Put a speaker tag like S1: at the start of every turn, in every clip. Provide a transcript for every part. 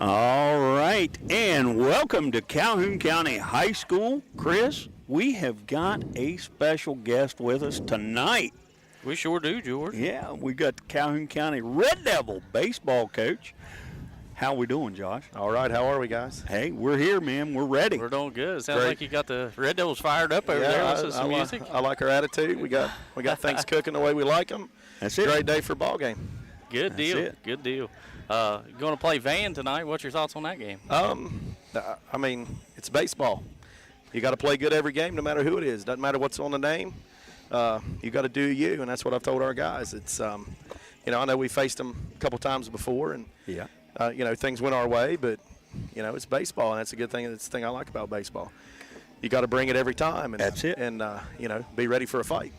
S1: All right, and welcome to Calhoun County High School. Chris, we have got a special guest with us tonight.
S2: We sure do, George.
S1: Yeah, we got the Calhoun County Red Devil baseball coach. How we doing, Josh?
S3: All right, how are we, guys?
S1: Hey, we're here, man. We're ready.
S2: We're doing good. Sounds
S3: Great.
S2: like you got the Red Devils fired up over there. Listen to some music.
S3: I like our attitude. We got things cooking the way we like them.
S1: That's it.
S3: Great day for a ball game.
S2: Good deal.
S1: it.
S2: Good deal. Going to play Van tonight. What's your thoughts on that game?
S3: I mean, it's baseball. You got to play good every game, no matter who it is. Doesn't matter what's on the name. You got to do you, and that's what I've told our guys. It's, I know we faced them a couple times before, and
S1: Yeah.
S3: Things went our way, but it's baseball, and that's a good thing. That's the thing I like about baseball. You got to bring it every time, and
S1: That's it.
S3: And be ready for a fight.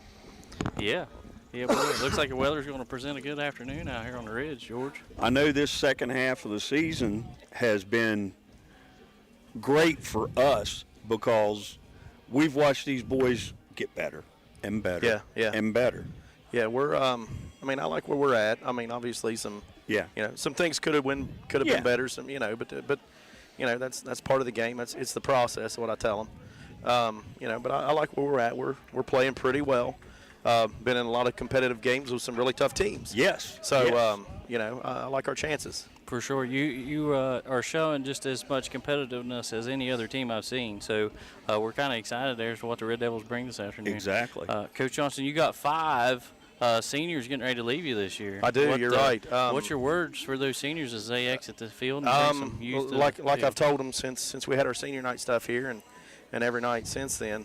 S2: Yeah. Yeah, boy, it looks like the weather's going to present a good afternoon out here on the Ridge, George.
S1: I know this second half of the season has been great for us because we've watched these boys get better and better and better.
S3: Yeah, we're. I like where we're at. I mean, obviously some.
S1: Yeah.
S3: Some things could have been better. Some, but that's part of the game. It's the process. What I tell them. But I like where we're at. We're playing pretty well. Been in a lot of competitive games with some really tough teams.
S1: Yes.
S3: So I like our chances.
S2: For sure. You are showing just as much competitiveness as any other team I've seen. So we're kind of excited there for what the Red Devils bring this afternoon.
S1: Exactly.
S2: Coach Johnson, you got 5 seniors getting ready to leave you this year.
S3: I do. You're right.
S2: What's your words for those seniors as they exit the field and bring some youth
S3: like I've told them since we had our senior night stuff here and every night since then.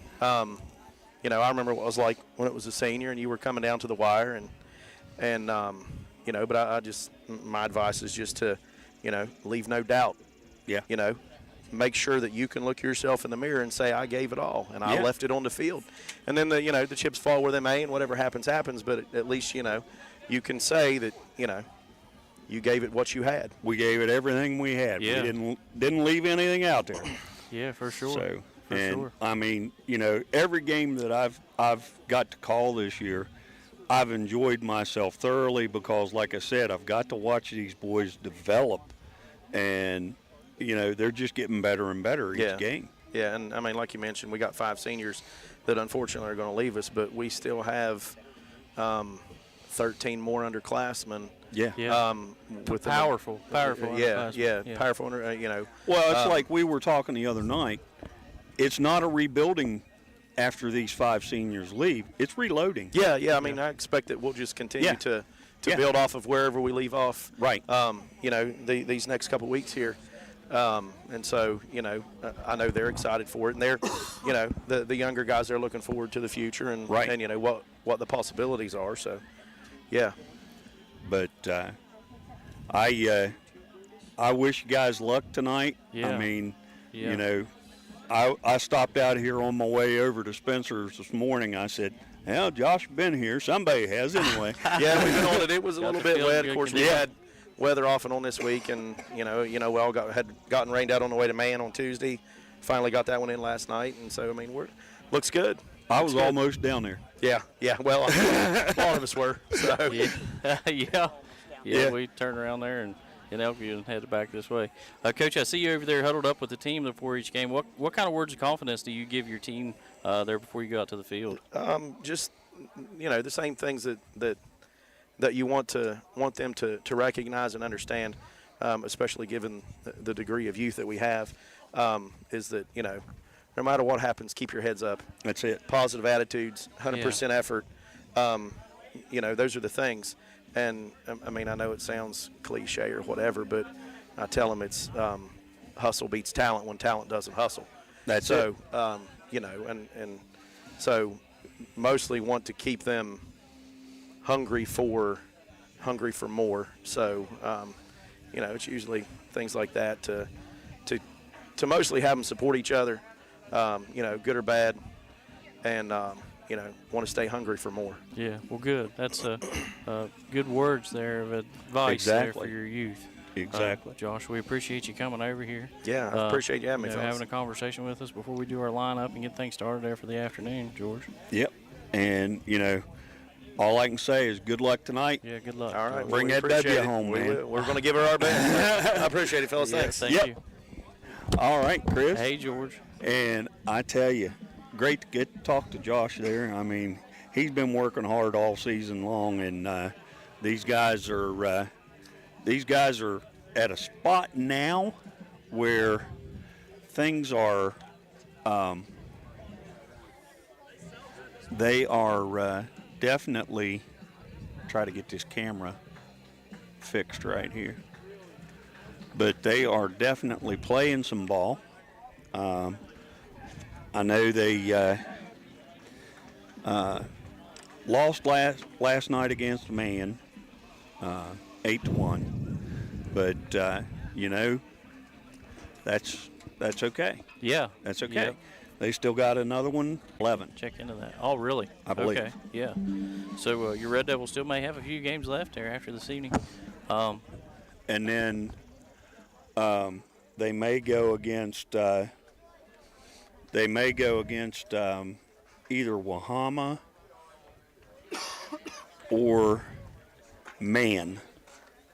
S3: I remember what it was like when it was a senior and you were coming down to the wire but I just, my advice is just to, leave no doubt.
S1: Yeah.
S3: Make sure that you can look yourself in the mirror and say, I gave it all and I left it on the field. And then the chips fall where they may and whatever happens, but at least, you can say that, you gave it what you had.
S1: We gave it everything we had.
S2: Yeah.
S1: We didn't leave anything out there.
S2: Yeah, for sure.
S1: So,
S2: for sure.
S1: I mean, every game that I've got to call this year, I've enjoyed myself thoroughly because, like I said, I've got to watch these boys develop, and they're just getting better and better each game.
S3: Yeah, and I mean, like you mentioned, we got 5 seniors that unfortunately are going to leave us, but we still have 13 more underclassmen.
S1: Yeah.
S3: With
S2: powerful.
S3: Powerful.
S1: Well, it's like we were talking the other night. It's not a rebuilding after these 5 seniors leave. It's reloading.
S3: Yeah. I mean, I expect that we'll just continue to build off of wherever we leave off.
S1: Right.
S3: These next couple weeks here. And so, I know they're excited for it, and they're, the younger guys are looking forward to the future and what the possibilities are. So, yeah.
S1: But I wish you guys luck tonight.
S2: Yeah.
S1: I mean, I stopped out here on my way over to Spencer's this morning. I said, well, Josh been here. Somebody has anyway.
S3: Yeah, we've been on it. It was a little bit wet. Of course, we
S1: Yeah.
S3: had weather off and on this week, and we all had gotten rained out on the way to Man on Tuesday. Finally got that one in last night, and so I mean, looks good.
S1: I was almost down there.
S3: Yeah. Well, a lot of us were. So
S2: yeah. We turned around there and in Elkview and headed back this way. Coach, I see you over there huddled up with the team before each game. What kind of words of confidence do you give your team there before you go out to the field?
S3: Just the same things that you want them to recognize and understand, especially given the degree of youth that we have, is that no matter what happens, keep your heads up.
S1: That's it.
S3: Positive attitudes, 100% effort. Those are the things. And I mean, I know it sounds cliche or whatever, but I tell them it's hustle beats talent when talent doesn't hustle.
S1: That's
S3: so,
S1: it.
S3: And so mostly want to keep them hungry for more. So, it's usually things like that to mostly have them support each other, good or bad, and want to stay hungry for more.
S2: Yeah, well, good. That's good words there of advice there for your youth.
S1: Exactly.
S2: Josh, we appreciate you coming over here.
S3: Yeah, I appreciate you having me, fellas.
S2: Having a conversation with us before we do our lineup and get things started there for the afternoon, George.
S1: Yep. And, all I can say is good luck tonight.
S2: Yeah, good luck.
S3: All right.
S1: Bring
S3: we
S1: that
S3: appreciate
S1: W
S3: it.
S1: home, man.
S3: We're going to give her our best. I appreciate it, fellas.
S2: Yeah,
S3: Thanks.
S2: thank
S1: Yep.
S2: you.
S1: All right, Chris.
S2: Hey, George.
S1: And I tell you, great to get to talk to Josh there. I mean, he's been working hard all season long, and these guys are at a spot now where things are they are definitely try to get this camera fixed right here. But they are definitely playing some ball. I know they lost last night against Man, 8-1. But that's okay.
S2: Yeah.
S1: That's okay.
S2: Yeah.
S1: They still got another one, 11.
S2: Check into that. Oh, really?
S1: I believe.
S2: Okay. Yeah. So your Red Devils still may have a few games left there after this evening.
S1: And then they may go against either Wahama or Man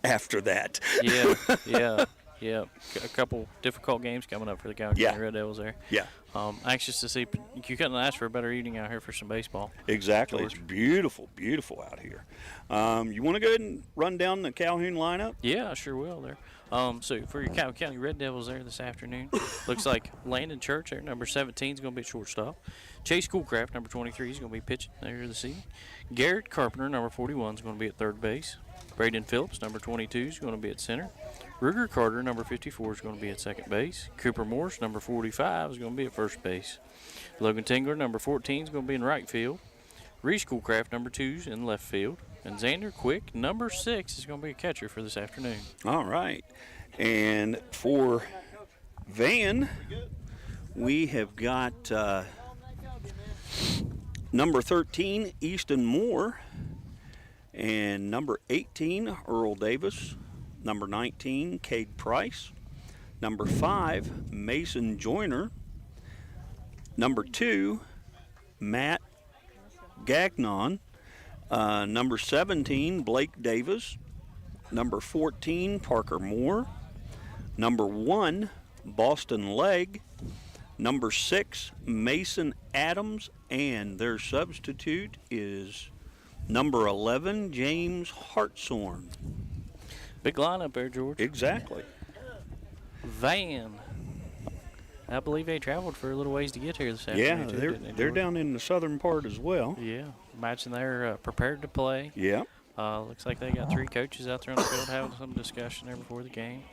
S1: after that.
S2: Yeah. Yeah. Yeah. A couple difficult games coming up for the Calhoun
S1: Yeah.
S2: Red Devils there.
S1: Yeah,
S2: Anxious to see. You couldn't ask for a better evening out here for some baseball.
S1: exactly.
S2: George.
S1: It's beautiful, beautiful out here. You want to go ahead and run down the Calhoun lineup?
S2: Yeah, I sure will there. So for your Calhoun County Red Devils there this afternoon, looks like Landon Church there, number 17, is going to be at shortstop. Chase Schoolcraft, number 23, is going to be pitching there this evening. Garrett Carpenter, number 41, is going to be at third base. Braden Phillips, number 22, is going to be at center. Ruger Carter, number 54, is going to be at second base. Cooper Morse, number 45, is going to be at first base. Logan Tingler, number 14, is going to be in right field. Reese Schoolcraft, number 2, is in left field. And Xander Quick, number 6, is going to be a catcher for this afternoon.
S1: All right. And for Van, we have got number 13, Easton Moore, and number 18, Earl Davis, number 19, Cade Price, number 5, Mason Joyner, number 2, Matt Gagnon, number 17, Blake Davis, number 14, Parker Moore, number 1, Boston Legg, number 6, Mason Adams, and their substitute is number 11, James Hartshorn.
S2: Big lineup there, George.
S1: Exactly.
S2: Van. I believe they traveled for a little ways to get here this afternoon.
S1: Yeah,
S2: too,
S1: they're
S2: didn't they,
S1: they're
S2: George?
S1: down in the southern part as well.
S2: Yeah, imagine they're prepared to play.
S1: Yeah.
S2: Looks like they got 3 coaches out there on the field having some discussion there before the game.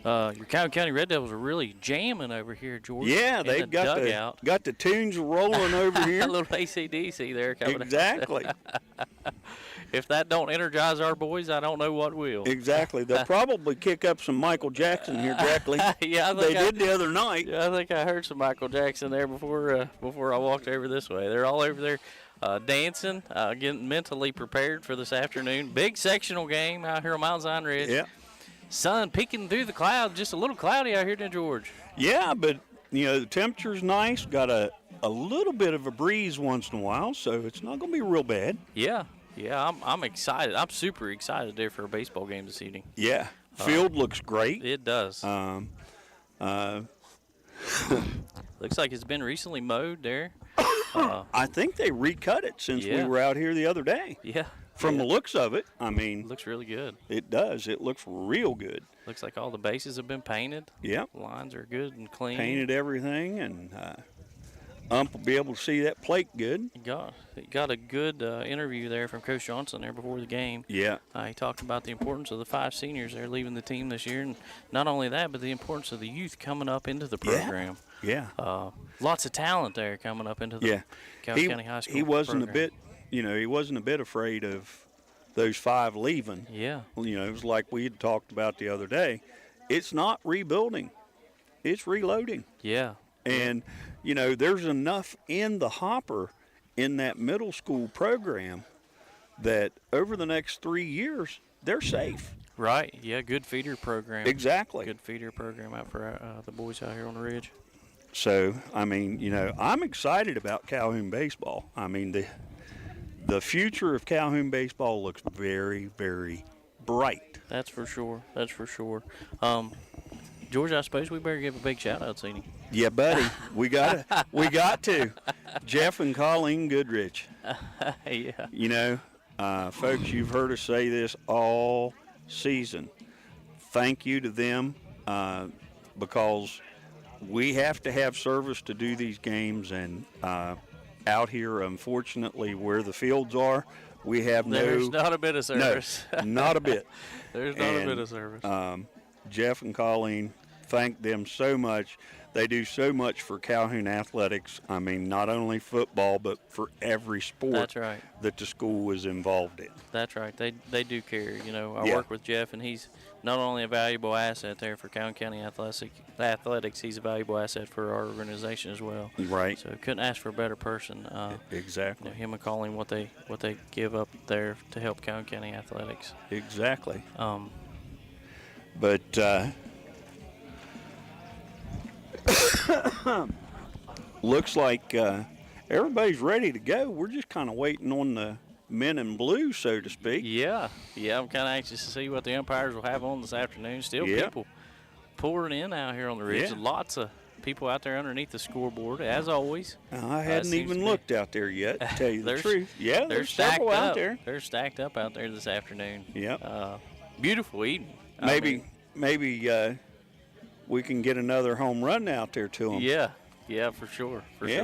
S2: Your Calhoun County Red Devils are really jamming over here, George.
S1: Yeah,
S2: in
S1: they've
S2: the
S1: got
S2: dugout.
S1: the tunes rolling over
S2: A
S1: here.
S2: little AC/DC there coming
S1: Exactly.
S2: If that don't energize our boys, I don't know what will.
S1: Exactly. They'll probably kick up some Michael Jackson here directly.
S2: Yeah, I
S1: They
S2: think
S1: did the other night.
S2: Yeah, I think I heard some Michael Jackson there before I walked over this way. They're all over there dancing, getting mentally prepared for this afternoon. Big sectional game out here on Mount Zion Ridge.
S1: Yeah.
S2: Sun peeking through the clouds, just a little cloudy out here in George.
S1: Yeah, but the temperature's nice. Got a little bit of a breeze once in a while, so it's not going to be real bad.
S2: Yeah, I'm excited. I'm super excited there for a baseball game this evening.
S1: Yeah. Field looks great.
S2: It does. Looks like it's been recently mowed there.
S1: I think they recut it since we
S2: Yeah.
S1: were out here the other day.
S2: Yeah.
S1: From
S2: yeah.
S1: the looks of it, I mean,
S2: Looks really good.
S1: it does. It looks real good.
S2: Looks like all the bases have been painted.
S1: Yep.
S2: Lines are good and clean.
S1: Painted everything, and ump will be able to see that plate good.
S2: Got a good interview there from Coach Johnson there before the game.
S1: Yeah.
S2: He talked about the importance of the 5 seniors there leaving the team this year, and not only that, but the importance of the youth coming up into the program.
S1: Yeah.
S2: Lots of talent there coming up into the Calhoun County High School
S1: He wasn't
S2: program.
S1: he wasn't a bit afraid of those 5 leaving.
S2: Yeah.
S1: It was like we had talked about the other day. It's not rebuilding. It's reloading.
S2: Yeah.
S1: And, there's enough in the hopper in that middle school program that over the next 3 years, they're safe.
S2: Right. Yeah, good feeder program.
S1: Exactly.
S2: Good feeder program out for the boys out here on the ridge.
S1: So, I mean, I'm excited about Calhoun baseball. I mean, the future of Calhoun baseball looks very, very bright.
S2: That's for sure. That's for sure. George, I suppose we better give a big shout out to him.
S1: Yeah, buddy, we got to. Jeff and Colleen Goodrich.
S2: Yeah.
S1: You know, folks, you've heard us say this all season. Thank you to them because we have to have service to do these games, and out here, unfortunately, where the fields are, we have
S2: There's not a bit of service.
S1: No, not a bit.
S2: There's not a bit of service.
S1: Jeff and Colleen, thank them so much. They do so much for Calhoun athletics. I mean, not only football, but for every sport
S2: That's right.
S1: that the school is involved in.
S2: That's right. They do care. You know, I
S1: Yeah.
S2: work with Jeff, and he's not only a valuable asset there for Calhoun County athletics, he's a valuable asset for our organization as well.
S1: Right.
S2: So couldn't ask for a better person.
S1: Exactly.
S2: You know, him and Colleen, what they give up there to help Calhoun County athletics.
S1: Exactly.
S2: Um,
S1: But looks like everybody's ready to go. We're just kind of waiting on the men in blue, so to speak.
S2: yeah, I'm kind of anxious to see what the umpires will have on this afternoon. Still,
S1: Yeah.
S2: people pouring in out here on the ridge.
S1: Yeah.
S2: Lots of people out there underneath the scoreboard, as always.
S1: I hadn't
S2: seems
S1: even
S2: to be-
S1: looked out there yet, to tell you the
S2: There's-
S1: truth. Yeah,
S2: They're
S1: there's
S2: stacked
S1: several
S2: up.
S1: out there.
S2: They're stacked up out there this afternoon.
S1: Yep.
S2: Beautiful evening. I
S1: Maybe
S2: mean,
S1: we can get another home run out there to them.
S2: Yeah, for sure,
S1: Yeah.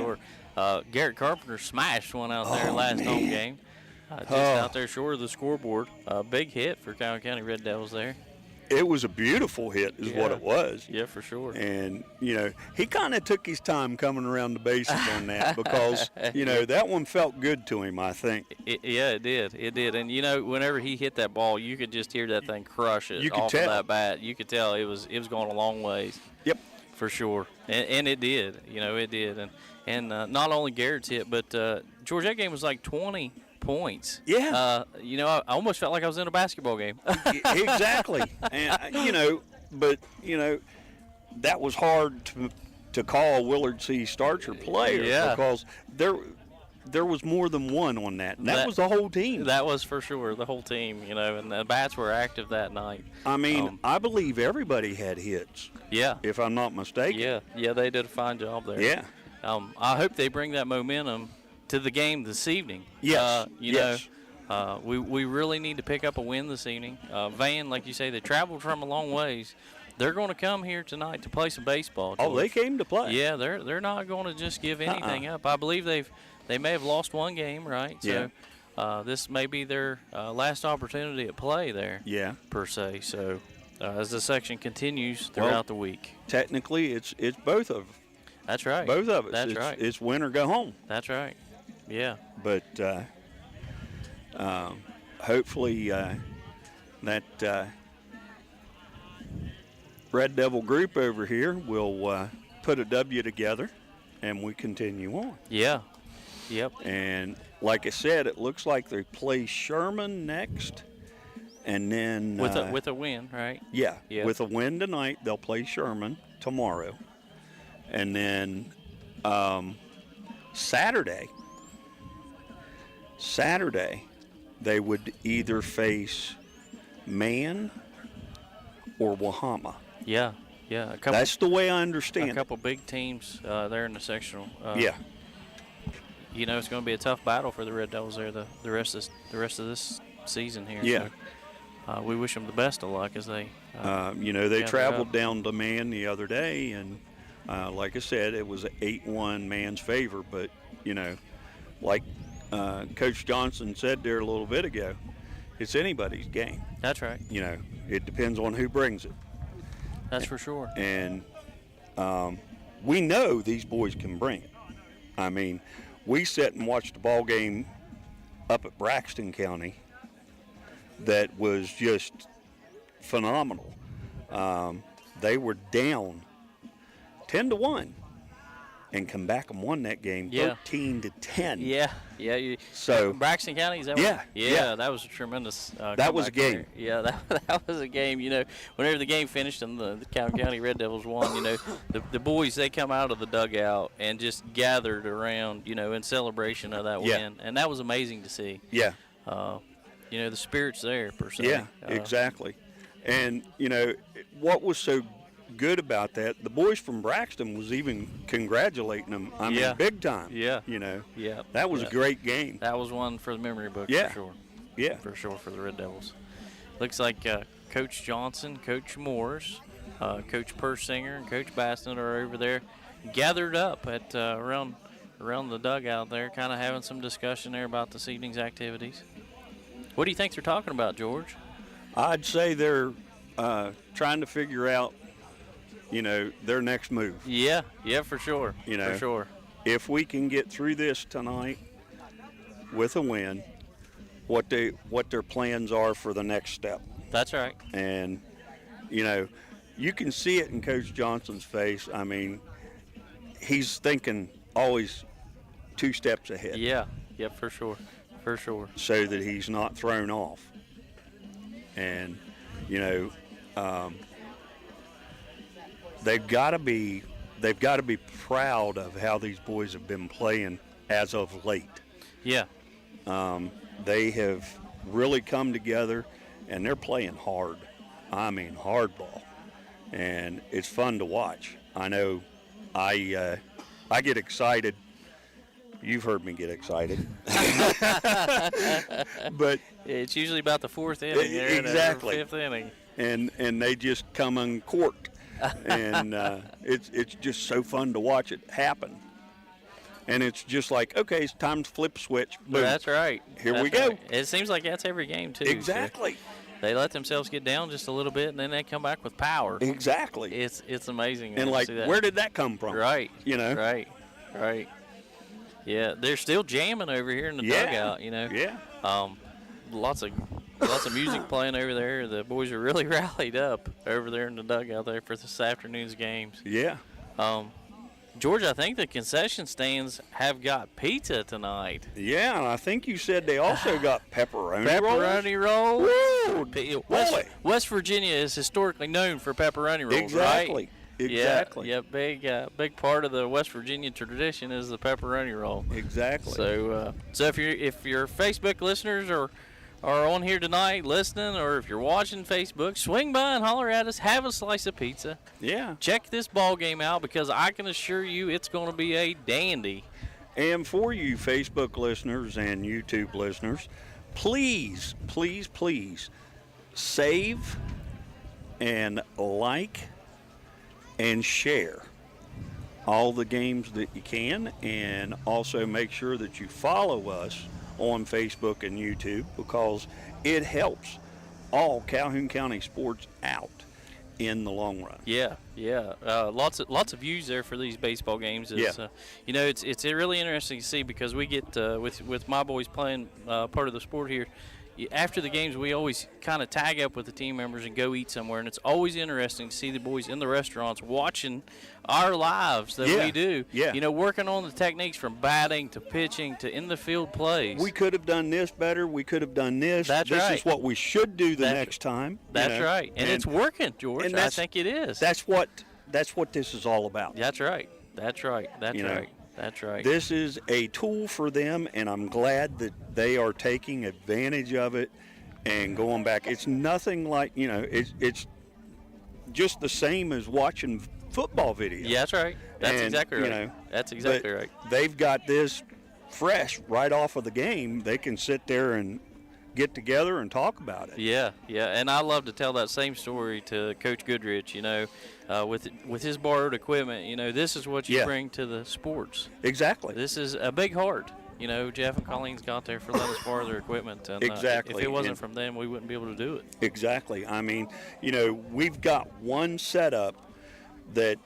S2: sure. Garrett Carpenter smashed one out there last home game. Just out there short of the scoreboard. Big hit for Calhoun County Red Devils there.
S1: It was a beautiful hit is what
S2: Yeah.
S1: it was.
S2: Yeah, for sure.
S1: And, you know, he kind of took his time coming around the bases on that because, you know, that one felt good to him, I think.
S2: Yeah, it did. It did. And, you know, whenever he hit that ball, you could just hear that thing crush it
S1: You could
S2: off
S1: tell.
S2: of that bat. You could tell it was going a long ways.
S1: Yep.
S2: For sure. And it did. You know, it did. And not only Garrett's hit, but, George, that game was like 20 points.
S1: Yeah.
S2: You know, I almost felt like I was in a basketball game.
S1: Exactly. And, you know, but, you know, that was hard to call Willard C. Starcher player
S2: Yeah.
S1: because there was more than one on that. And that was the whole team.
S2: That was for sure, the whole team, you know, and the bats were active that night.
S1: I mean, I believe everybody had hits,
S2: Yeah.
S1: if I'm not mistaken.
S2: Yeah, they did a fine job there.
S1: Yeah.
S2: I hope they bring that momentum to the game this evening.
S1: Yes.
S2: You know, we really need to pick up a win this evening. Van, like you say, they traveled from a long ways. They're going to come here tonight to play some baseball.
S1: Oh, they
S2: George.
S1: came to play.
S2: Yeah, they're not going to just give anything up. I believe they may have lost one game, right?
S1: Yeah.
S2: So this may be their last opportunity at play there.
S1: Yeah.
S2: Per se. So as the section continues throughout the week.
S1: Technically, it's both of them.
S2: That's right.
S1: Both of us.
S2: That's
S1: it's,
S2: right.
S1: It's win or go home.
S2: That's right. Yeah.
S1: But hopefully that Red Devil group over here will put a W together, and we continue on.
S2: Yeah. Yep.
S1: And like I said, it looks like they play Sherman next, and then
S2: With a win, right?
S1: yeah,
S2: Yeah.
S1: with a win tonight, they'll play Sherman tomorrow, and then Saturday, they would either face Man or Wahama.
S2: Yeah. Yeah.
S1: That's the way I
S2: a
S1: understand it.
S2: couple big teams there in the sectional.
S1: Yeah.
S2: You know, it's going to be a tough battle for the Red Devils there the rest of this season here.
S1: Yeah.
S2: So, we wish them the best of luck as they.
S1: You know, they
S2: gather
S1: traveled
S2: up.
S1: down to Man the other day, and like I said, it was an 8-1 Man's favor. But, you know, like Coach Johnson said there a little bit ago, it's anybody's game.
S2: That's right.
S1: You know, it depends on who brings it.
S2: That's for sure.
S1: And we know these boys can bring it. I mean, we sat and watched a ball game up at Braxton County that was just phenomenal. They were down 10-1, and come back and won that game
S2: Yeah.
S1: 13-10.
S2: Yeah.
S1: So
S2: Braxton County, is that
S1: Yeah,
S2: what?
S1: yeah.
S2: That was a tremendous.
S1: That was a
S2: comeback
S1: game.
S2: there. Yeah, that was a game. Whenever the game finished and the Calhoun County Red Devils won, the boys, they come out of the dugout and just gathered around, in celebration of that
S1: Yeah.
S2: win, and that was amazing to see.
S1: Yeah.
S2: The spirit's there per se.
S1: Yeah, exactly. And, what was so good about that, the boys from Braxton was even congratulating them. I mean, big time.
S2: Yeah.
S1: Yeah. That was a great game.
S2: That was one for the memory book
S1: Yeah.
S2: for sure.
S1: Yeah.
S2: For sure for the Red Devils. Looks like Coach Johnson, Coach Morris, Coach Persinger, and Coach Baston are over there gathered up at around the dugout there, kind of having some discussion there about this evening's activities. What do you think they're talking about, George?
S1: I'd say they're trying to figure out, their next move.
S2: Yeah, for sure.
S1: For
S2: sure.
S1: If we can get through this tonight with a win, what their plans are for the next step.
S2: That's right.
S1: And, you can see it in Coach Johnson's face. I mean, he's thinking always 2 steps ahead.
S2: Yeah, for sure. For sure.
S1: So that he's not thrown off. And, they've got to be proud of how these boys have been playing as of late.
S2: Yeah.
S1: They have really come together, and they're playing hard. I mean, hardball, and it's fun to watch. I know, I get excited. You've heard me get excited, but
S2: it's usually about the 4th inning, there,
S1: exactly,
S2: 5th inning,
S1: and they just come uncorked, and it's just so fun to watch it happen. And it's just like, okay, it's time to flip switch. Boom.
S2: That's right.
S1: Here we go.
S2: Right. It seems like that's every game, too.
S1: Exactly.
S2: So they let themselves get down just a little bit, and then they come back with power.
S1: Exactly.
S2: It's amazing.
S1: And, like, where did that come from?
S2: Right. Right. Yeah, they're still jamming over here in the dugout,
S1: Yeah.
S2: Lots of music playing over there. The boys are really rallied up over there in the dugout there for this afternoon's games.
S1: Yeah.
S2: George, I think the concession stands have got pizza tonight.
S1: Yeah, and I think you said they also got pepperoni
S2: rolls.
S1: Woo!
S2: West Virginia is historically known for pepperoni rolls,
S1: exactly.
S2: right?
S1: Exactly.
S2: Yeah, big part of the West Virginia tradition is the pepperoni roll.
S1: Exactly.
S2: So if your Facebook listeners are on here tonight listening, or if you're watching Facebook, swing by and holler at us, have a slice of pizza.
S1: Yeah.
S2: Check this ball game out, because I can assure you it's going to be a dandy.
S1: And for you Facebook listeners and YouTube listeners, please, please, please save and like and share all the games that you can, and also make sure that you follow us on Facebook and YouTube, because it helps all Calhoun County sports out in the long run.
S2: Yeah. Lots of views there for these baseball games. It's really interesting to see, because we get with my boys playing part of the sport here. After the games, we always kind of tag up with the team members and go eat somewhere, and it's always interesting to see the boys in the restaurants watching our lives that we do.
S1: Yeah.
S2: Working on the techniques from batting to pitching to in the field plays.
S1: We could have done this better. We could have done this.
S2: That's
S1: this
S2: right.
S1: is what we should do the next time.
S2: That's right, and it's working, George.
S1: And
S2: I think it is.
S1: That's what this is all about.
S2: That's right. That's right.
S1: This is a tool for them, and I'm glad that they are taking advantage of it and going back. It's nothing like, it's just the same as watching football videos.
S2: Yeah, that's right. That's exactly right. That's exactly right.
S1: They've got this fresh right off of the game. They can sit there and get together and talk about it.
S2: Yeah, and I love to tell that same story to Coach Goodrich, with his borrowed equipment, this is what you bring to the sports.
S1: Exactly.
S2: This is a big heart. Jeff and Colleen's got there for letting us borrow their equipment. And,
S1: exactly.
S2: If it wasn't from them, we wouldn't be able to do it.
S1: Exactly. I mean, we've got one setup that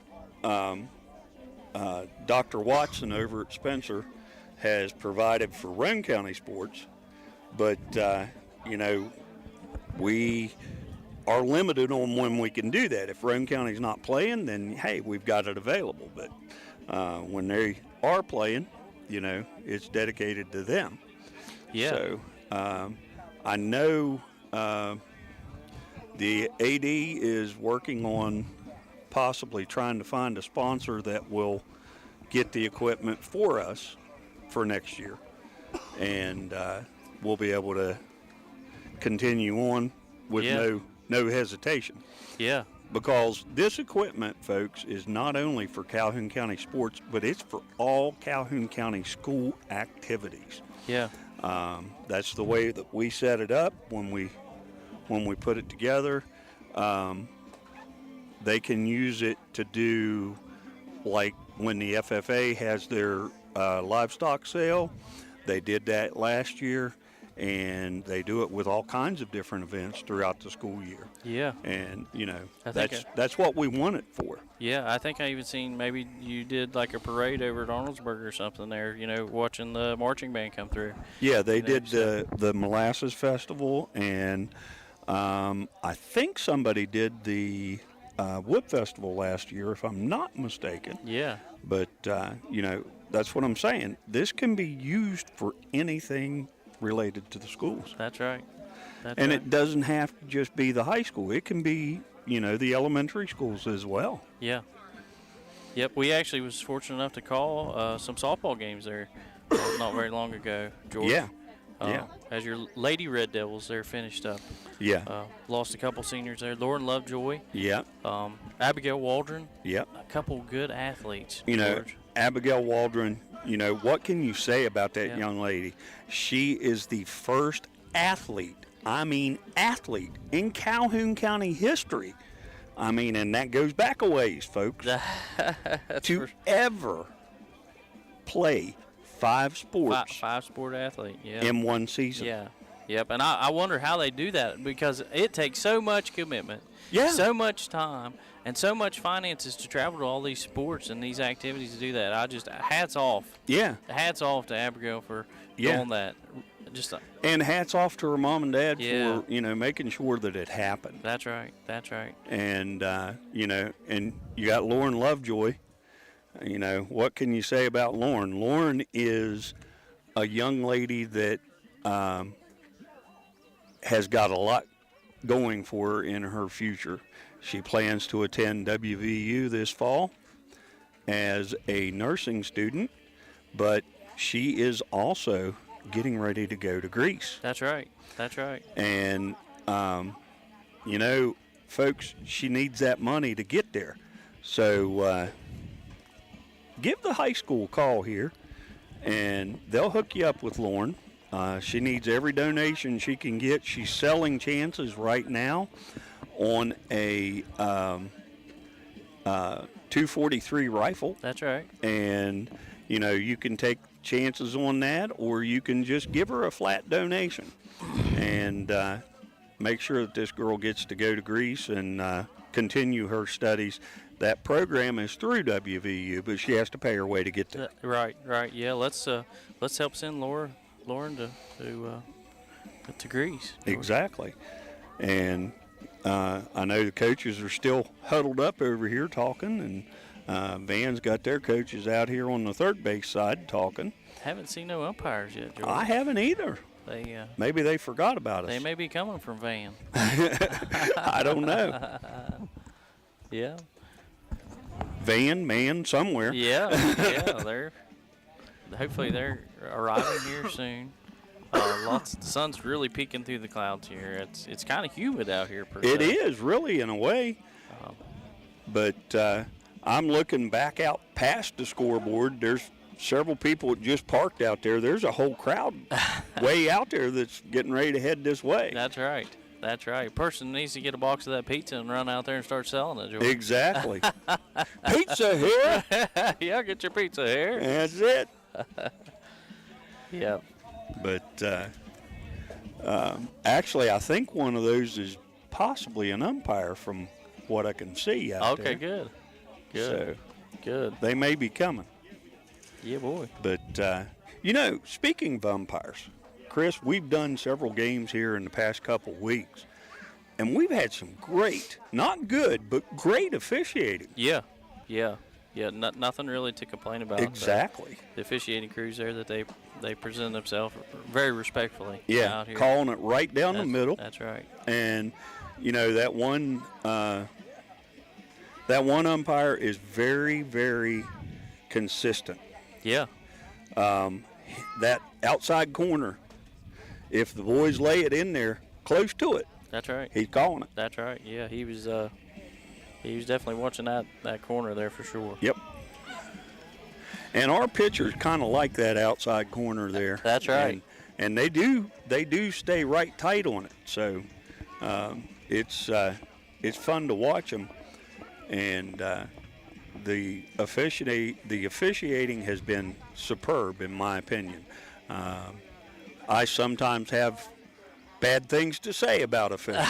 S1: Dr. Watson over at Spencer has provided for Roane County sports. But, we are limited on when we can do that. If Roane County's not playing, then, hey, we've got it available. But when they are playing, it's dedicated to them.
S2: Yeah.
S1: So I know the AD is working on possibly trying to find a sponsor that will get the equipment for us for next year, and we'll be able to continue on with no hesitation.
S2: Yeah.
S1: Because this equipment, folks, is not only for Calhoun County sports, but it's for all Calhoun County school activities.
S2: Yeah.
S1: That's the way that we set it up when we put it together. They can use it to do, like when the FFA has their livestock sale. They did that last year, and they do it with all kinds of different events throughout the school year.
S2: Yeah.
S1: And
S2: I
S1: that's what we want it for.
S2: Yeah, I think I even seen maybe you did like a parade over at Arnoldsburg or something there, watching the marching band come through.
S1: Yeah, they did the Molasses Festival, and I think somebody did the Wood Festival last year, if I'm not mistaken.
S2: Yeah.
S1: But, that's what I'm saying. This can be used for anything related to the schools.
S2: That's right.
S1: And it doesn't have to just be the high school. It can be, the elementary schools as well.
S2: Yeah. Yep, we actually was fortunate enough to call some softball games there not very long ago, George.
S1: Yeah.
S2: As your Lady Red Devils there finished up.
S1: Yeah.
S2: Lost a couple seniors there. Lauren Lovejoy.
S1: Yeah.
S2: Abigail Waldron.
S1: Yep.
S2: A couple good athletes,
S1: George. Abigail Waldron, what can you say about that young lady? She is the first athlete in Calhoun County history. And that goes back a ways, folks, to ever play 5 sports.
S2: Five sport athlete,
S1: in one season.
S2: Yeah. Yep, and I wonder how they do that, because it takes so much commitment,
S1: Yeah.
S2: so much time, and so much finances to travel to all these sports and these activities to do that. Hats off.
S1: Yeah.
S2: Hats off to Abigail for doing that.
S1: And hats off to her mom and dad
S2: Yeah.
S1: for, making sure that it happened.
S2: That's right. That's right.
S1: And, and you got Lauren Lovejoy. What can you say about Lauren? Lauren is a young lady that has got a lot going for her in her future. She plans to attend WVU this fall as a nursing student, but she is also getting ready to go to Greece.
S2: That's right. That's right.
S1: And, folks, she needs that money to get there. So give the high school a call here, and they'll hook you up with Lauren. She needs every donation she can get. She's selling chances right now on a 243 rifle.
S2: That's right.
S1: And, you can take chances on that, or you can just give her a flat donation and make sure that this girl gets to go to Greece and continue her studies. That program is through WVU, but she has to pay her way to get there.
S2: Right. Yeah, let's help send Lauren to Greece.
S1: Exactly. And I know the coaches are still huddled up over here talking, and Van's got their coaches out here on the third base side talking.
S2: Haven't seen no umpires yet, George.
S1: I haven't either. Maybe they forgot about us.
S2: They may be coming from Van.
S1: I don't know.
S2: Yeah.
S1: Van, man, somewhere.
S2: Yeah. Hopefully they're arriving here soon. The sun's really peeking through the clouds here. It's kind of humid out here.
S1: It is really, in a way. But I'm looking back out past the scoreboard. There's several people that just parked out there. There's a whole crowd way out there that's getting ready to head this way.
S2: That's right. Person needs to get a box of that pizza and run out there and start selling it, George.
S1: Exactly. Pizza here?
S2: Yeah, get your pizza here.
S1: That's it.
S2: Yeah.
S1: But actually, I think one of those is possibly an umpire from what I can see out there.
S2: Okay, good.
S1: So
S2: Good.
S1: They may be coming.
S2: Yeah, boy.
S1: But, speaking of umpires, Chris, we've done several games here in the past couple weeks, and we've had some great, not good, but great officiating.
S2: Yeah. Yeah, nothing really to complain about.
S1: Exactly.
S2: The officiating crews there that they present themselves very respectfully.
S1: Yeah,
S2: out here.
S1: calling it right down the middle.
S2: That's right.
S1: And that one umpire is very, very consistent.
S2: Yeah.
S1: That outside corner, if the boys lay it in there close to it,
S2: That's right.
S1: he's calling it.
S2: That's right. Yeah, he was definitely watching that corner there for sure.
S1: Yep. And our pitchers kind of like that outside corner there.
S2: That's right.
S1: And they do stay right tight on it. So it's fun to watch them. And the officiating has been superb in my opinion. I sometimes have bad things to say about officials,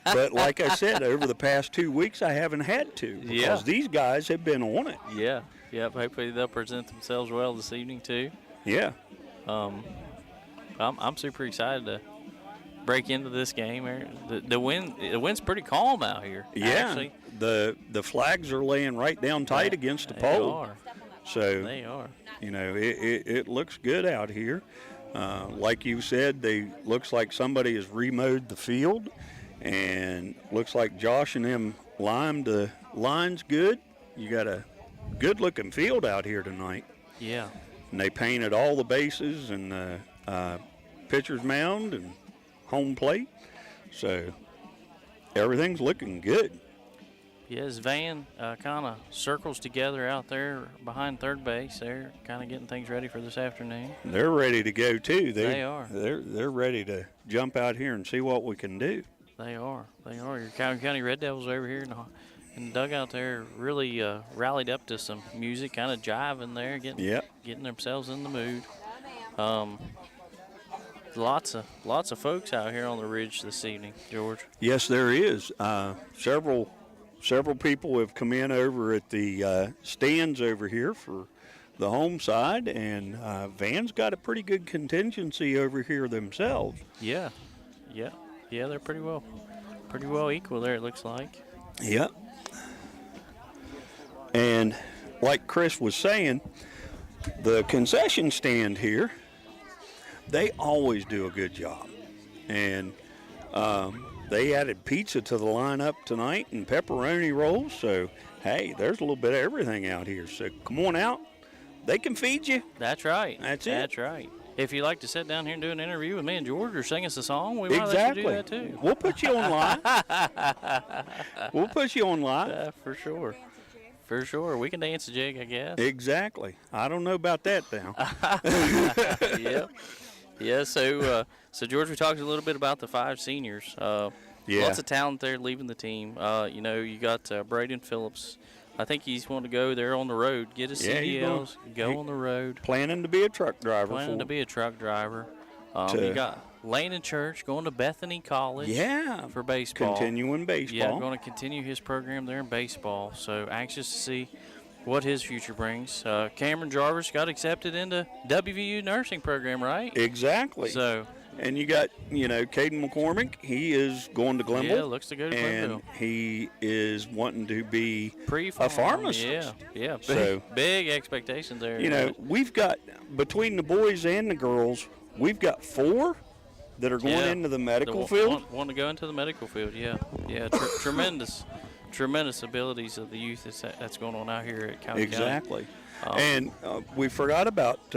S1: but like I said, over the past 2 weeks, I haven't had to because these guys have been on it.
S2: Yeah. Yep. Hopefully they'll present themselves well this evening too.
S1: Yeah.
S2: I'm super excited to break into this game. The wind's pretty calm out here.
S1: Yeah.
S2: Actually.
S1: The flags are laying right down tight against the pole.
S2: They are.
S1: So
S2: They are.
S1: It looks good out here. Like you said, looks like somebody has remowed the field, and looks like Josh and them limed the lines good. You got a good-looking field out here tonight.
S2: Yeah.
S1: And they painted all the bases and the pitcher's mound and home plate. So everything's looking good.
S2: Yeah, his van kind of circles together out there behind third base. They're kind of getting things ready for this afternoon.
S1: They're ready to go too.
S2: They are.
S1: They're ready to jump out here and see what we can do.
S2: They are. Your Calhoun County Red Devils over here in the dugout there really rallied up to some music, kind of jiving there, getting themselves in the mood. Lots of folks out here on the ridge this evening, George.
S1: Yes, there is. Several people have come in over at the stands over here for the home side, and Van's got a pretty good contingency over here themselves.
S2: Yeah, they're pretty well equal there, it looks like.
S1: Yep. And like Chris was saying, the concession stand here, they always do a good job. And they added pizza to the lineup tonight and pepperoni rolls. So, hey, there's a little bit of everything out here. So come on out. They can feed you.
S2: That's right.
S1: That's it.
S2: That's right. If you'd like to sit down here and do an interview with me and George or sing us a song, we might let you do that too.
S1: We'll put you on live. We'll put you on live.
S2: For sure. For sure. We can dance a jig, I guess.
S1: Exactly. I don't know about that now.
S2: Yeah. Yeah, so George, we talked a little bit about the 5 seniors. Lots of talent there leaving the team. You got Braden Phillips. I think he's wanting to go there on the road, get his CDLs, go on the road.
S1: Planning to be a truck driver.
S2: You got Landon Church going to Bethany College. For baseball.
S1: Continuing baseball.
S2: Yeah, going to continue his program there in baseball. So anxious to see what his future brings. Cameron Jarvis got accepted into WVU nursing program, right?
S1: Exactly.
S2: So,
S1: and you got, Caden McCormick. He is going to Glenville.
S2: Yeah, looks to go to Glenville.
S1: And he is wanting to be a pharmacist.
S2: Yeah. Big expectations there.
S1: We've got, between the boys and the girls, we've got 4 that are going into the medical field.
S2: Want to go into the medical field, yeah. Tremendous abilities of the youth that's going on out here at Calhoun
S1: Exactly.
S2: County.
S1: And we forgot about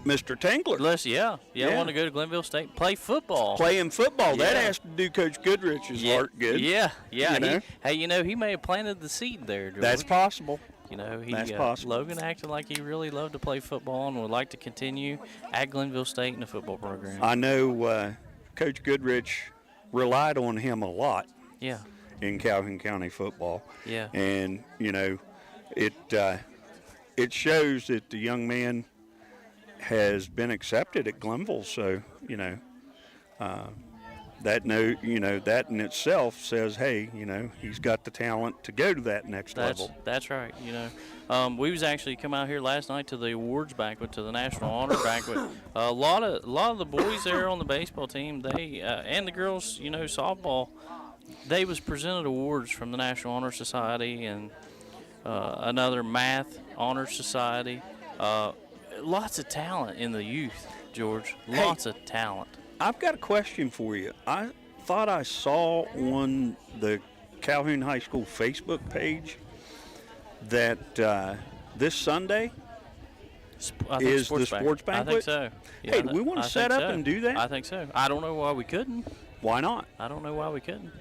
S1: Mr. Tangler.
S2: I want to go to Glenville State, play football.
S1: Playing football. That has to do Coach Goodrich's heart good.
S2: Yeah. He may have planted the seed there, George.
S1: That's possible.
S2: That's possible. Logan acted like he really loved to play football and would like to continue at Glenville State in the football program.
S1: I know Coach Goodrich relied on him a lot.
S2: Yeah.
S1: In Calhoun County football.
S2: Yeah.
S1: And, it shows that the young man has been accepted at Glenville. So, that in itself says, hey, he's got the talent to go to that next level.
S2: That's right. We was actually come out here last night to the awards banquet, to the National Honor Banquet. A lot of the boys there on the baseball team, they and the girls, softball, they was presented awards from the National Honor Society, and another math honor society. Lots of talent in the youth, George. Lots of talent.
S1: I've got a question for you. I thought I saw on the Calhoun High School Facebook page that this Sunday
S2: I think
S1: is the sports banquet.
S2: I think so.
S1: Hey, do we want to set up and do that?
S2: I think so. I don't know why we couldn't.
S1: Why not?
S2: I don't know why we couldn't.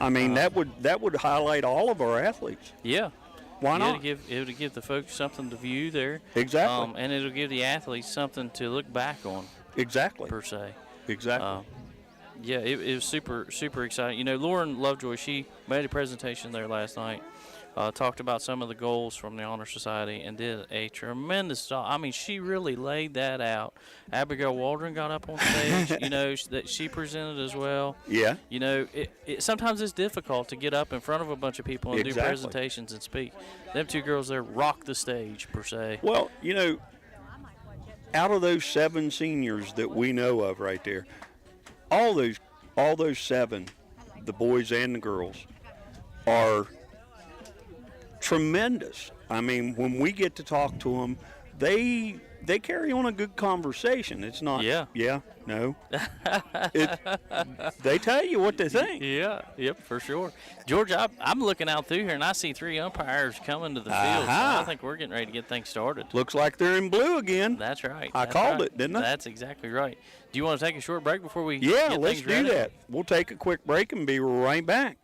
S1: I mean, that would highlight all of our athletes.
S2: Yeah.
S1: Why not?
S2: It would give the folks something to view there.
S1: Exactly.
S2: And it'll give the athletes something to look back on.
S1: Exactly.
S2: Per se.
S1: Exactly.
S2: Yeah, it was super, super exciting. Lauren Lovejoy, she made a presentation there last night, talked about some of the goals from the Honor Society, and did a tremendous job. I mean, she really laid that out. Abigail Waldron got up on stage, that she presented as well.
S1: Yeah.
S2: Sometimes it's difficult to get up in front of a bunch of people and do presentations and speak. Them two girls there rocked the stage, per se.
S1: Well, out of those 7 seniors that we know of right there, all those 7, the boys and the girls, are tremendous. I mean, when we get to talk to them, they carry on a good conversation. It's not, no. They tell you what they think.
S2: Yeah, yep, for sure. George, I'm looking out through here, and I see 3 umpires coming to the field. So I think we're getting ready to get things started.
S1: Looks like they're in blue again.
S2: That's right.
S1: I called it, didn't I?
S2: That's exactly right. Do you want to take a short break before we
S1: Yeah,
S2: get
S1: let's
S2: things ready?
S1: do that. We'll take a quick break and be right back.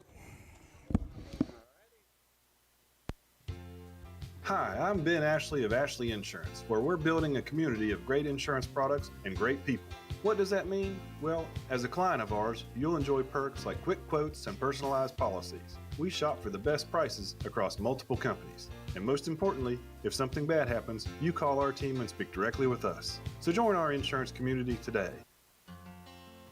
S4: Hi, I'm Ben Ashley of Ashley Insurance, where we're building a community of great insurance products and great people. What does that mean? Well, as a client of ours, you'll enjoy perks like quick quotes and personalized policies. We shop for the best prices across multiple companies. And most importantly, if something bad happens, you call our team and speak directly with us. So join our insurance community today.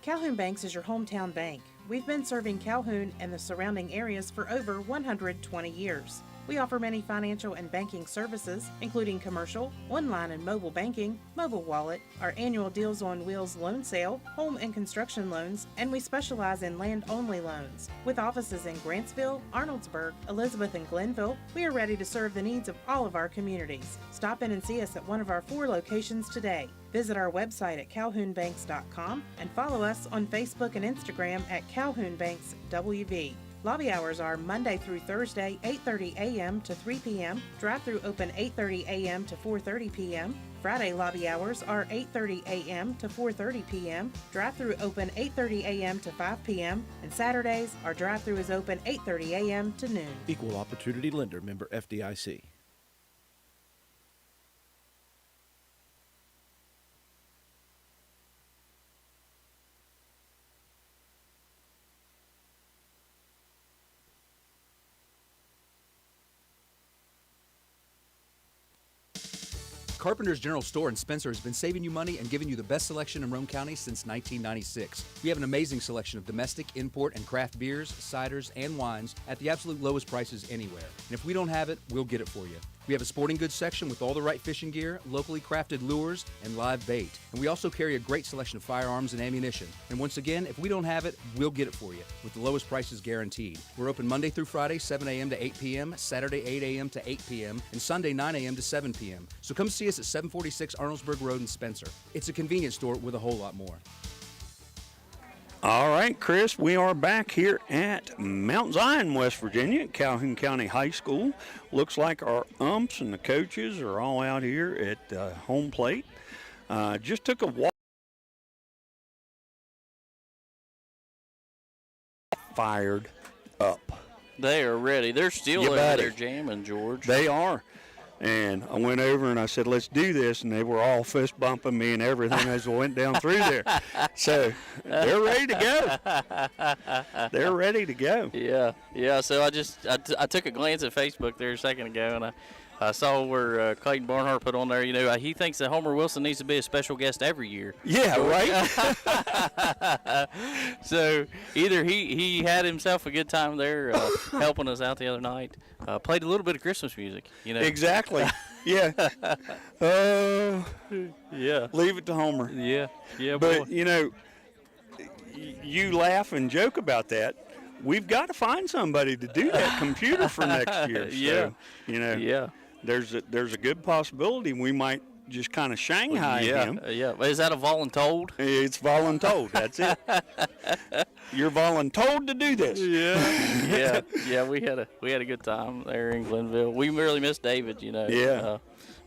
S5: Calhoun Banks is your hometown bank. We've been serving Calhoun and the surrounding areas for over 120 years. We offer many financial and banking services, including commercial, online and mobile banking, mobile wallet, our annual Deals on Wheels loan sale, home and construction loans, and we specialize in land-only loans. With offices in Grantsville, Arnoldsburg, Elizabeth, and Glenville, we are ready to serve the needs of all of our communities. Stop in and see us at one of our 4 locations today. Visit our website at calhounbanks.com and follow us on Facebook and Instagram at calhounbankswv. Lobby hours are Monday through Thursday, 8:30 a.m. to 3 p.m. Drive-through open 8:30 a.m. to 4:30 p.m. Friday lobby hours are 8:30 a.m. to 4:30 p.m. Drive-through open 8:30 a.m. to 5 p.m. And Saturdays, our drive-through is open 8:30 a.m. to noon.
S6: Equal Opportunity Lender, member FDIC.
S7: Carpenter's General Store in Spencer has been saving you money and giving you the best selection in Rome County since 1996. We have an amazing selection of domestic, import, and craft beers, ciders, and wines at the absolute lowest prices anywhere. And if we don't have it, we'll get it for you. We have a sporting goods section with all the right fishing gear, locally crafted lures, and live bait. And we also carry a great selection of firearms and ammunition. And once again, if we don't have it, we'll get it for you with the lowest prices guaranteed. We're open Monday through Friday, 7 a.m. to 8 p.m., Saturday, 8 a.m. to 8 p.m., and Sunday, 9 a.m. to 7 p.m. So come see us at 746 Arnoldsburg Road in Spencer. It's a convenience store with a whole lot more.
S1: All right, Chris, we are back here at Mount Zion, West Virginia, at Calhoun County High School. Looks like our umps and the coaches are all out here at home plate. Just took a walk. Fired up.
S2: They are ready. They're still over there jamming, George.
S1: They are. And I went over and I said, let's do this. And they were all fist bumping me and everything as I went down through there. So they're ready to go. They're ready to go.
S2: Yeah. So I took a glance at Facebook there a second ago, and I saw where Clayton Barnhart put on there, he thinks that Homer Wilson needs to be a special guest every year.
S1: Yeah, right?
S2: So either he had himself a good time there helping us out the other night, played a little bit of Christmas music,
S1: Exactly. Yeah.
S2: Yeah.
S1: Leave it to Homer.
S2: Yeah,
S1: But,
S2: boy.
S1: you laugh and joke about that. we've got to find somebody to do that computer for next year.
S2: Yeah.
S1: So, you know,
S2: Yeah.
S1: there's a good possibility we might just kind of Shanghai him.
S2: Yeah. Is that a voluntold?
S1: It's voluntold. That's it. You're voluntold to do this.
S2: Yeah. We had a good time there in Glenville. We really missed David, you know.
S1: Yeah.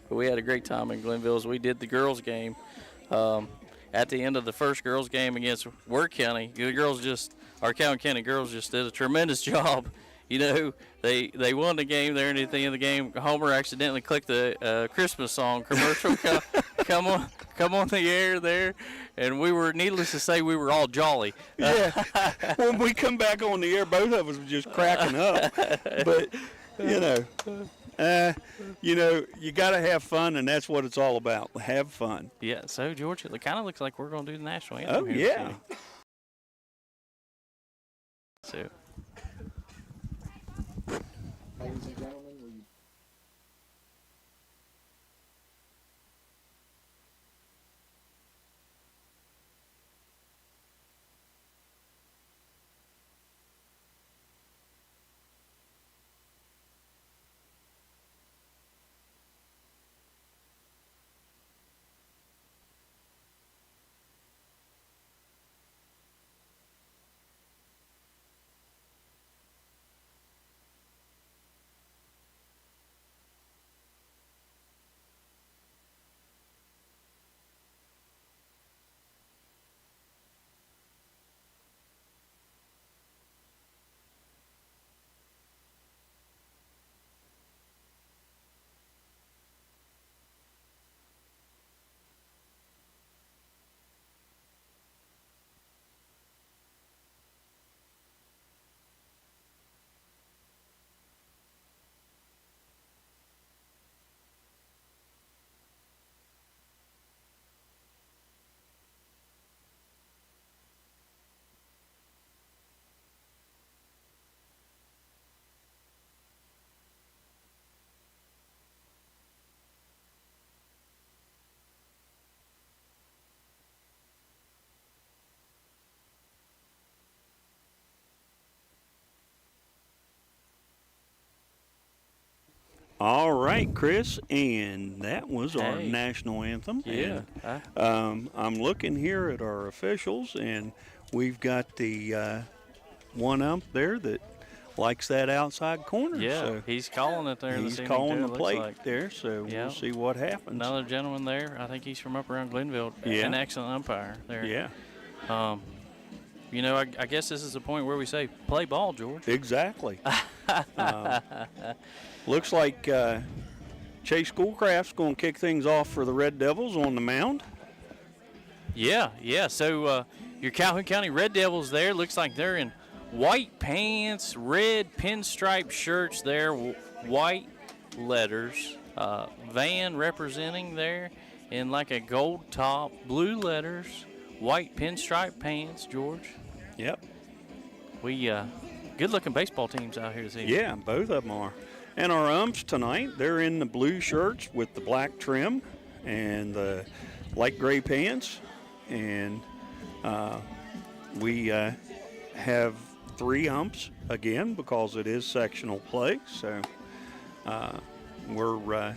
S2: But we had a great time in Glenville as we did the girls' game. At the end of the first girls' game against Worth County, our Calhoun County girls just did a tremendous job. You know, they won the game there, and at the end of the game, Homer accidentally clicked the Christmas song commercial come on the air there, and we were, needless to say, we were all jolly.
S1: Yeah. When we come back on the air, both of us were just cracking up. But, you got to have fun, and that's what it's all about. Have fun.
S2: Yeah. So George, it kind of looks like we're going to do the national anthem.
S1: Oh,
S2: here in
S1: yeah.
S2: the city. So.
S6: Ladies and gentlemen, will you
S1: All right, Chris, and that was our
S2: Hey.
S1: national anthem.
S2: Yeah.
S1: And, I'm looking here at our officials, and we've got the one ump there that likes that outside corner.
S2: Yeah,
S1: so
S2: he's calling it there.
S1: he's
S2: this evening,
S1: calling
S2: too,
S1: the
S2: it looks
S1: plate
S2: like.
S1: there, so
S2: Yeah.
S1: we'll see what happens.
S2: Another gentleman there. I think he's from up around Glenville.
S1: Yeah.
S2: An excellent umpire there.
S1: Yeah,
S2: I guess this is the point where we say, play ball, George.
S1: exactly. Looks like Chase Schoolcraft's going to kick things off for the Red Devils on the mound.
S2: Yeah. So your Calhoun County Red Devils there, looks like they're in white pants, red pinstripe shirts there, white letters. Van representing there in like a gold top, blue letters, white pinstripe pants, George.
S1: Yep.
S2: We good-looking baseball teams out here this evening.
S1: Yeah, both of them are. And our umps tonight, they're in the blue shirts with the black trim and the light gray pants. And we have 3 umps again because it is sectional play. So we're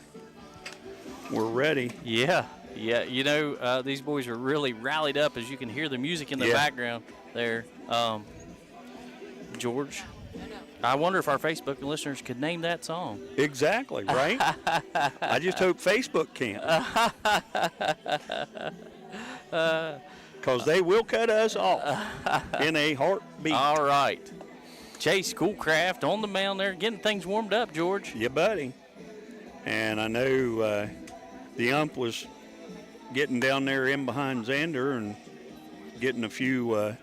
S1: ready.
S2: Yeah. These boys are really rallied up, as you can hear the music in the
S1: Yeah.
S2: background there. George, I wonder if our Facebook listeners could name that song.
S1: Exactly, right? I just hope Facebook can't. Because they will cut us off in a heartbeat.
S2: All right. Chase Schoolcraft on the mound there, getting things warmed up, George.
S1: Yeah, buddy. And I know the ump was getting down there in behind Xander and getting a few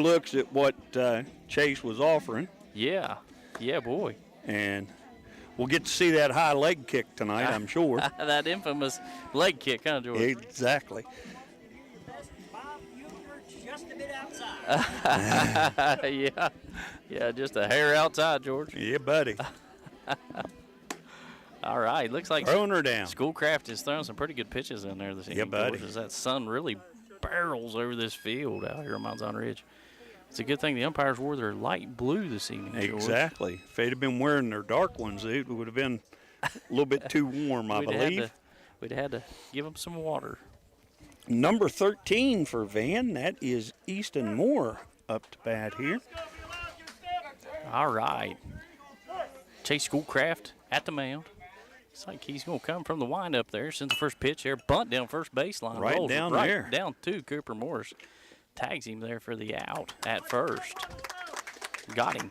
S1: looks at what Chase was offering.
S2: Yeah, boy.
S1: And we'll get to see that high leg kick tonight, I'm sure.
S2: That infamous leg kick, huh, George?
S1: Exactly.
S8: Bob, you were just a bit outside.
S2: Yeah, just a hair outside, George.
S1: Yeah, buddy.
S2: All right, looks like
S1: Throwing her down.
S2: Schoolcraft is throwing some pretty good pitches in there this evening,
S1: buddy.
S2: George, as that sun really barrels over this field out here on Mount Zion Ridge. It's a good thing the umpires wore their light blue this evening, George.
S1: Exactly. If they'd have been wearing their dark ones, it would have been a little bit too warm, I believe.
S2: We'd have had to give them some water.
S1: Number 13 for Van, that is Easton Moore up to bat here.
S2: All right. Chase Schoolcraft at the mound. Looks like he's going to come from the windup there. Sends the first pitch there. Bunt down first baseline.
S1: Right
S2: Rolls
S1: down
S2: right
S1: there.
S2: Down to Cooper Morris. Tags him there for the out at first. Got him.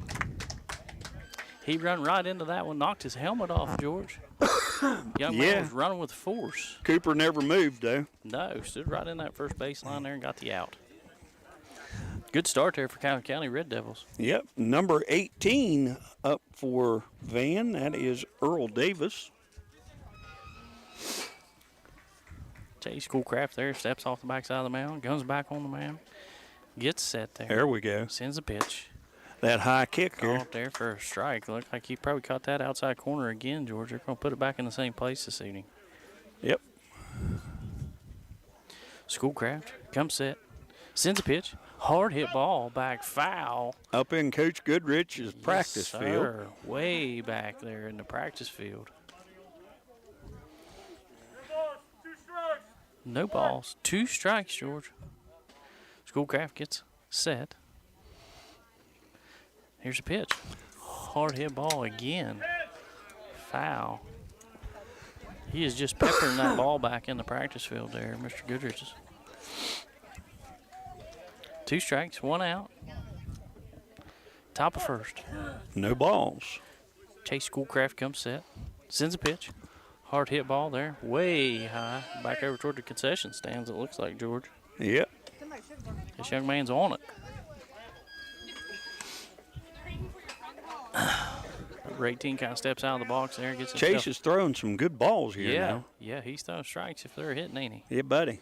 S2: He run right into that one. Knocked his helmet off, George. Young man was running with force.
S1: Cooper never moved, though.
S2: No, stood right in that first baseline there and got the out. Good start there for Calhoun County Red Devils.
S1: Yep. Number 18 up for Van, that is Earl Davis.
S2: Chase Schoolcraft there, steps off the backside of the mound, comes back on the mound, gets set there.
S1: There we go.
S2: Sends a pitch.
S1: That high kick here.
S2: Caught there for a strike. Looked like he probably caught that outside corner again, George. They're going to put it back in the same place this evening.
S1: Yep.
S2: Schoolcraft comes set, sends a pitch. Hard hit ball, back foul.
S1: Up in Coach Goodrich's practice
S2: Yes,
S1: field.
S2: sir. Way back there in the practice field. No balls. 2 strikes, George. Schoolcraft gets set. Here's a pitch. Hard hit ball again. Foul. He is just peppering that ball back in the practice field there, Mr. Goodrich's. 2 strikes, 1 out. Top of first.
S1: No balls.
S2: Chase Schoolcraft comes set. Sends a pitch. Hard hit ball there. Way high. Back over toward the concession stands, it looks like, George.
S1: Yep.
S2: This young man's on it. Number 18 kind of steps out of the box there. Gets
S1: Chase is throwing some good balls here now.
S2: Yeah, he's throwing strikes if they're hitting, ain't he?
S1: Yeah, buddy.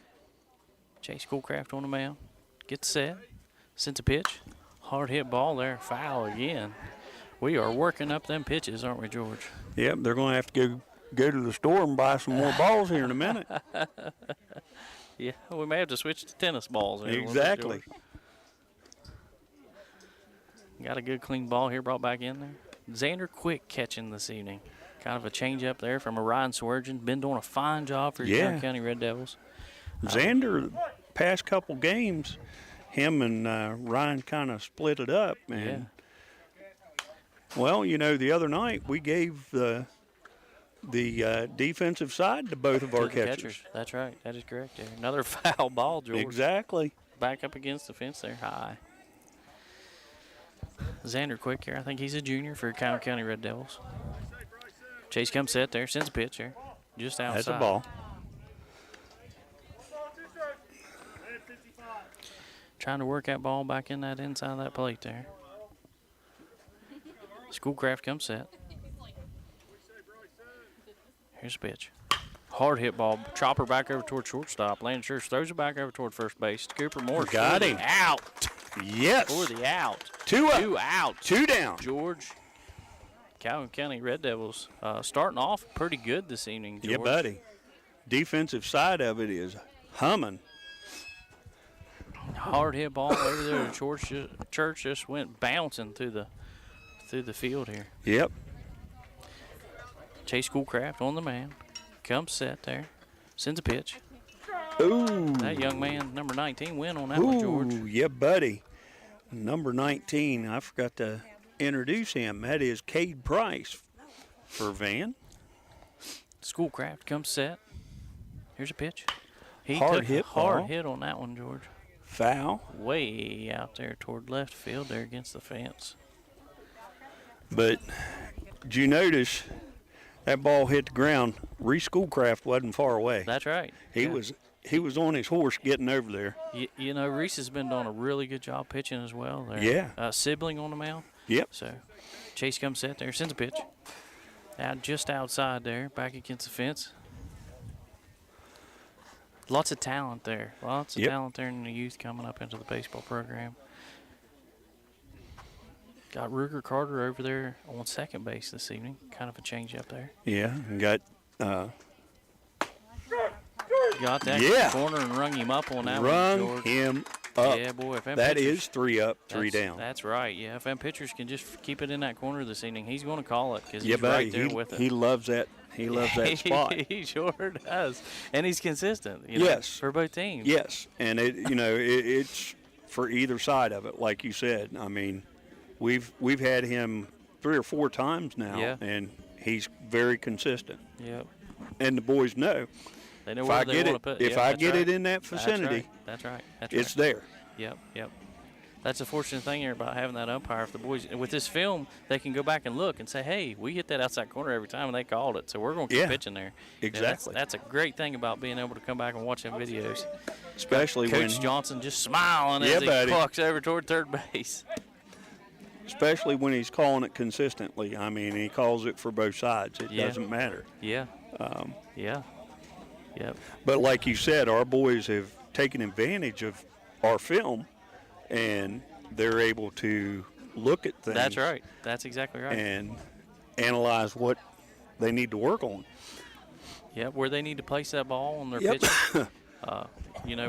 S2: Chase Schoolcraft on the mound. Gets set. Sends a pitch. Hard hit ball there. Foul again. We are working up them pitches, aren't we, George?
S1: Yep, they're going to have to go to the store and buy some more balls here in a minute.
S2: Yeah, we may have to switch to tennis balls. There,
S1: Exactly.
S2: Got a good clean ball here brought back in there. Xander Quick catching this evening. Kind of a change up there from Orion Swergeon. Been doing a fine job for your Calhoun County Red Devils.
S1: Xander, past couple games, him and Ryan kind of split it up. And, well, you know, the other night we gave the defensive side to both of our catchers.
S2: That's right. That is correct there. Another foul ball, George.
S1: Exactly.
S2: Back up against the fence there, high. Xander Quick here. I think he's a junior for Calhoun County Red Devils. Chase comes set there, sends a pitch there. Just outside.
S1: That's a ball.
S2: Trying to work that ball back in that inside of that plate there. Schoolcraft comes set. Here's a pitch. Hard hit ball. Chopper back over toward shortstop. Landon Church throws it back over toward first base. Cooper Morris
S1: got him.
S2: Out.
S1: Yes.
S2: For the out.
S1: 2 up.
S2: 2 out.
S1: 2 down.
S2: George. Calhoun County Red Devils starting off pretty good this evening, George.
S1: Yeah, buddy. Defensive side of it is humming.
S2: Hard hit ball over there to Church just went bouncing through the field here.
S1: Yep.
S2: Chase Schoolcraft on the mound. Comes set there. Sends a pitch.
S1: Ooh.
S2: That young man, number 19, win on that one, George.
S1: Ooh, yeah, buddy. Number 19, I forgot to introduce him. That is Cade Price for Van.
S2: Schoolcraft comes set. Here's a pitch. He
S1: Hard
S2: took
S1: hit
S2: a hard
S1: ball.
S2: hit on that one, George.
S1: Foul.
S2: Way out there toward left field there against the fence.
S1: But did you notice that ball hit the ground? Reese Schoolcraft wasn't far away.
S2: That's right.
S1: He was on his horse getting over there.
S2: You know, Reese has been doing a really good job pitching as well there.
S1: Yeah.
S2: Sibling on the mound.
S1: Yep.
S2: So Chase comes set there, sends a pitch. Out just outside there, back against the fence. Lots of talent there. Lots of talent there in the youth coming up into the baseball program. Got Ruger Carter over there on second base this evening. Kind of a change up there.
S1: Yeah, and got
S2: Got that corner and rung him up on that one,
S1: rung
S2: George.
S1: him up.
S2: Yeah, boy, if them
S1: That
S2: pitchers-
S1: is 3 up, 3
S2: that's-
S1: down.
S2: That's right. Yeah, if them pitchers can just keep it in that corner this inning, he's going to call it because
S1: Yeah,
S2: he's right
S1: buddy,
S2: there with it.
S1: he loves that. He loves that spot.
S2: He sure does, and he's consistent. You know,
S1: Yes.
S2: for both teams.
S1: Yes, and it's for either side of it, like you said. I mean, we've had him 3 or 4 times now,
S2: Yeah.
S1: and he's very consistent.
S2: Yep.
S1: And the boys know
S2: They know
S1: if
S2: where
S1: I
S2: they
S1: get
S2: want
S1: it,
S2: to put.
S1: if
S2: Yep,
S1: I
S2: that's
S1: get
S2: right.
S1: it in that vicinity,
S2: That's right. That's
S1: it's
S2: right.
S1: there.
S2: Yep. Yep. That's the fortunate thing here about having that umpire. If the boys with this film, they can go back and look and say, "Hey, we hit that outside corner every time, and they called it, so we're going to keep
S1: Yeah,
S2: pitching there."
S1: exactly.
S2: That's a great thing about being able to come back and watch them videos.
S1: Especially
S2: Coach
S1: when
S2: Johnson just smiling
S1: Yeah,
S2: as he
S1: buddy.
S2: walks over toward third base.
S1: especially when he's calling it consistently. I mean, he calls it for both sides. It
S2: Yeah.
S1: doesn't matter.
S2: Yeah. Yeah. Yep.
S1: But like you said, our boys have taken advantage of our film, and they're able to look at things.
S2: That's right. That's exactly right.
S1: And analyze what they need to work on.
S2: Yep. Where they need to place that ball on their
S1: Yep.
S2: pitch.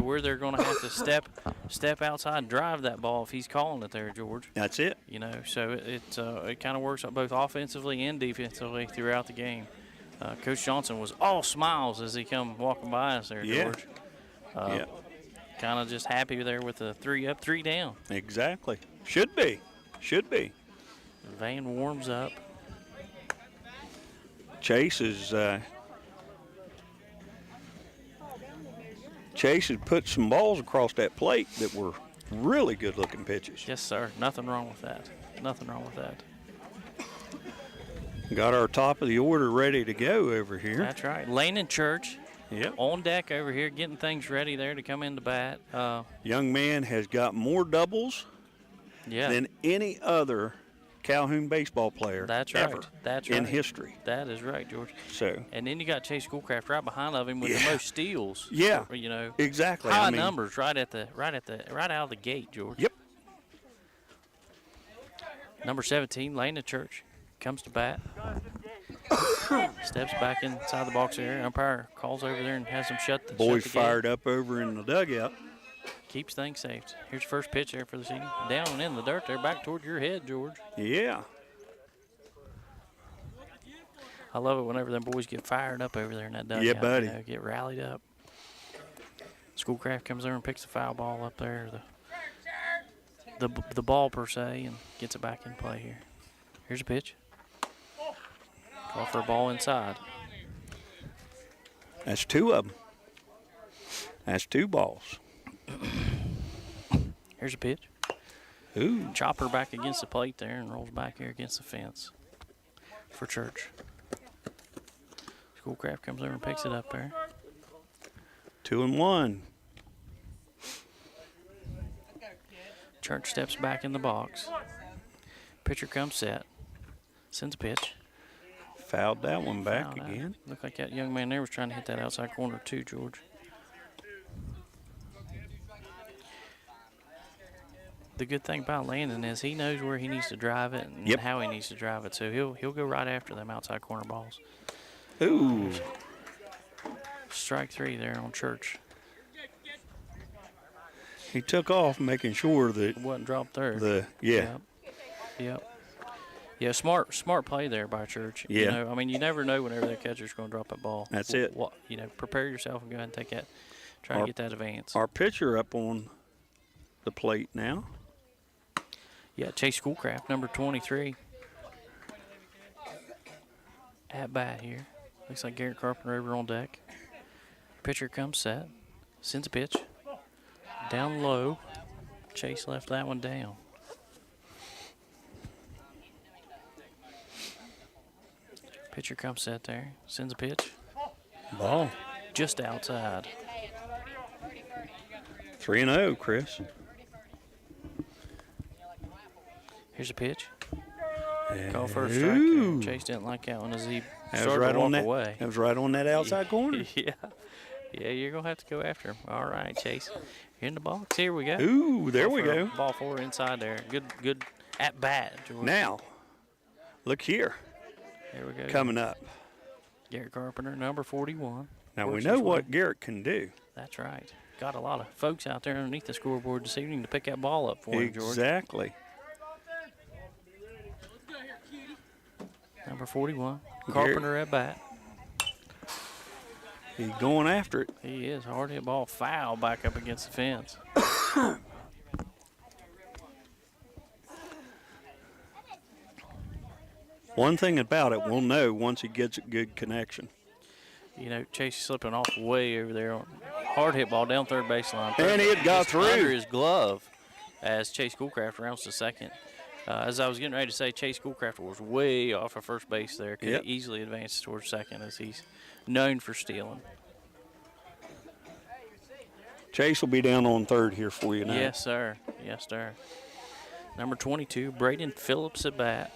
S2: Where they're going to have to step outside and drive that ball if he's calling it there, George.
S1: That's it.
S2: So it kind of works both offensively and defensively throughout the game. Coach Johnson was all smiles as he come walking by us there,
S1: Yeah.
S2: George.
S1: Yeah,
S2: Kind of just happy there with the 3 up, 3 down.
S1: exactly. Should be.
S2: Van warms up.
S1: Chase has put some balls across that plate that were really good-looking pitches.
S2: Yes, sir. Nothing wrong with that. Nothing wrong with that.
S1: Got our top of the order ready to go over here.
S2: That's right. Lane and Church
S1: Yep.
S2: on deck over here, getting things ready there to come into bat.
S1: Young man has got more doubles
S2: Yeah.
S1: than any other Calhoun baseball player
S2: That's right.
S1: ever
S2: That's
S1: in
S2: right.
S1: history.
S2: That is right, George.
S1: So,
S2: And then you got Chase Schoolcraft right behind of him with the
S1: Yeah.
S2: most steals.
S1: Yeah. Exactly.
S2: High
S1: I mean,
S2: numbers right out of the gate, George.
S1: Yep.
S2: Number 17, Lane Church, comes to bat. Steps back inside the box area. Umpire calls over there and has him shut the
S1: Boys
S2: gate.
S1: fired up over in the dugout.
S2: Keeps things safe. Here's first pitch there for the season. Down and in the dirt there, back toward your head, George.
S1: Yeah.
S2: I love it whenever them boys get fired up over there in that dugout.
S1: Yeah, buddy.
S2: Get rallied up. Schoolcraft comes over and picks the foul ball up there, the ball per se, and gets it back in play here. Here's a pitch. Call for a ball inside.
S1: That's 2 of them. That's 2 balls.
S2: Here's a pitch.
S1: Ooh.
S2: Chopper back against the plate there and rolls back here against the fence for Church. Schoolcraft comes over and picks it up there.
S1: 2-1.
S2: Church steps back in the box. Pitcher comes set. Sends a pitch.
S1: Fouled that one back
S2: Fouled out.
S1: again.
S2: Looked like that young man there was trying to hit that outside corner too, George. The good thing about Landon is he knows where he needs to drive it and
S1: Yep.
S2: how he needs to drive it. So he'll go right after them outside corner balls.
S1: Ooh.
S2: Strike 3 there on Church.
S1: He took off making sure that
S2: It wasn't dropped third.
S1: yeah.
S2: Yep. Yeah, smart play there by Church.
S1: Yeah.
S2: You never know whenever that catcher's going to drop that ball.
S1: That's it.
S2: Prepare yourself and go ahead and take that. Try to get that advance.
S1: Our pitcher up on the plate now.
S2: Yeah, Chase Schoolcraft, number 23. At bat here. Looks like Garrett Carpenter over on deck. Pitcher comes set. Sends a pitch. Down low. Chase left that one down. Pitcher comes set there. Sends a pitch.
S1: Ball.
S2: Just outside.
S1: 3-0, Chris.
S2: Here's a pitch. Call for a strike.
S1: Ooh.
S2: Chase didn't like that one as he
S1: That was
S2: started
S1: right
S2: to walk
S1: on that.
S2: away.
S1: That was right on that outside corner.
S2: Yeah. Yeah, you're going to have to go after him. All right, Chase. In the box. Here we go.
S1: Ooh, there we
S2: For a
S1: go.
S2: Ball 4 inside there. Good at bat, George.
S1: Now, look here,
S2: Here we go.
S1: coming up.
S2: Garrett Carpenter, number 41.
S1: Now we
S2: Works
S1: know
S2: his
S1: what
S2: way.
S1: Garrett can do.
S2: That's right. got a lot of folks out there underneath the scoreboard this evening to pick that ball up for him, George.
S1: Exactly.
S2: Number 41, Carpenter at bat.
S1: He's going after it.
S2: He is. Hard hit ball, foul back up against the fence.
S1: One thing about it, we'll know once he gets a good connection.
S2: You know, Chase is slipping off way over there. Hard hit ball down third baseline.
S1: And it got through.
S2: Under his glove as Chase Schoolcraft rounds to second. As I was getting ready to say, Chase Schoolcraft was way off of first base there. Could have easily advanced towards second as he's known for stealing.
S1: Chase will be down on third here for you now.
S2: Yes, sir. Yes, sir. Number 22, Braden Phillips at bat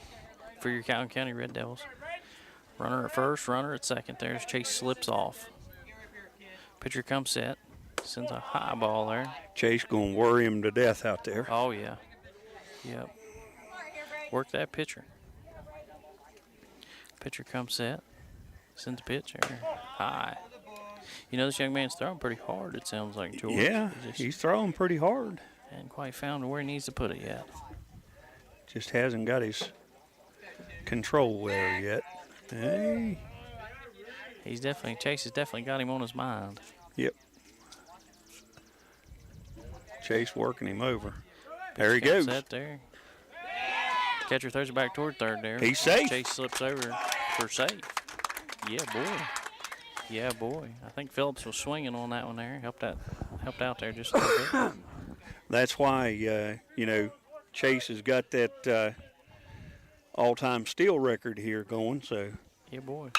S2: for your Calhoun County Red Devils. Runner at first, runner at second there as Chase slips off. Pitcher comes set, sends a high ball there.
S1: Chase going to worry him to death out there.
S2: Oh, yeah. Yep. Work that pitcher. Pitcher comes set, sends a pitch there, high. You know, this young man's throwing pretty hard, it sounds like, George.
S1: Yeah, he's throwing pretty hard.
S2: Hasn't quite found where he needs to put it yet.
S1: Just hasn't got his control there yet. Hey.
S2: Chase has definitely got him on his mind.
S1: Yep. Chase working him over. There he goes.
S2: Set there. Catcher throws it back toward third there.
S1: He's safe.
S2: Chase slips over for safe. Yeah, boy. Yeah, boy. I think Phillips was swinging on that one there. Helped out there just a little bit.
S1: That's why, you know, Chase has got that all-time steal record here going. So
S2: Yeah, boy.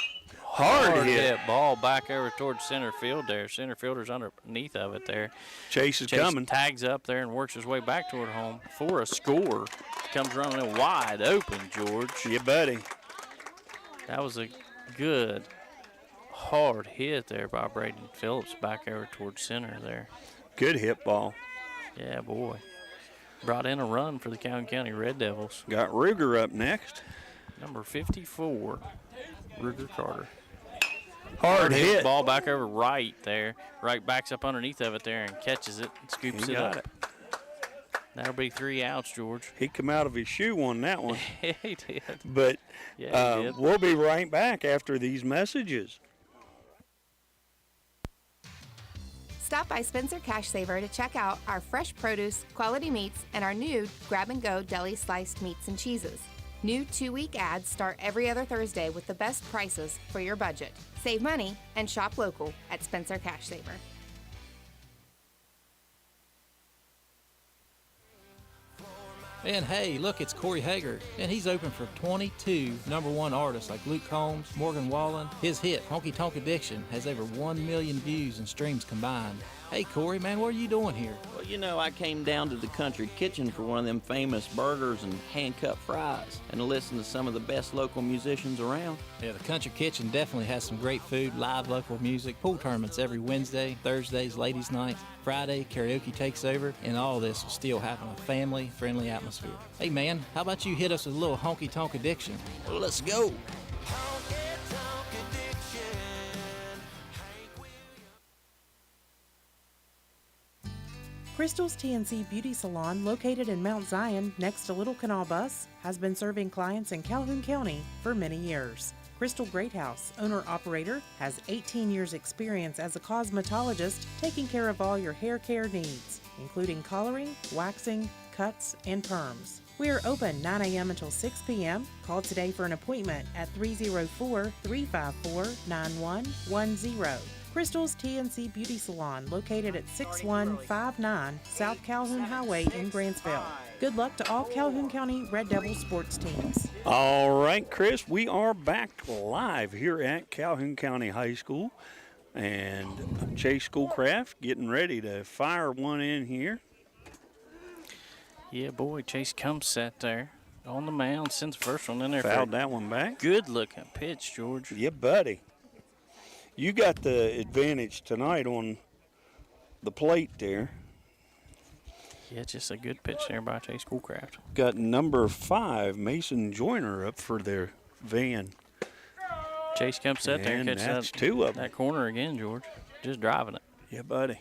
S1: hard hit.
S2: Ball back over towards center field there. Center fielder's underneath of it there.
S1: Chase is coming.
S2: Tags up there and works his way back toward home for a score. Comes running in wide open, George.
S1: Yeah, buddy.
S2: That was a good, hard hit there by Braden Phillips back over towards center there.
S1: Good hit ball.
S2: Yeah, boy. Brought in a run for the Calhoun County Red Devils.
S1: Got Ruger up next.
S2: Number 54, Ruger Carter.
S1: Hard hit.
S2: Ball back over right there. Right backs up underneath of it there and catches it and scoops it up. That'll be 3 outs, George.
S1: He come out of his shoe on that one.
S2: He did.
S1: But
S2: Yeah, he did.
S1: we'll be right back after these messages.
S9: Stop by Spencer Cash Saver to check out our fresh produce, quality meats, and our new grab-and-go deli sliced meats and cheeses. New 2-week ads start every other Thursday with the best prices for your budget. Save money and shop local at Spencer Cash Saver.
S10: And hey, look, it's Corey Hager, and he's open for 22 #1 artists like Luke Combs, Morgan Wallen. His hit, Honky Tonk Addiction, has over 1 million views and streams combined. Hey, Corey, man, what are you doing here?
S11: Well, you know, I came down to the Country Kitchen for one of them famous burgers and hand-cut fries and to listen to some of the best local musicians around.
S10: Yeah, the Country Kitchen definitely has some great food, live local music, pool tournaments every Wednesday, Thursdays, ladies' nights, Friday, karaoke takes over, and all this will still have a family-friendly atmosphere. Hey, man, how about you hit us with a little Honky Tonk Addiction?
S11: Well, let's go.
S5: Crystal's TNC Beauty Salon, located in Mount Zion next to Little Canal Bus, has been serving clients in Calhoun County for many years. Crystal Greathouse, owner-operator, has 18 years experience as a cosmetologist taking care of all your hair care needs, including coloring, waxing, cuts, and perms. We are open 9 a.m. until 6 p.m. Call today for an appointment at 304-354-9110. Crystal's TNC Beauty Salon, located at 6159 South Calhoun Highway in Grantsville. Good luck to all Calhoun County Red Devil sports teams.
S1: All right, Chris, we are back live here at Calhoun County High School. And Chase Schoolcraft getting ready to fire one in here.
S2: Yeah, boy, Chase comes set there on the mound, sends the first one in there.
S1: Fouled that one back.
S2: Good looking pitch, George.
S1: Yeah, buddy. You got the advantage tonight on the plate there.
S2: Yeah, just a good pitch there by Chase Schoolcraft.
S1: Got number 5, Mason Joyner, up for their van.
S2: Chase comes set there and catches
S1: that's 2 of them.
S2: That corner again, George. Just driving it.
S1: Yeah, buddy.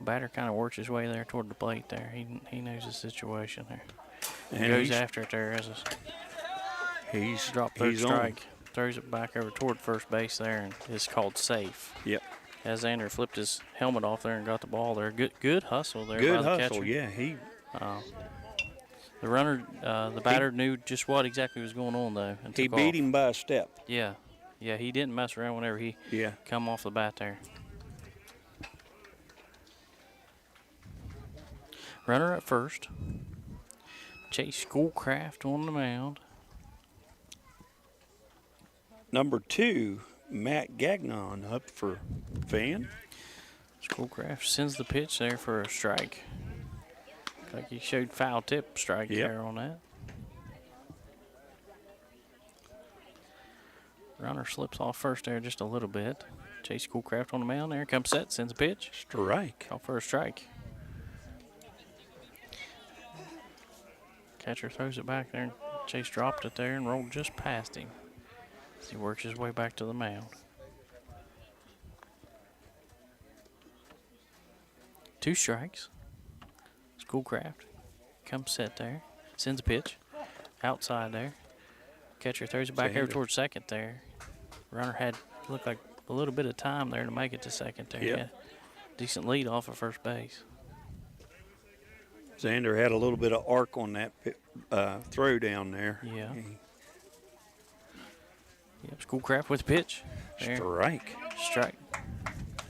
S2: Batter kind of works his way there toward the plate there. He knows the situation there.
S1: And
S2: Goes after it there as
S1: he's
S2: drop third
S1: he's
S2: strike. Throws it back over toward first base there, and it's called safe.
S1: Yep.
S2: As Xander flipped his helmet off there and got the ball there. Good hustle there
S1: Good
S2: by the
S1: hustle,
S2: catcher.
S1: yeah. He
S2: The runner, the batter knew just what exactly was going on though. And
S1: he
S2: took
S1: beat
S2: off.
S1: him by a step.
S2: Yeah, he didn't mess around whenever he come off the bat there. Runner at first. Chase Schoolcraft on the mound.
S1: Number 2, Matt Gagnon up for Van.
S2: Schoolcraft sends the pitch there for a strike. Looks like he showed foul tip strike there on that. Runner slips off first there just a little bit. Chase Schoolcraft on the mound there. Comes set, sends a pitch.
S1: Strike.
S2: Call for a strike. Catcher throws it back there. Chase dropped it there and rolled just past him as he works his way back to the mound. 2 strikes. Schoolcraft comes set there. Sends a pitch. Outside there. Catcher throws it back over towards second there. Runner looked like a little bit of time there to make it to second there.
S1: Yep.
S2: Yeah. Decent lead off of first base.
S1: Xander had a little bit of arc on that throw down there.
S2: Yeah. Yep, Schoolcraft with the pitch. There. Strike.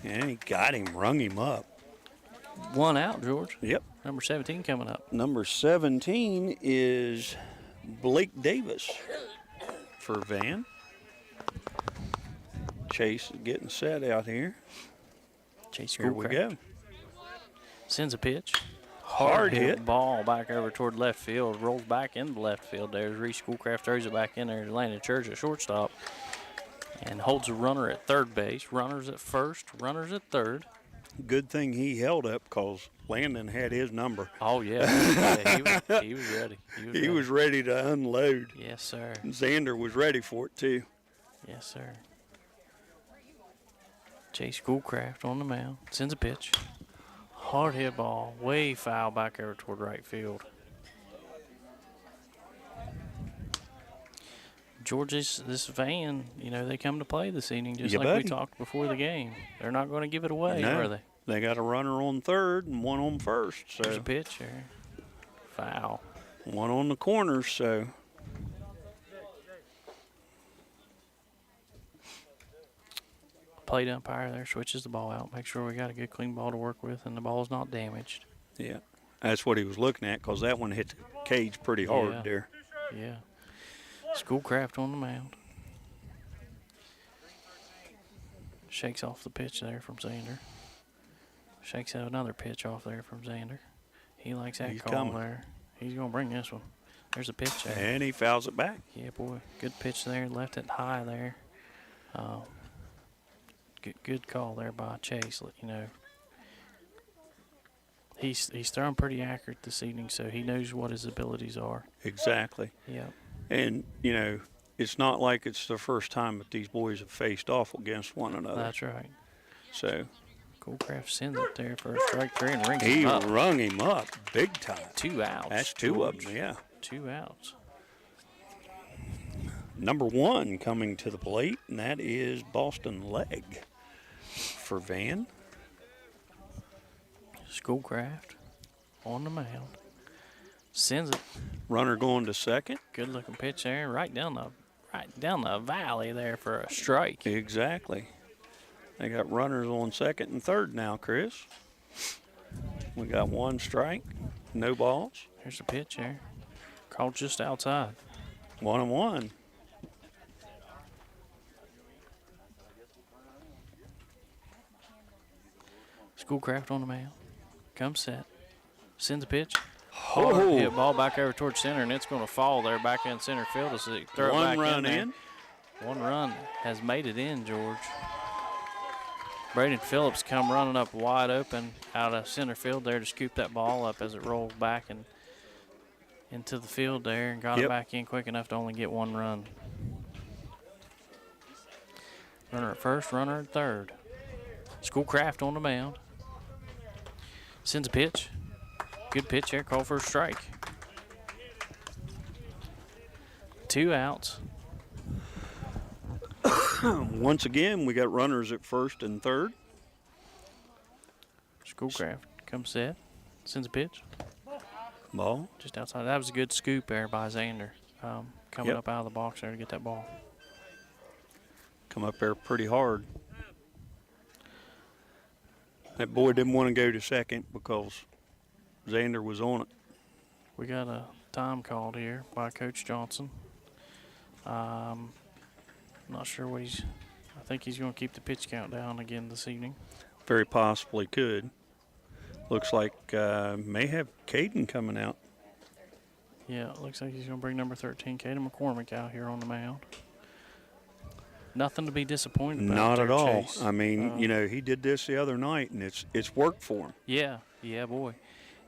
S1: And he got him, rung him up.
S2: 1 out, George.
S1: Yep.
S2: Number 17 coming up.
S1: Number 17 is Blake Davis for Van. Chase is getting set out here.
S2: Chase
S1: Here we
S2: Schoolcraft.
S1: go.
S2: Sends a pitch.
S1: Hard hit.
S2: Ball back over toward left field. Rolls back into left field. There's Reese Schoolcraft throws it back in there to Landon Church at shortstop. And holds a runner at third base. Runners at first. Runners at third.
S1: Good thing he held up because Landon had his number.
S2: Oh, yeah. He was ready.
S1: He was ready to unload.
S2: Yes, sir.
S1: Xander was ready for it, too.
S2: Yes, sir. Chase Schoolcraft on the mound. Sends a pitch. Hard hit ball. Way foul back over toward right field. George's, this Van, they come to play this evening just like we talked before the game. They're not going to give it away, are they?
S1: They got a runner on third and one on first. So
S2: there's a pitch there. Foul.
S1: One on the corner, so.
S2: Plate umpire there switches the ball out. Make sure we got a good clean ball to work with and the ball's not damaged.
S1: Yeah, that's what he was looking at because that one hit the cage pretty hard there.
S2: Yeah. Schoolcraft on the mound. Shakes off the pitch there from Xander. Shakes out another pitch off there from Xander. He likes that call there. He's going to bring this one. There's a pitch there.
S1: And he fouls it back.
S2: Yeah, boy. Good pitch there. Left it high there. Good call there by Chase. He's throwing pretty accurate this evening, so he knows what his abilities are.
S1: Exactly.
S2: Yeah.
S1: And, it's not like it's the first time that these boys have faced off against one another.
S2: That's right.
S1: So.
S2: Schoolcraft sends it there for a strike 3 and rings
S1: him up. He
S2: rung
S1: him up big time.
S2: 2 outs.
S1: That's 2 of them, yeah.
S2: 2 outs.
S1: Number 1 coming to the plate, and that is Boston Leg for Van.
S2: Schoolcraft on the mound. Sends it.
S1: Runner going to second.
S2: Good looking pitch there, right down the valley there for a strike.
S1: Exactly. They got runners on second and third now, Chris. We got 1 strike, no balls.
S2: Here's a pitch there. Called just outside.
S1: 1-1.
S2: Schoolcraft on the mound. Comes set. Sends a pitch.
S1: Oh.
S2: Hit ball back over towards center, and it's going to fall there back in center field as they throw it back in.
S1: 1 run in.
S2: 1 run has made it in, George. Braden Phillips come running up wide open out of center field there to scoop that ball up as it rolls back and into the field there and got it back in quick enough to only get 1 run. Runner at first, runner at third. Schoolcraft on the mound. Sends a pitch. Good pitch there. Call for a strike. 2 outs.
S1: Once again, we got runners at first and third.
S2: Schoolcraft comes set. Sends a pitch.
S1: Ball.
S2: Just outside. That was a good scoop there by Xander. Coming
S1: Yep.
S2: up out of the box there to get that ball.
S1: Come up there pretty hard. That boy didn't want to go to second because Xander was on it.
S2: We got a time called here by Coach Johnson. Not sure what he's. I think he's going to keep the pitch count down again this evening.
S1: Very possibly could. Looks like may have Caden coming out.
S2: Yeah, it looks like he's going to bring number 13, Caden McCormick, out here on the mound. Nothing to be disappointed about.
S1: Not
S2: there,
S1: at all.
S2: Chase.
S1: I mean, he did this the other night, and it's worked for him.
S2: Yeah, boy.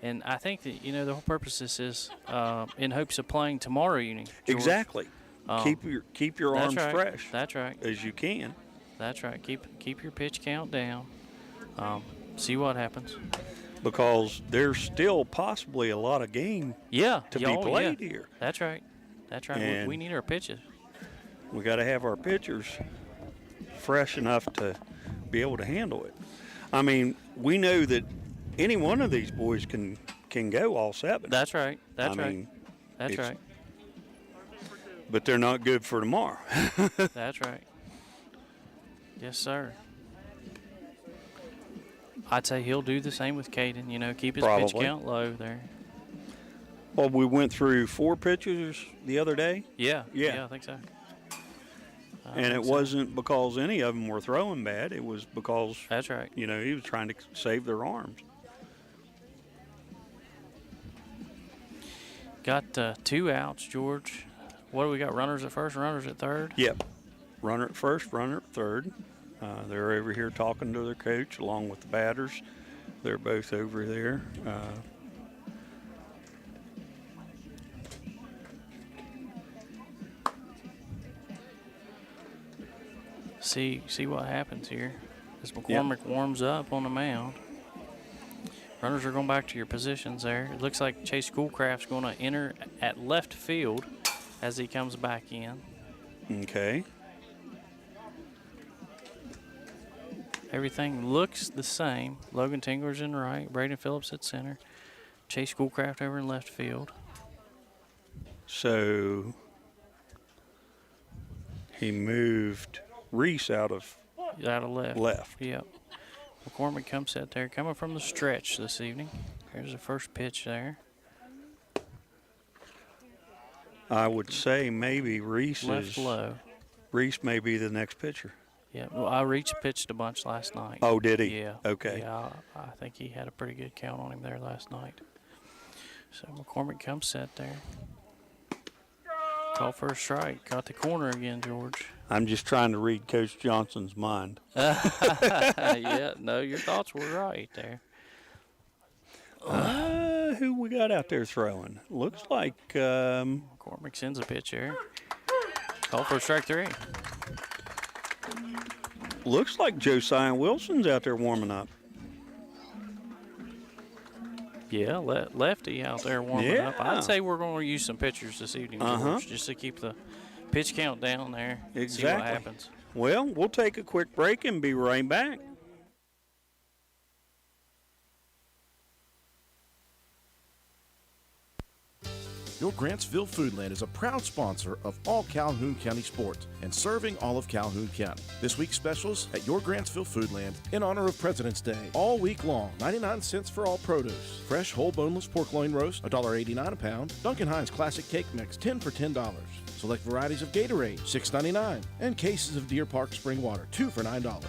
S2: And I think that, the whole purpose of this is in hopes of playing tomorrow evening. George.
S1: Exactly. Keep your arms
S2: right.
S1: fresh.
S2: That's right.
S1: As you can.
S2: That's right. Keep your pitch count down. See what happens.
S1: Because there's still possibly a lot of game to be played here.
S2: That's right. That's right.
S1: And
S2: we need our pitches.
S1: We got to have our pitchers fresh enough to be able to handle it. I mean, we know that any one of these boys can go all 7.
S2: That's right. That's
S1: I
S2: right.
S1: mean,
S2: That's right.
S1: But they're not good for tomorrow.
S2: That's right. Yes, sir. I'd say he'll do the same with Caden. Keep his pitch count low there.
S1: Well, we went through 4 pitchers the other day.
S2: Yeah, I think so.
S1: And it wasn't because any of them were throwing bad. It was because
S2: that's right.
S1: He was trying to save their arms.
S2: Got 2 outs, George. What do we got? Runners at first, runners at third?
S1: Yep. Runner at first, runner at third. They're over here talking to their coach along with the batters. They're both over there.
S2: See what happens here as McCormick warms up on the mound. Runners are going back to your positions there. It looks like Chase Schoolcraft's going to enter at left field as he comes back in.
S1: Okay.
S2: Everything looks the same. Logan Tingler's in right, Braden Phillips at center, Chase Schoolcraft over in left field.
S1: So he moved Reese out of
S2: left. Yep. McCormick comes set there, coming from the stretch this evening. Here's the first pitch there.
S1: I would say maybe Reese
S2: left low.
S1: Reese may be the next pitcher.
S2: Yeah, well, I pitched a bunch last night.
S1: Oh, did he?
S2: Yeah.
S1: Okay.
S2: Yeah, I think he had a pretty good count on him there last night. So McCormick comes set there. Call for a strike. Got the corner again, George.
S1: I'm just trying to read Coach Johnson's mind.
S2: Yeah, no, your thoughts were right there.
S1: Who we got out there throwing? Looks like
S2: McCormick sends a pitch here. Call for strike 3.
S1: Looks like Josiah Wilson's out there warming up.
S2: Yeah, lefty out there warming up. I'd say we're going to use some pitchers this evening, George, just to keep the pitch count down there.
S1: Exactly.
S2: See what happens.
S1: Well, we'll take a quick break and be right back.
S12: Your Grantsville Foodland is a proud sponsor of all Calhoun County sports and serving all of Calhoun County. This week's specials at your Grantsville Foodland in honor of President's Day. All week long, 99 cents for all produce. Fresh whole boneless pork loin roast, $1.89 a pound. Duncan Hines Classic Cake Mix, 10 for $10. Select varieties of Gatorade, $6.99. And cases of Deer Park Spring Water, 2 for $9.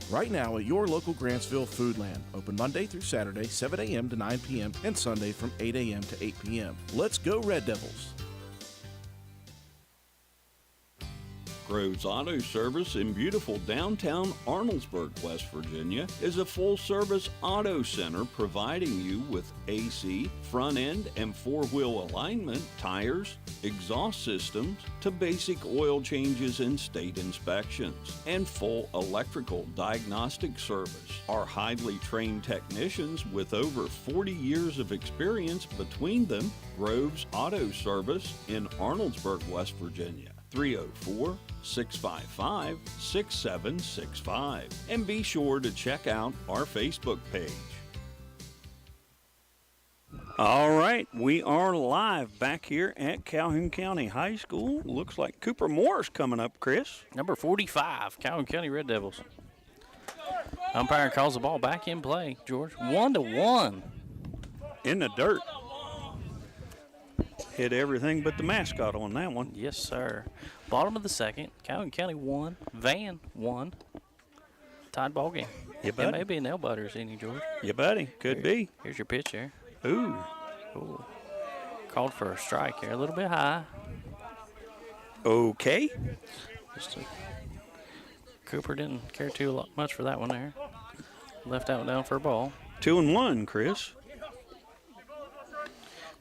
S12: Right now at your local Grantsville Foodland. Open Monday through Saturday, 7 a.m. to 9 p.m. and Sunday from 8 a.m. to 8 p.m. Let's go Red Devils!
S13: Groves Auto Service in beautiful downtown Arnoldesburg, West Virginia, is a full-service auto center providing you with AC, front end, and four-wheel alignment, tires, exhaust systems, to basic oil changes and state inspections, and full electrical diagnostic service. Our highly trained technicians with over 40 years of experience between them, Groves Auto Service in Arnoldesburg, West Virginia. 304-655-6765. And be sure to check out our Facebook page.
S1: All right, we are live back here at Calhoun County High School. Looks like Cooper Moore's coming up, Chris.
S2: Number 45, Calhoun County Red Devils. Umpire calls the ball back in play, George. 1-1.
S1: In the dirt. Hit everything but the mascot on that one.
S2: Yes, sir. Bottom of the second, Calhoun County 1, Van 1. Tied ball game.
S1: Yeah, buddy.
S2: It may be a nail biter's inning, George.
S1: Yeah, buddy. Could be.
S2: Here's your pitch there.
S1: Ooh.
S2: Ooh. Called for a strike here. A little bit high.
S1: Okay.
S2: Cooper didn't care too much for that one there. Left that one down for a ball.
S1: 2-1, Chris.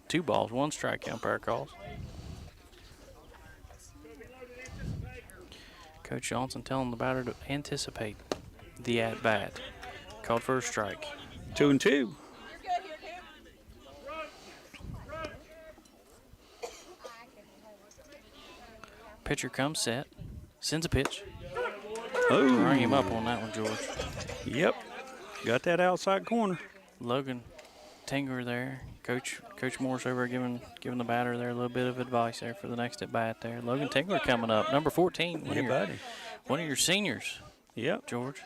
S2: 2 balls, 1 strike, umpire calls. Coach Johnson telling the batter to anticipate the at-bat. Called for a strike.
S1: 2-2.
S2: Pitcher comes set, sends a pitch.
S1: Oh.
S2: Rung him up on that one, George.
S1: Yep. Got that outside corner.
S2: Logan Tenger there. Coach Morris over giving the batter there a little bit of advice there for the next at bat there. Logan Tenger coming up, number 14. One of your seniors.
S1: Yep.
S2: George.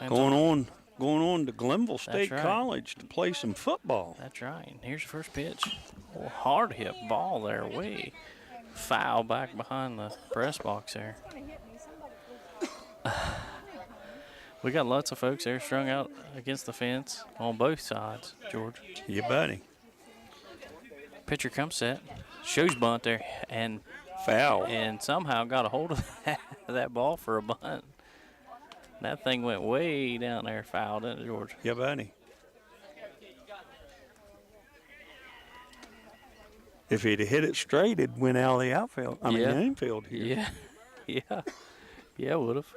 S1: Going on to Glenville State College to play some football.
S2: That's right. And here's the first pitch. Oh, hard hit ball there, way foul back behind the press box there. We got lots of folks there strung out against the fence on both sides, George.
S1: Yeah, buddy.
S2: Pitcher comes set, shows bunt there, and
S1: foul.
S2: And somehow got a hold of that ball for a bunt. That thing went way down there, foul, didn't it, George?
S1: Yeah, buddy. If he'd have hit it straight, it went out of the outfield. The infield here.
S2: Yeah, would have.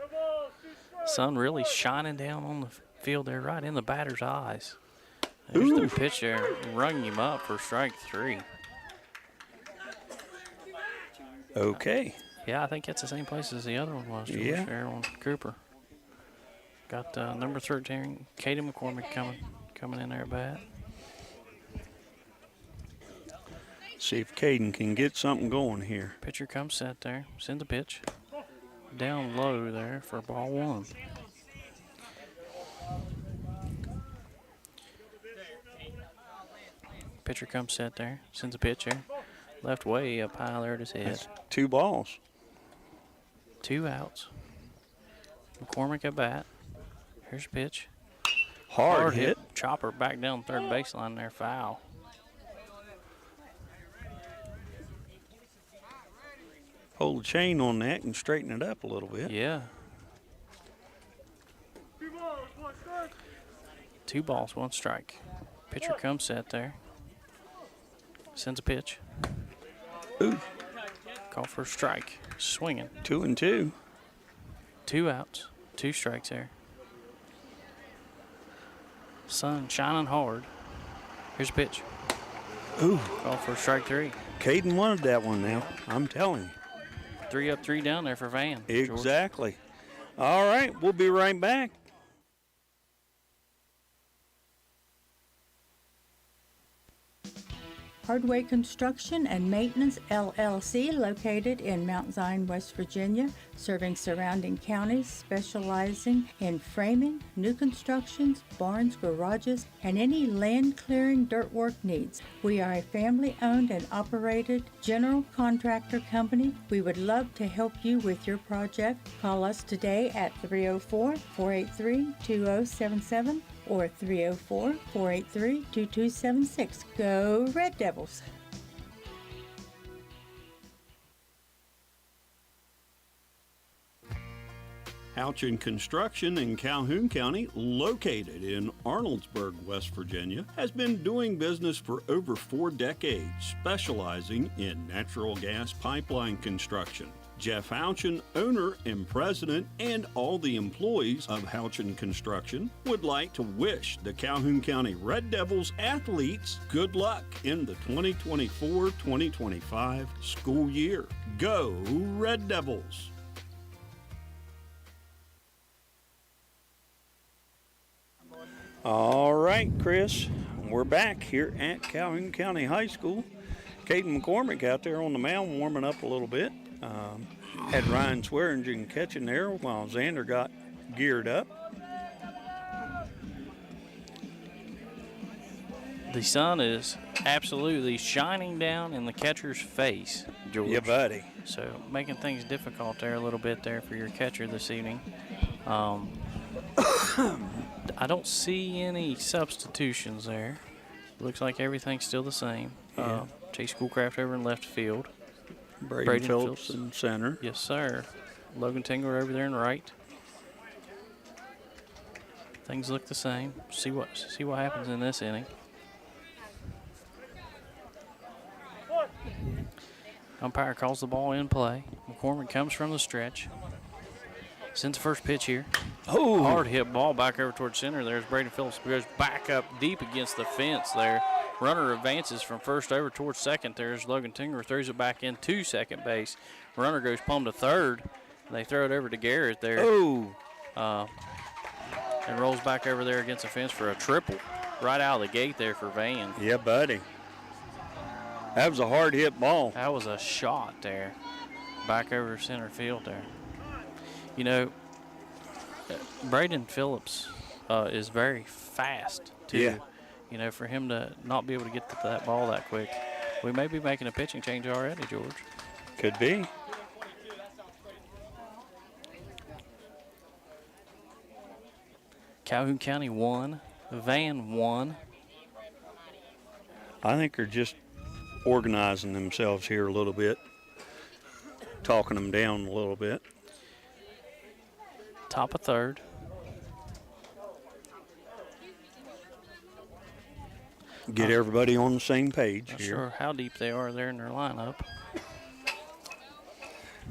S2: Sun really shining down on the field there, right in the batter's eyes. There's the pitch there, rung him up for strike 3.
S1: Okay.
S2: Yeah, I think that's the same place as the other one was, George, there on Cooper. Got number 13, Katie McCormick coming in there at bat.
S1: See if Caden can get something going here.
S2: Pitcher comes set there, sends a pitch. Down low there for ball 1. Pitcher comes set there, sends a pitch there. Left way up high there at his head.
S1: That's 2 balls.
S2: 2 outs. McCormick at bat. Here's a pitch.
S1: Hard hit.
S2: Chopper back down third baseline there, foul.
S1: Hold the chain on that and straighten it up a little bit.
S2: Yeah. 2 balls, 1 strike. Pitcher comes set there. Sends a pitch.
S1: Ooh.
S2: Call for a strike. Swinging.
S1: 2-2.
S2: 2 outs. 2 strikes there. Sun shining hard. Here's a pitch.
S1: Ooh.
S2: Call for strike 3.
S1: Caden wanted that one now. I'm telling you.
S2: 3 up, 3 down there for Van.
S1: Exactly. George. All right, we'll be right back.
S14: Hardway Construction and Maintenance, LLC, located in Mount Zion, West Virginia, serving surrounding counties, specializing in framing, new constructions, barns, garages, and any land clearing dirt work needs. We are a family-owned and operated general contractor company. We would love to help you with your project. Call us today at 304-483-2077 or 304-483-2276. Go Red Devils!
S13: Houchin Construction in Calhoun County, located in Arnoldsburg, West Virginia, has been doing business for over 4 decades, specializing in natural gas pipeline construction. Jeff Houchin, owner and president, and all the employees of Houchin Construction would like to wish the Calhoun County Red Devils athletes good luck in the 2024-2025 school year. Go Red Devils!
S1: All right, Chris, we're back here at Calhoun County High School. Caden McCormick out there on the mound warming up a little bit. Had Ryan Swearingen catching there while Xander got geared up.
S2: The sun is absolutely shining down in the catcher's face, George.
S1: Yeah, buddy.
S2: So making things difficult there a little bit there for your catcher this evening. I don't see any substitutions there. Looks like everything's still the same.
S1: Yeah.
S2: Chase Schoolcraft over in left field.
S1: Braden Phillips in center.
S2: Yes, sir. Logan Tingler over there in right. Things look the same. See what happens in this inning. Umpire calls the ball in play. McCormick comes from the stretch. Sends the first pitch here.
S1: Oh,
S2: hard hit ball back over towards center. There's Braden Phillips. Goes back up deep against the fence there. Runner advances from first over towards second. There's Logan Tingler, throws it back into second base. Runner goes plumb to third. They throw it over to Garrett there.
S1: Oh.
S2: And rolls back over there against the fence for a triple. Right out of the gate there for Van.
S1: Yeah, buddy. That was a hard hit ball.
S2: That was a shot there. Back over center field there. You know, Braden Phillips is very fast, too.
S1: Yeah.
S2: You know, for him to not be able to get to that ball that quick. We may be making a pitching change already, George.
S1: Could be.
S2: Calhoun County 1, Van 1.
S1: I think they're just organizing themselves here a little bit, talking them down a little bit.
S2: Top of third.
S1: Get everybody on the same page
S2: Not
S1: here.
S2: sure how deep they are there in their lineup.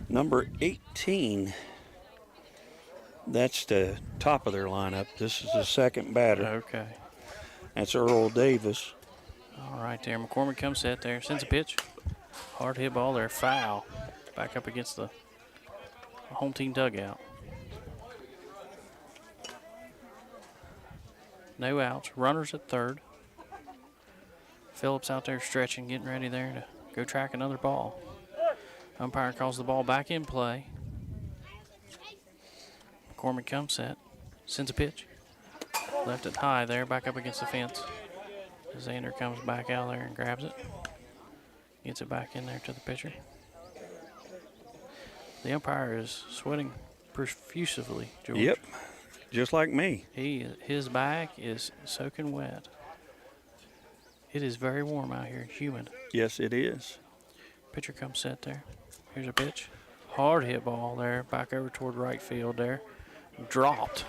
S1: Number 18. That's the top of their lineup. This is the second batter.
S2: Okay.
S1: That's Earl Davis.
S2: All right there. McCormick comes set there. Sends a pitch. Hard hit ball there. Foul. Back up against the home team dugout. No outs. Runners at third. Phillips out there stretching, getting ready there to go track another ball. Umpire calls the ball back in play. McCormick comes set. Sends a pitch. Left it high there, back up against the fence. Xander comes back out there and grabs it. Gets it back in there to the pitcher. The umpire is sweating profusely, George.
S1: Yep, just like me.
S2: His back is soaking wet. It is very warm out here, humid.
S1: Yes, it is.
S2: Pitcher comes set there. Here's a pitch. Hard hit ball there, back over toward right field there. Dropped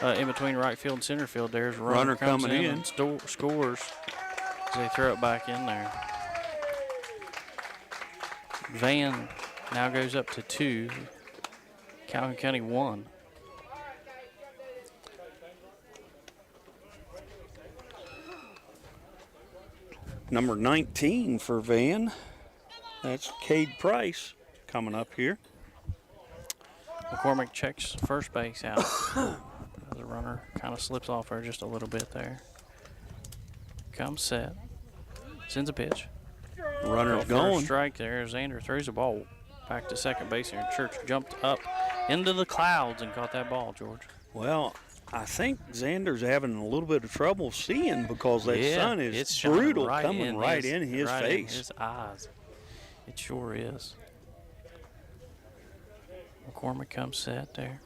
S2: in between right field and center field. There's a runner comes
S1: coming in.
S2: and scores as they throw it back in there. Van now goes up to 2. Calhoun County 1.
S1: Number 19 for Van. That's Cade Price coming up here.
S2: McCormick checks first base out. The runner kind of slips off her just a little bit there. Comes set. Sends a pitch.
S1: Runner's
S2: First
S1: going.
S2: strike there. Xander throws the ball back to second base here. Church jumped up into the clouds and caught that ball, George.
S1: Well, I think Xander's having a little bit of trouble seeing because that sun is
S2: it's shining
S1: brutal coming right in his
S2: right
S1: face.
S2: in his eyes. It sure is. McCormick comes set there.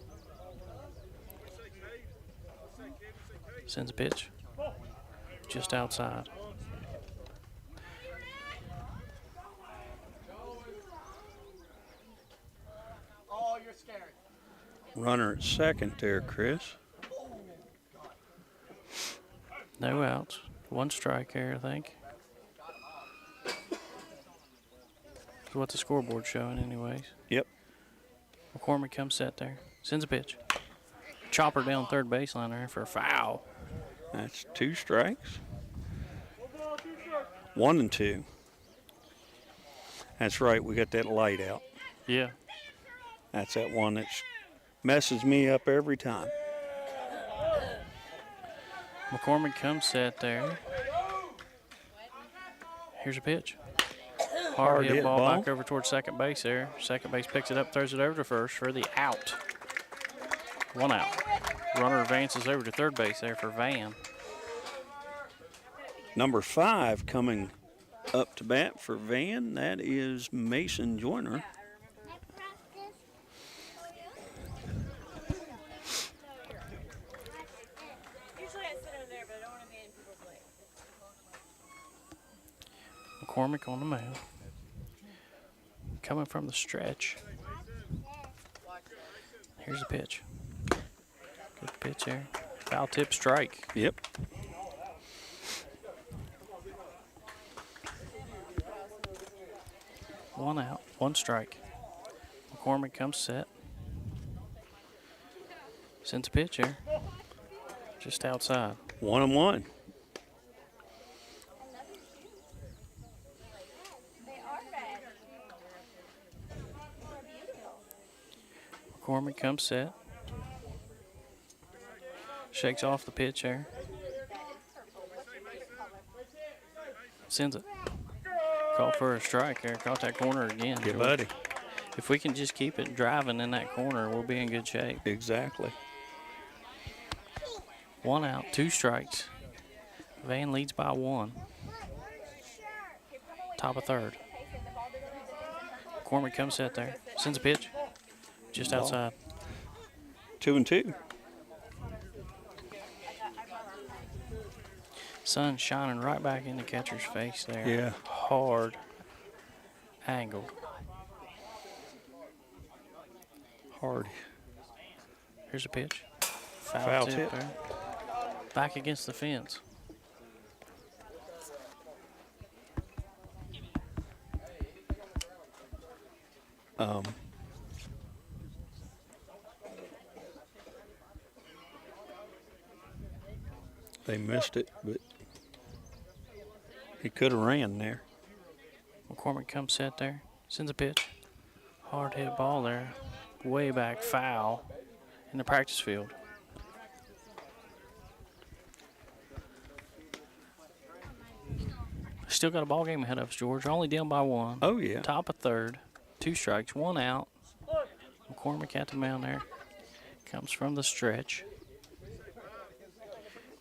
S2: Sends a pitch. Just outside.
S1: Runner at second there, Chris.
S2: No outs. One strike there, I think. That's what the scoreboard's showing anyways.
S1: Yep.
S2: McCormick comes set there. Sends a pitch. Chopper down third baseline there for a foul.
S1: That's 2 strikes. 1 and 2. That's right, we got that light out.
S2: Yeah.
S1: That's that one that messes me up every time.
S2: McCormick comes set there. Here's a pitch. Hard hit ball back over towards second base there. Second base picks it up, throws it over to first for the out. 1 out. Runner advances over to third base there for Van.
S1: Number 5 coming up to bat for Van, that is Mason Joyner.
S2: McCormick on the mound. Coming from the stretch. Here's a pitch. Good pitch there. Foul tip strike.
S1: Yep.
S2: One out, 1 strike. McCormick comes set. Sends a pitch here. Just outside.
S1: 1 and 1.
S2: McCormick comes set. Shakes off the pitch there. Sends it. Call for a strike there. Caught that corner again.
S1: Yeah, buddy.
S2: If we can just keep it driving in that corner, we'll be in good shape.
S1: Exactly.
S2: 1 out, 2 strikes. Van leads by 1. Top of third. McCormick comes set there. Sends a pitch. Just outside.
S1: 2 and 2.
S2: Sun shining right back in the catcher's face there.
S1: Yeah.
S2: Hard angled.
S1: Hard.
S2: Here's a pitch.
S1: Foul tip.
S2: There. Back against the fence.
S1: They missed it, but he could have ran there.
S2: McCormick comes set there. Sends a pitch. Hard hit ball there. Way back, foul in the practice field. Still got a ball game ahead of us, George. Only down by 1.
S1: Oh, yeah.
S2: Top of third. 2 strikes, 1 out. McCormick at the mound there. Comes from the stretch.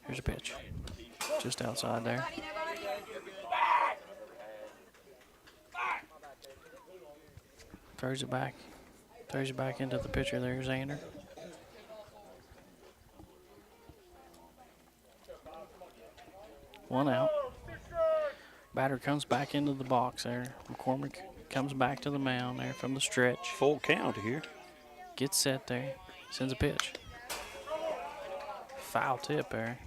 S2: Here's a pitch. Just outside there. Throws it back. Throws it back into the pitcher there, Xander. One out. Batter comes back into the box there. McCormick comes back to the mound there from the stretch.
S1: Full count here.
S2: Gets set there. Sends a pitch. Foul tip there.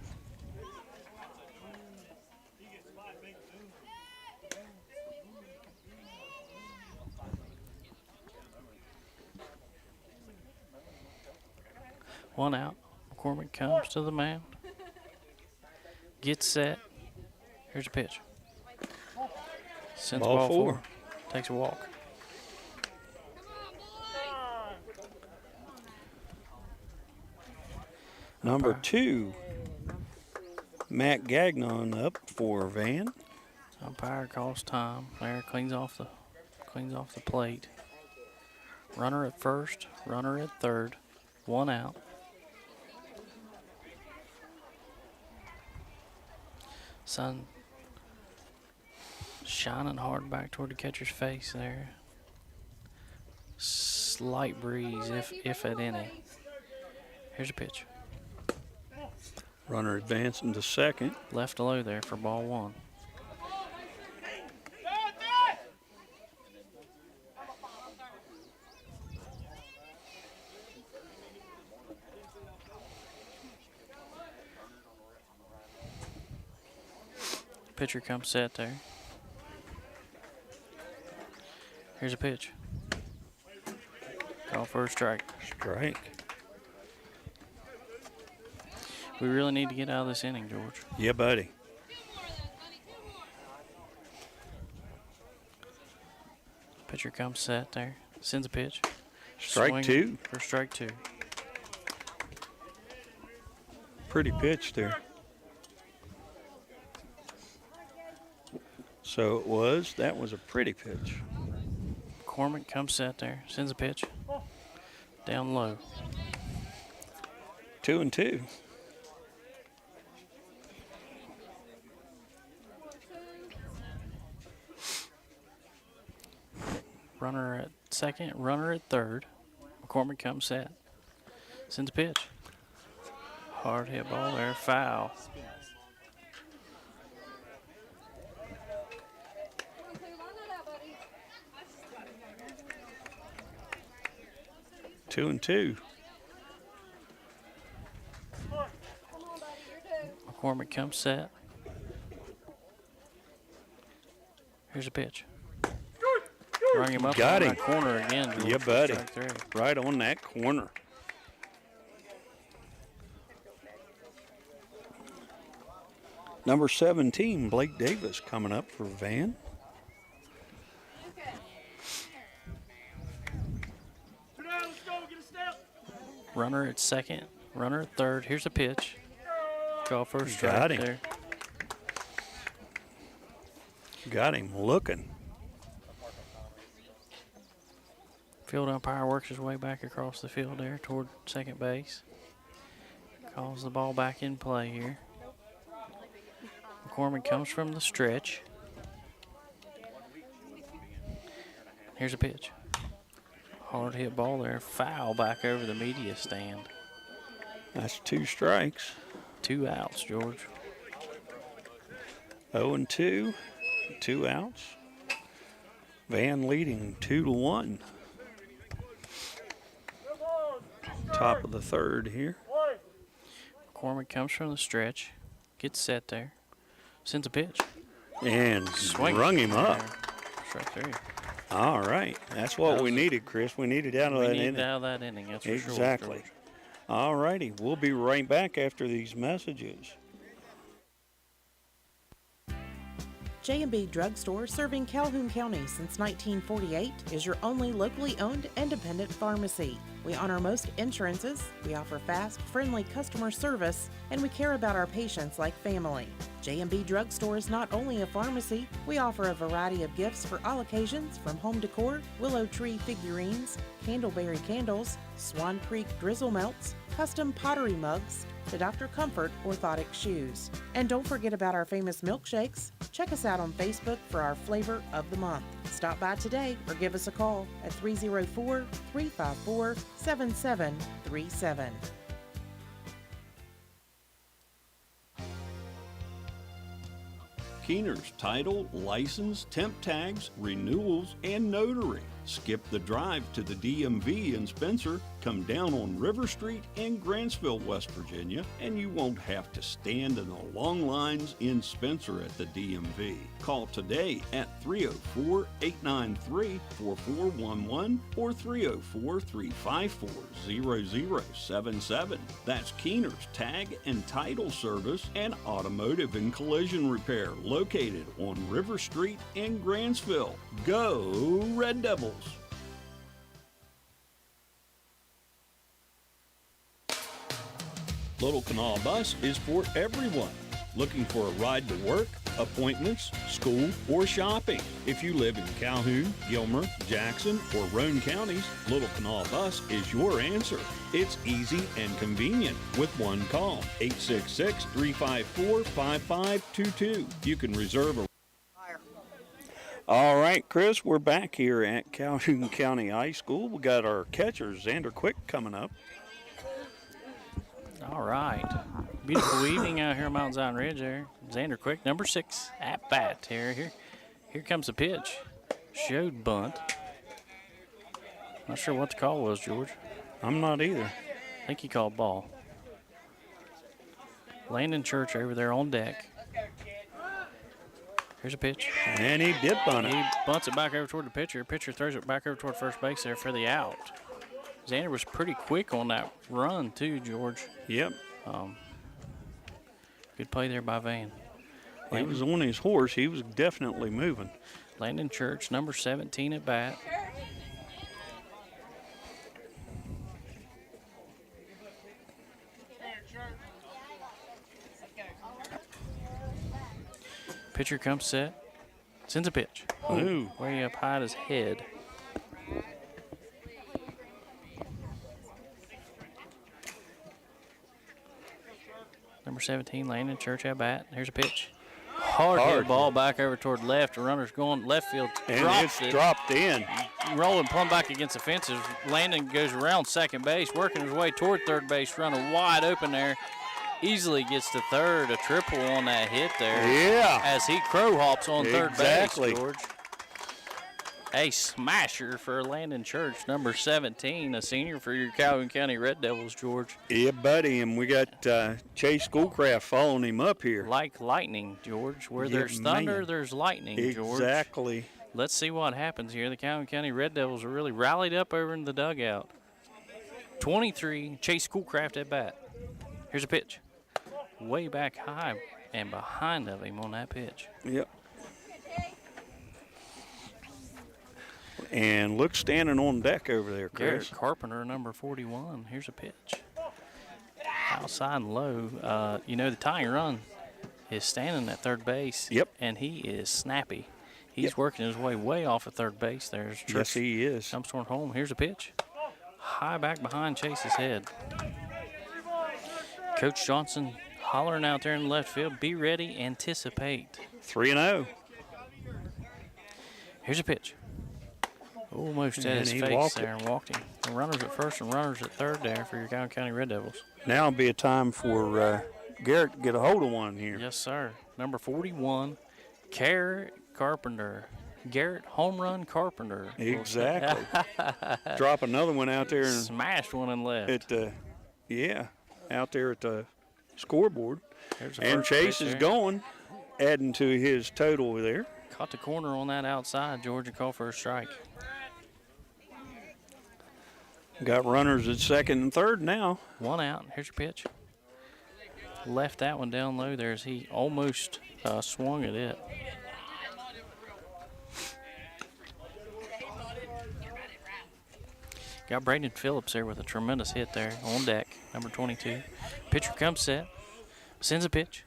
S2: One out. McCormick comes to the mound. Gets set. Here's a pitch. Sends
S1: Ball
S2: ball
S1: 4.
S2: forward. Takes a walk.
S1: Number 2, Matt Gagnon up for Van.
S2: Umpire calls time. There, cleans off the plate. Runner at first. Runner at third. One out. Sun shining hard back toward the catcher's face there. Slight breeze, if at any. Here's a pitch.
S1: Runner advancing to second.
S2: Left low there for ball 1. Pitcher comes set there. Here's a pitch. Call for a strike.
S1: Strike.
S2: We really need to get out of this inning, George.
S1: Yeah, buddy.
S2: Pitcher comes set there. Sends a pitch.
S1: Strike
S2: Swing
S1: two.
S2: For strike two.
S1: Pretty pitch there. So that was a pretty pitch.
S2: McCormick comes set there. Sends a pitch. Down low.
S1: 2-2.
S2: Runner at second, runner at third. McCormick comes set. Sends a pitch. Hard hit ball there, foul.
S1: Two and two.
S2: McCormick comes set. Here's a pitch. Rung him up
S1: Got
S2: on
S1: him.
S2: that corner again. George,
S1: Yeah,
S2: for
S1: buddy.
S2: strike three.
S1: Right on that corner. Number 17, Blake Davis, coming up for Van.
S2: Runner at second, runner at third. Here's a pitch. Call for a strike
S1: Got him.
S2: there.
S1: Got him looking.
S2: Field umpire works his way back across the field there toward second base. Calls the ball back in play here. McCormick comes from the stretch. Here's a pitch. Hard hit ball there. Foul back over the media stand.
S1: That's 2 strikes.
S2: 2 outs, George.
S1: 0-2. 2 outs. Van leading 2-1. Top of the third here.
S2: McCormick comes from the stretch. Gets set there. Sends a pitch.
S1: And
S2: Swing.
S1: rung him up.
S2: Strike three.
S1: All right. That's what we needed, Chris. We needed out of
S2: We
S1: that
S2: needed
S1: inning.
S2: out of that inning, that's for sure,
S1: Exactly.
S2: George.
S1: All righty. We'll be right back after these messages.
S5: J&B Drugstore, serving Calhoun County since 1948, is your only locally owned independent pharmacy. We honor most insurances, we offer fast, friendly customer service, and we care about our patients like family. J&B Drugstore is not only a pharmacy, we offer a variety of gifts for all occasions, from home decor, willow tree figurines, candleberry candles, Swan Creek drizzle melts, custom pottery mugs, to Dr. Comfort orthotic shoes. And don't forget about our famous milkshakes. Check us out on Facebook for our flavor of the month. Stop by today or give us a call at 304-354-7737.
S13: Keener's title, license, temp tags, renewals, and notary. Skip the drive to the DMV in Spencer, come down on River Street in Grantsville, West Virginia, and you won't have to stand in the long lines in Spencer at the DMV. Call today at 304-893-4411 or 304-354-0077. That's Keener's Tag and Title Service and Automotive and Collision Repair, located on River Street in Grantsville. Go Red Devils! Little Canal Bus is for everyone. Looking for a ride to work, appointments, school, or shopping? If you live in Calhoun, Gilmer, Jackson, or Roane counties, Little Canal Bus is your answer. It's easy and convenient with one call, 866-354-5522. You can reserve a...
S1: All right, Chris, we're back here at Calhoun County High School. We got our catcher, Xander Quick, coming up.
S2: All right. Beautiful evening out here on Mount Zion Ridge there. Xander Quick, number 6 at bat here. Here comes the pitch. Showed bunt. Not sure what the call was, George.
S1: I'm not either.
S2: I think he called ball. Landon Church over there on deck. Here's a pitch.
S1: And he did bunt it.
S2: He bunts it back over toward the pitcher. Pitcher throws it back over toward first base there for the out. Xander was pretty quick on that run, too, George.
S1: Yep.
S2: Good play there by Van.
S1: He was on his horse. He was definitely moving.
S2: Landon Church, number 17 at bat. Pitcher comes set. Sends a pitch.
S1: Ooh.
S2: Way up high at his head. Number 17, Landon Church at bat. Here's a pitch. Hard hit ball back over toward left. The runner's going left field.
S1: And
S2: Drops
S1: it's
S2: it.
S1: dropped in.
S2: Rolling plumb back against the fences. Landon goes around second base, working his way toward third base, running wide open there. Easily gets to third, a triple on that hit there.
S1: Yeah.
S2: As he crow hops on third
S1: Exactly.
S2: base, George. A smasher for Landon Church, number 17, a senior for your Calhoun County Red Devils, George.
S1: Yeah, buddy, and we got Chase Schoolcraft following him up here.
S2: Like lightning, George. Where
S1: Yeah,
S2: there's thunder,
S1: man.
S2: there's lightning, George.
S1: Exactly.
S2: Let's see what happens here. The Calhoun County Red Devils are really rallied up over in the dugout. 23, Chase Schoolcraft at bat. Here's a pitch. Way back high and behind of him on that pitch.
S1: Yep. And look standing on deck over there, Chris.
S2: Garrett Carpenter, number 41. Here's a pitch. Outside and low. The tying run is standing at third base.
S1: Yep.
S2: And he is snappy. He's working his way off of third base. There's Church.
S1: Yes, he is.
S2: Comes toward home. Here's a pitch. High back behind Chase's head. Coach Johnson hollering out there in left field. Be ready, anticipate.
S1: 3-0.
S2: Here's a pitch. Almost at
S1: And
S2: his
S1: he
S2: face
S1: walked
S2: there and walked him. The runners at first and runners at third there for your Calhoun County Red Devils.
S1: Now will be a time for Garrett to get a hold of one here.
S2: Yes, sir. Number 41, Garrett Carpenter. Garrett Home Run Carpenter.
S1: Exactly. Drop another one out there. And
S2: smashed one and left.
S1: Out there at the scoreboard.
S2: There's a
S1: And
S2: first
S1: Chase
S2: pitch
S1: is
S2: there.
S1: going, adding to his total there.
S2: Caught the corner on that outside. Georgia called for a strike.
S1: Got runners at second and third now.
S2: One out. Here's your pitch. Left that one down low there as he almost swung at it. Got Braden Phillips there with a tremendous hit there on deck, number 22. Pitcher comes set, sends a pitch.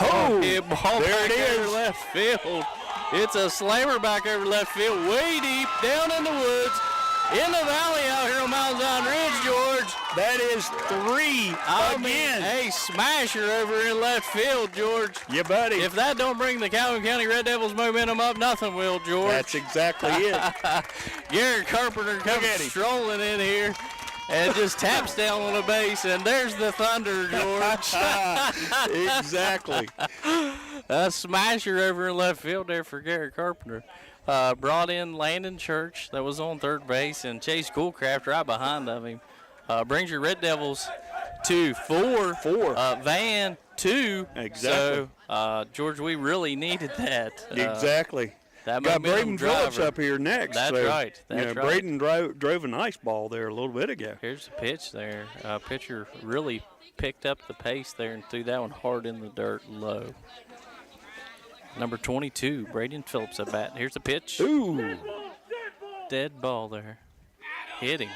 S1: Oh,
S2: hit ball
S1: there
S2: back
S1: it is.
S2: over left field. It's a slammer back over left field, way deep, down in the woods, in the valley out here on Mount Zion Ridge, George.
S1: That is 3 again.
S2: A smasher over in left field, George.
S1: Yeah, buddy.
S2: If that don't bring the Calhoun County Red Devils momentum up, nothing will, George.
S1: That's exactly it.
S2: Garrett Carpenter comes strolling in here and just taps down on the base, and there's the thunder, George.
S1: Exactly.
S2: A smasher over in left field there for Garrett Carpenter. Brought in Landon Church that was on third base, and Chase Schoolcraft right behind of him. Brings your Red Devils to 4. Van 2.
S1: Exactly.
S2: So, George, we really needed that.
S1: Exactly.
S2: That
S1: got
S2: momentum
S1: Braden Phillips
S2: driver.
S1: up here next.
S2: That's
S1: so,
S2: right. That's right.
S1: Braden drove a nice ball there a little bit ago.
S2: Here's the pitch there. Pitcher really picked up the pace there and threw that one hard in the dirt low. Number 22, Braden Phillips at bat. Here's the pitch.
S1: Ooh.
S2: Dead ball there. Hitting.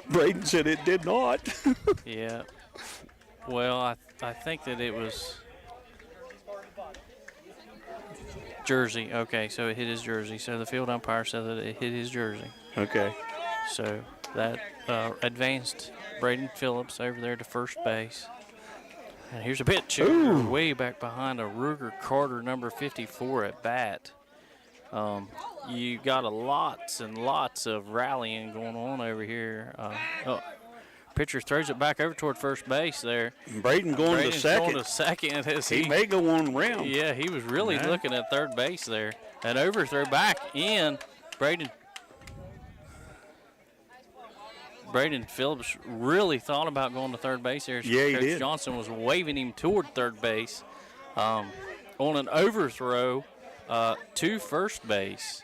S1: Braden said it did not.
S2: Yeah. Well, I think that it was jersey. Okay, so it hit his jersey. So the field umpire said that it hit his jersey.
S1: Okay.
S2: So that advanced Braden Phillips over there to first base. And here's a pitch.
S1: Ooh.
S2: Way back behind a Ruger Carter, number 54 at bat. You got lots and lots of rallying going on over here. Pitcher throws it back over toward first base there.
S1: Braden going to second.
S2: Going to second as
S1: He may go on round.
S2: Yeah, he was really looking at third base there. An overthrow back in. Braden Phillips really thought about going to third base there.
S1: Yeah, he
S2: Coach
S1: did.
S2: Johnson was waving him toward third base. on an overthrow to first base.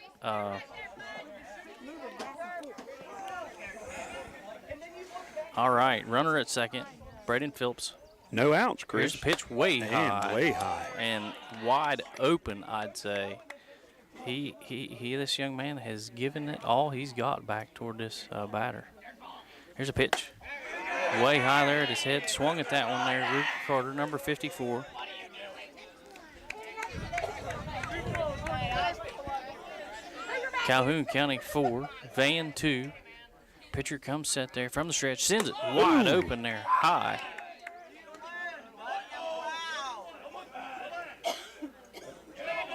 S2: All right, runner at second, Braden Phillips.
S1: No outs, Chris.
S2: Here's a pitch way high.
S1: Way high.
S2: And wide open, I'd say. This young man has given it all he's got back toward this batter. Here's a pitch. Way high there at his head. Swung at that one there. Ruger Carter, number 54. Calhoun County 4, Van 2. Pitcher comes set there from the stretch. Sends it wide open there, high.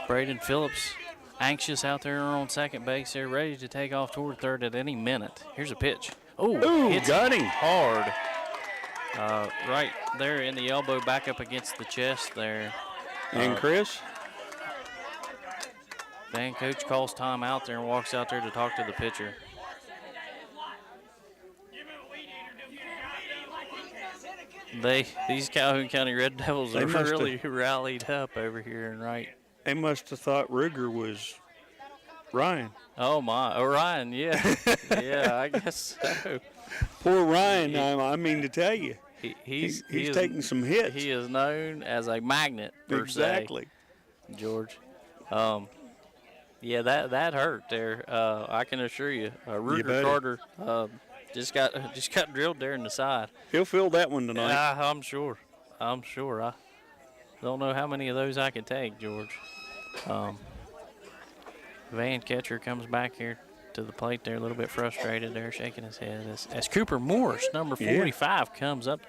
S2: Braden Phillips anxious out there on second base. They're ready to take off toward third at any minute. Here's a pitch. Hits
S1: got him
S2: hard. Right there in the elbow, back up against the chest there.
S1: And Chris?
S2: Then coach calls time out there and walks out there to talk to the pitcher. These Calhoun County Red Devils are really rallied up over here and right.
S1: They must have thought Ruger was Ryan.
S2: Oh my! Oh, Ryan, yeah, yeah, I guess so.
S1: Poor Ryan. I mean to tell you,
S2: he's
S1: taking some hits.
S2: He is known as a magnet per
S1: exactly.
S2: se, George. Yeah, that hurt there. I can assure you. Ruger Carter just got drilled there in the side.
S1: He'll feel that one tonight.
S2: I'm sure. I don't know how many of those I can take, George. Van catcher comes back here to the plate there, a little bit frustrated there, shaking his head as Cooper Morse, number 45, comes up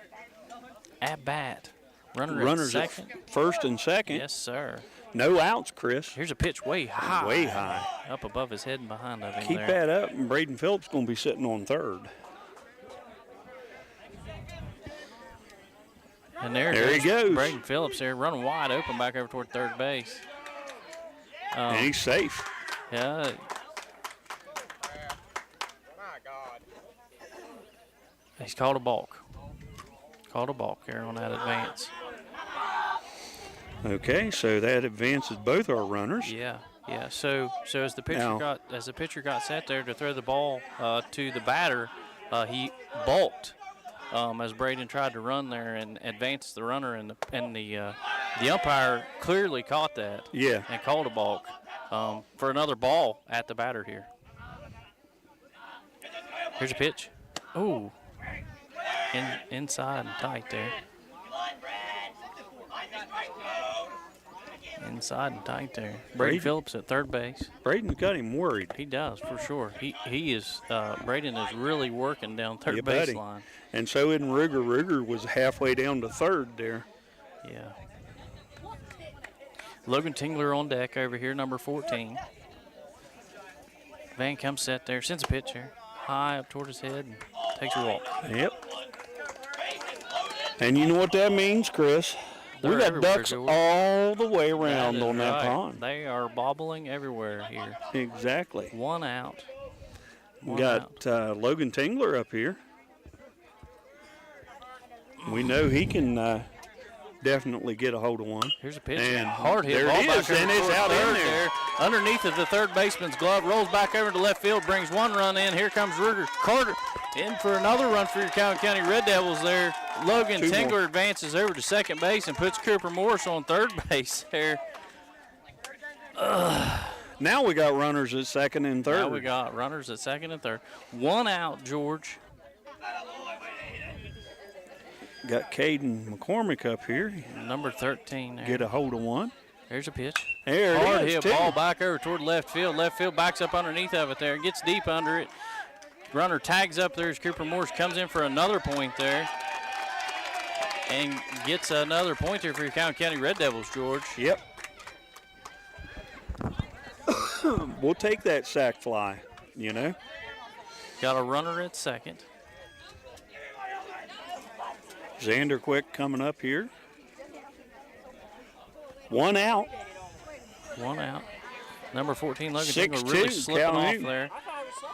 S2: at bat.
S1: Runners
S2: at second.
S1: At first and second.
S2: Yes, sir.
S1: No outs, Chris.
S2: Here's a pitch way high.
S1: Way high.
S2: Up above his head and behind of him.
S1: Keep that up, and Braden Phillips going to be sitting on third.
S2: And there
S1: he goes.
S2: Braden Phillips there running wide open back over toward third base.
S1: And he's safe.
S2: Yeah. He's called a balk. Called a balk there on that advance.
S1: Okay, so that advances both our runners.
S2: Yeah. So as the pitcher got set there to throw the ball to the batter, he balked as Braden tried to run there and advance the runner, and the umpire clearly caught that.
S1: Yeah.
S2: And called a balk for another ball at the batter here. Here's a pitch. Oh. Inside and tight there. Inside and tight there. Braden Phillips at third base.
S1: Braden's got him worried.
S2: He does, for sure. He is. Braden is really working down third baseline.
S1: And so in Ruger. Ruger was halfway down to third there.
S2: Yeah. Logan Tingler on deck over here, number 14. Van comes set there, sends a pitch here, high up toward his head, and takes a walk.
S1: Yep. And you know what that means, Chris? We got ducks all the way around on that pond.
S2: They are bobbling everywhere here.
S1: Exactly.
S2: One out.
S1: We got Logan Tingler up here. We know he can definitely get a hold of one.
S2: Here's a pitch.
S1: And
S2: hard hit
S1: there
S2: ball
S1: it
S2: back
S1: is, and it's out in there.
S2: Underneath of the third baseman's glove, rolls back over to left field, brings one run in. Here comes Ruger Carter in for another run for your Calhoun County Red Devils there. Logan Tingler advances over to second base and puts Cooper Morris on third base there.
S1: Now we got runners at second and third.
S2: Now we got runners at second and third. One out, George.
S1: Got Caden McCormick up here.
S2: Number 13 there.
S1: Get a hold of one.
S2: There's a pitch.
S1: There it
S2: hard
S1: is,
S2: hit
S1: too.
S2: ball back over toward left field. Left field backs up underneath of it there. Gets deep under it. Runner tags up there as Cooper Morris comes in for another point there. And gets another point there for your Calhoun County Red Devils, George.
S1: Yep. We'll take that sack fly, you know.
S2: Got a runner at second.
S1: Xander Quick coming up here. One out.
S2: One out. Number 14, Logan
S1: 6-2,
S2: Tingler really slipping
S1: Calhoun.
S2: off there.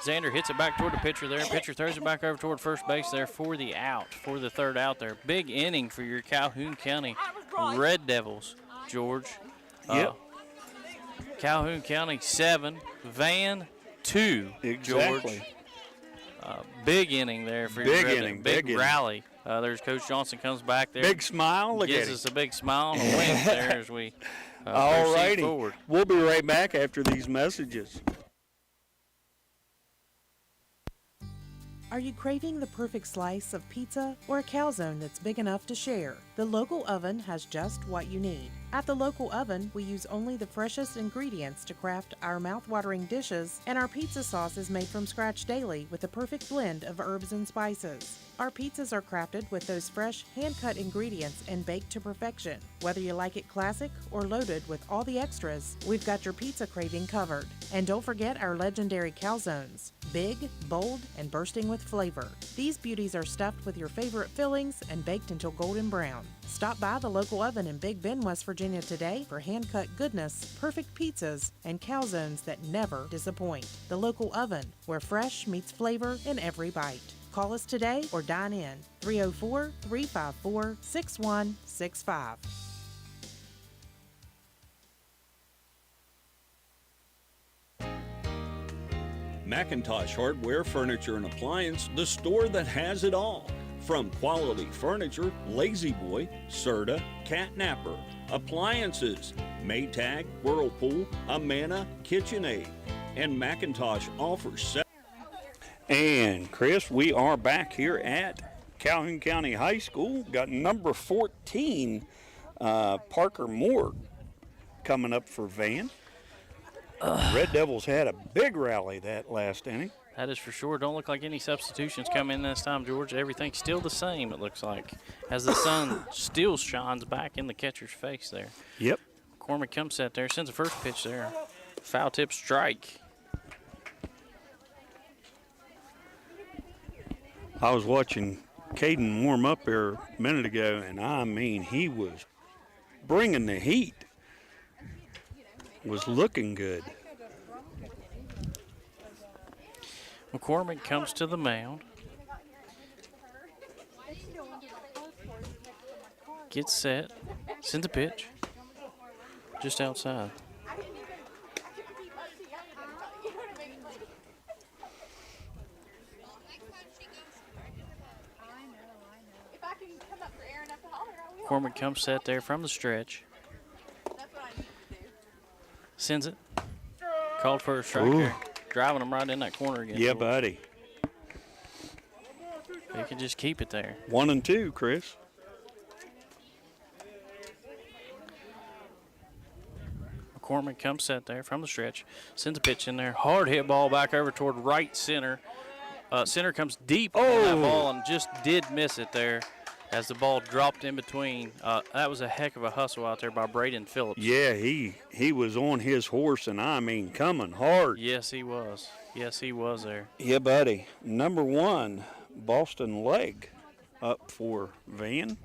S2: Xander hits it back toward the pitcher there. Pitcher throws it back over toward first base there for the out, for the third out there. Big inning for your Calhoun County Red Devils. George.
S1: Yep.
S2: Calhoun County 7, Van 2.
S1: Exactly.
S2: George. Big inning there for
S1: Big
S2: your Red
S1: inning,
S2: Big
S1: big
S2: rally. There's Coach Johnson comes back there.
S1: Big smile. Look
S2: gives
S1: at
S2: us
S1: him.
S2: a big smile and a wink there as we
S1: All
S2: proceed
S1: righty.
S2: forward.
S1: We'll be right back after these messages.
S5: Are you craving the perfect slice of pizza or a calzone that's big enough to share? The Local Oven has just what you need. At the Local Oven, we use only the freshest ingredients to craft our mouth-watering dishes, and our pizza sauce is made from scratch daily with a perfect blend of herbs and spices. Our pizzas are crafted with those fresh, hand-cut ingredients and baked to perfection. Whether you like it classic or loaded with all the extras, we've got your pizza craving covered. And don't forget our legendary calzones. Big, bold, and bursting with flavor. These beauties are stuffed with your favorite fillings and baked until golden brown. Stop by the Local Oven in Big Bend, West Virginia today for hand-cut goodness, perfect pizzas, and calzones that never disappoint. The Local Oven, where fresh meets flavor in every bite. Call us today or dine in. 304-354-6165.
S13: McIntosh Hardware, Furniture, and Appliance, the store that has it all. From quality furniture, Lazy Boy, Serta, Catnapper, appliances, Maytag, Whirlpool, Amana, KitchenAid, and McIntosh offers.
S1: And Chris, we are back here at Calhoun County High School. Got number 14, Parker Moore, coming up for Van. Red Devils had a big rally that last inning.
S2: That is for sure. Don't look like any substitutions come in this time, George. Everything's still the same, it looks like, as the sun still shines back in the catcher's face there.
S1: Yep.
S2: McCormick comes set there, sends the first pitch there. Foul tip strike.
S1: I was watching Caden warm up there a minute ago, and I mean, he was bringing the heat. Was looking good.
S2: McCormick comes to the mound. Gets set. Sends a pitch. Just outside. McCormick comes set there from the stretch. Sends it. Called for a strike there. Driving him right in that corner again.
S1: Yeah, buddy.
S2: He can just keep it there.
S1: 1-2, Chris.
S2: McCormick comes set there from the stretch. Sends a pitch in there. Hard hit ball back over toward right center. Center comes deep on that ball and just did miss it there as the ball dropped in between. That was a heck of a hustle out there by Braden Phillips.
S1: Yeah, he was on his horse, and I mean, coming hard.
S2: Yes, he was. Yes, he was there.
S1: Yeah, buddy. Number 1, Boston Leg up for Van.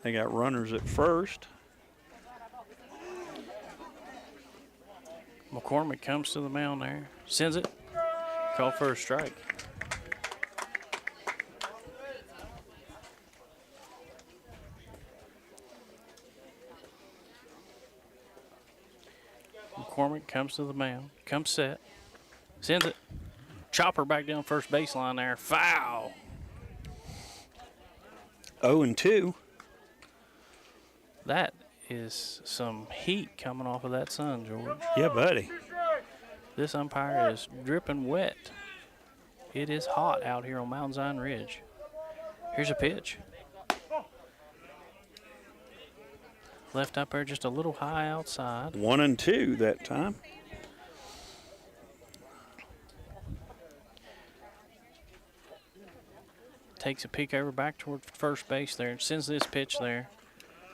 S1: They got runners at first.
S2: McCormick comes to the mound there. Sends it. Called for a strike. McCormick comes to the mound, comes set, sends it. Chopper back down first baseline there. Foul.
S1: 0-2.
S2: That is some heat coming off of that sun, George.
S1: Yeah, buddy.
S2: This umpire is dripping wet. It is hot out here on Mount Zion Ridge. Here's a pitch. Left up there just a little high outside.
S1: 1-2 that time.
S2: Takes a peek over back toward first base there and sends this pitch there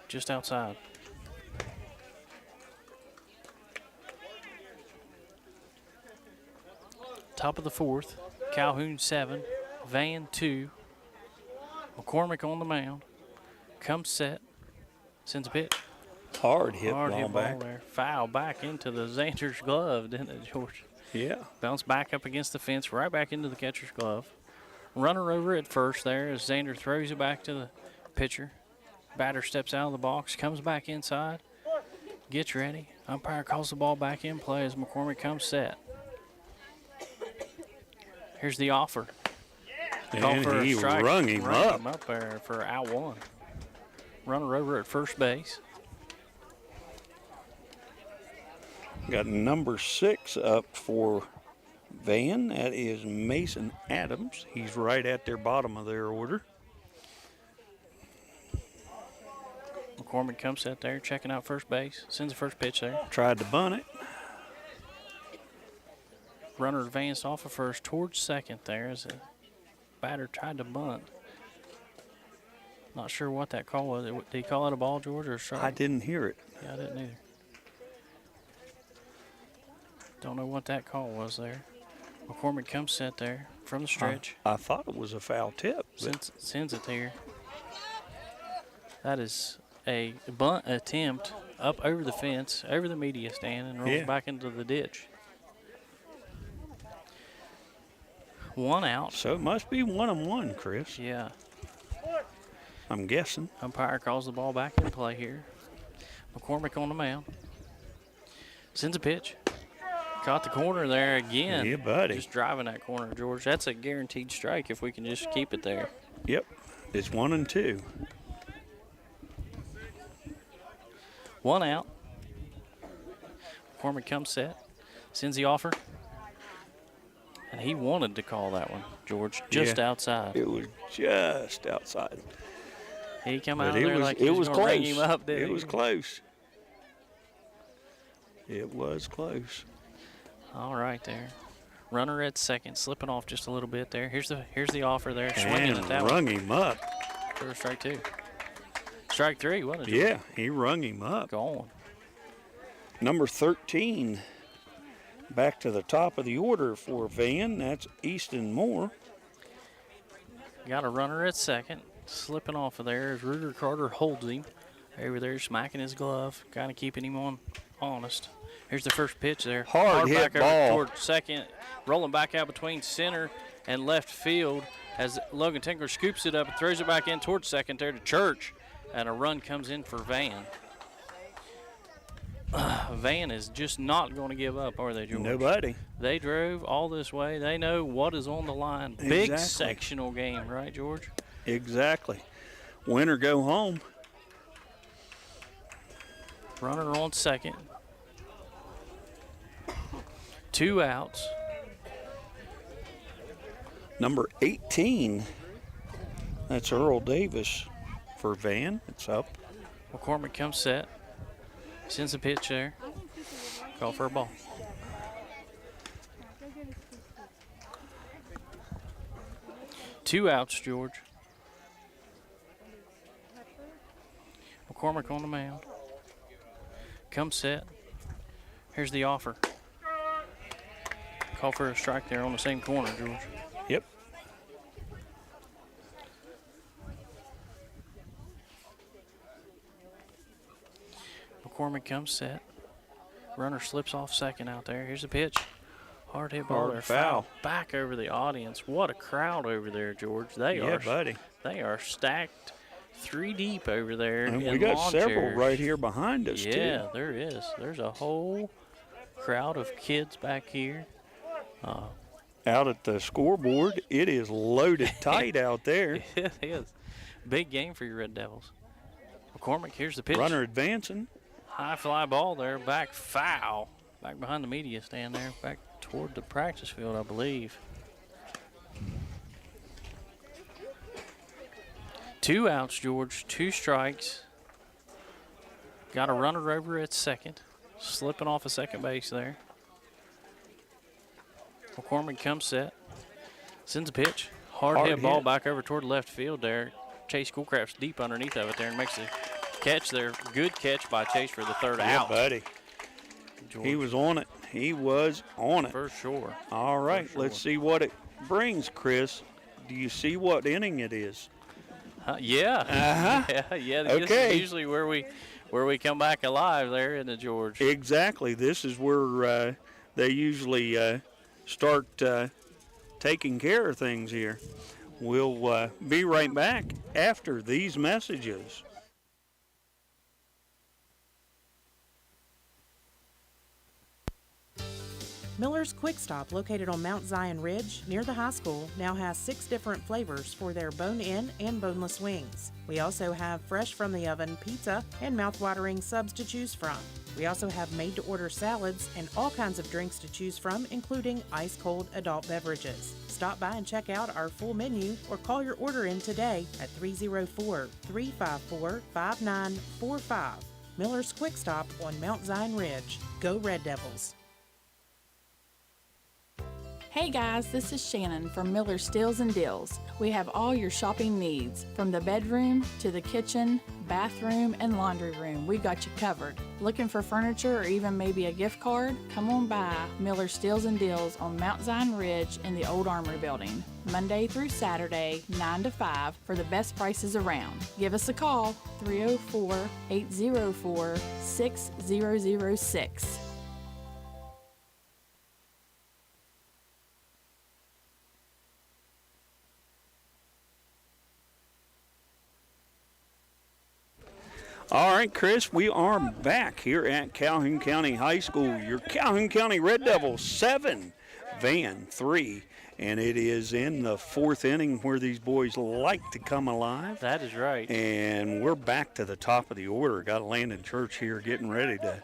S2: just outside. Top of the fourth. Calhoun 7, Van 2. McCormick on the mound. Comes set. Sends a pitch.
S1: Hard hit
S2: Hard
S1: ball
S2: hit
S1: back.
S2: ball there. Foul back into the Xander's glove, didn't it, George?
S1: Yeah.
S2: Bounced back up against the fence, right back into the catcher's glove. Runner over at first there as Xander throws it back to the pitcher. Batter steps out of the box, comes back inside, gets ready. Umpire calls the ball back in play as McCormick comes set. Here's the offer. Call
S1: And
S2: for a
S1: he
S2: strike.
S1: rung him up.
S2: There for out one. Runner over at first base.
S1: Got number 6 up for Van. That is Mason Adams. He's right at their bottom of their order.
S2: McCormick comes set there, checking out first base. Sends the first pitch there.
S1: Tried to bunt it.
S2: Runner advanced off of first towards second there as the batter tried to bunt. Not sure what that call was. Did he call it a ball, George, or a strike?
S1: I didn't hear it.
S2: Yeah, I didn't either. Don't know what that call was there. McCormick comes set there from the stretch.
S1: I thought it was a foul tip.
S2: Sends it there. That is a bunt attempt up over the fence, over the media stand, and rolls back into the ditch. 1 out.
S1: So it must be 1-1, Chris.
S2: Yeah.
S1: I'm guessing.
S2: Umpire calls the ball back in play here. McCormick on the mound. Sends a pitch. Caught the corner there again.
S1: Yeah, buddy.
S2: Just driving that corner, George. That's a guaranteed strike if we can just keep it there.
S1: Yep. It's 1-2.
S2: 1 out. McCormick comes set. Sends the offer. And he wanted to call that one, George, just outside.
S1: It was just outside.
S2: He come out there like he was going to ring him up, didn't he?
S1: It was close. It was close.
S2: All right there. Runner at second, slipping off just a little bit there. Here's the offer there, swinging at that one.
S1: Rung him up.
S2: For strike 2. Strike 3, wasn't it?
S1: Yeah, he rung him up.
S2: Gone.
S1: Number 13, back to the top of the order for Van. That's Easton Moore.
S2: Got a runner at second, slipping off of there as Ruger Carter holds him. Over there smacking his glove, kind of keeping him on honest. Here's the first pitch there.
S1: Hard hit
S2: back
S1: ball.
S2: over toward second, rolling back out between center and left field as Logan Tinkler scoops it up and throws it back in towards second there to Church, and a run comes in for Van. Van is just not going to give up, are they, George?
S1: Nobody.
S2: They drove all this way. They know what is on the line. Big sectional game, right, George?
S1: Exactly. Win or go home.
S2: Runner on second. 2 outs.
S1: Number 18, that's Earl Davis for Van. It's up.
S2: McCormick comes set. Sends a pitch there. Call for a ball. Two outs, George. McCormick on the mound. Come set. Here's the offer. Call for a strike there on the same corner, George.
S1: Yep.
S2: McCormick comes set. Runner slips off second out there. Here's the pitch. Hard hit ball there.
S1: Foul.
S2: Back over the audience. What a crowd over there, George. They are stacked 3 deep over there.
S1: And
S2: in
S1: we got
S2: lawn
S1: several
S2: chairs.
S1: right here behind us, too.
S2: Yeah, there is. There's a whole crowd of kids back here.
S1: Out at the scoreboard, it is loaded tight out there.
S2: It is. Big game for your Red Devils. McCormick, here's the pitch.
S1: Runner advancing.
S2: High fly ball there, back foul. Back behind the media stand there, back toward the practice field, I believe. 2 outs, George, 2 strikes. Got a runner over at second. Slipping off of second base there. McCormick comes set. Sends a pitch. Hard hit ball back over toward left field there. Chase Schoolcraft's deep underneath of it there and makes the catch there. Good catch by Chase for the third out.
S1: Buddy.
S2: George.
S1: He was on it. He was on it.
S2: For sure.
S1: All right, let's see what it brings, Chris. Do you see what inning it is?
S2: Yeah.
S1: Uh-huh.
S2: yeah.
S1: Okay.
S2: This is usually where we come back alive there, isn't it, George?
S1: Exactly. This is where they usually start taking care of things here. We'll be right back after these messages.
S5: Miller's Quick Stop, located on Mount Zion Ridge near the high school, now has 6 different flavors for their bone-in and boneless wings. We also have fresh from the oven pizza and mouth-watering subs to choose from. We also have made-to-order salads and all kinds of drinks to choose from, including ice-cold adult beverages. Stop by and check out our full menu or call your order in today at 304-354-5945. Miller's Quick Stop on Mount Zion Ridge. Go Red Devils!
S15: Hey guys, this is Shannon from Miller Steels and Deals. We have all your shopping needs, from the bedroom to the kitchen, bathroom, and laundry room. We got you covered. Looking for furniture or even maybe a gift card? Come on by Miller Steels and Deals on Mount Zion Ridge in the Old Armory Building, Monday through Saturday, 9 to 5 for the best prices around. Give us a call, 304-804-6006.
S1: All right, Chris, we are back here at Calhoun County High School. Your Calhoun County Red Devils 7, Van 3, and it is in the 4th inning where these boys like to come alive.
S2: That is right.
S1: And we're back to the top of the order. Got Landon Church here getting ready to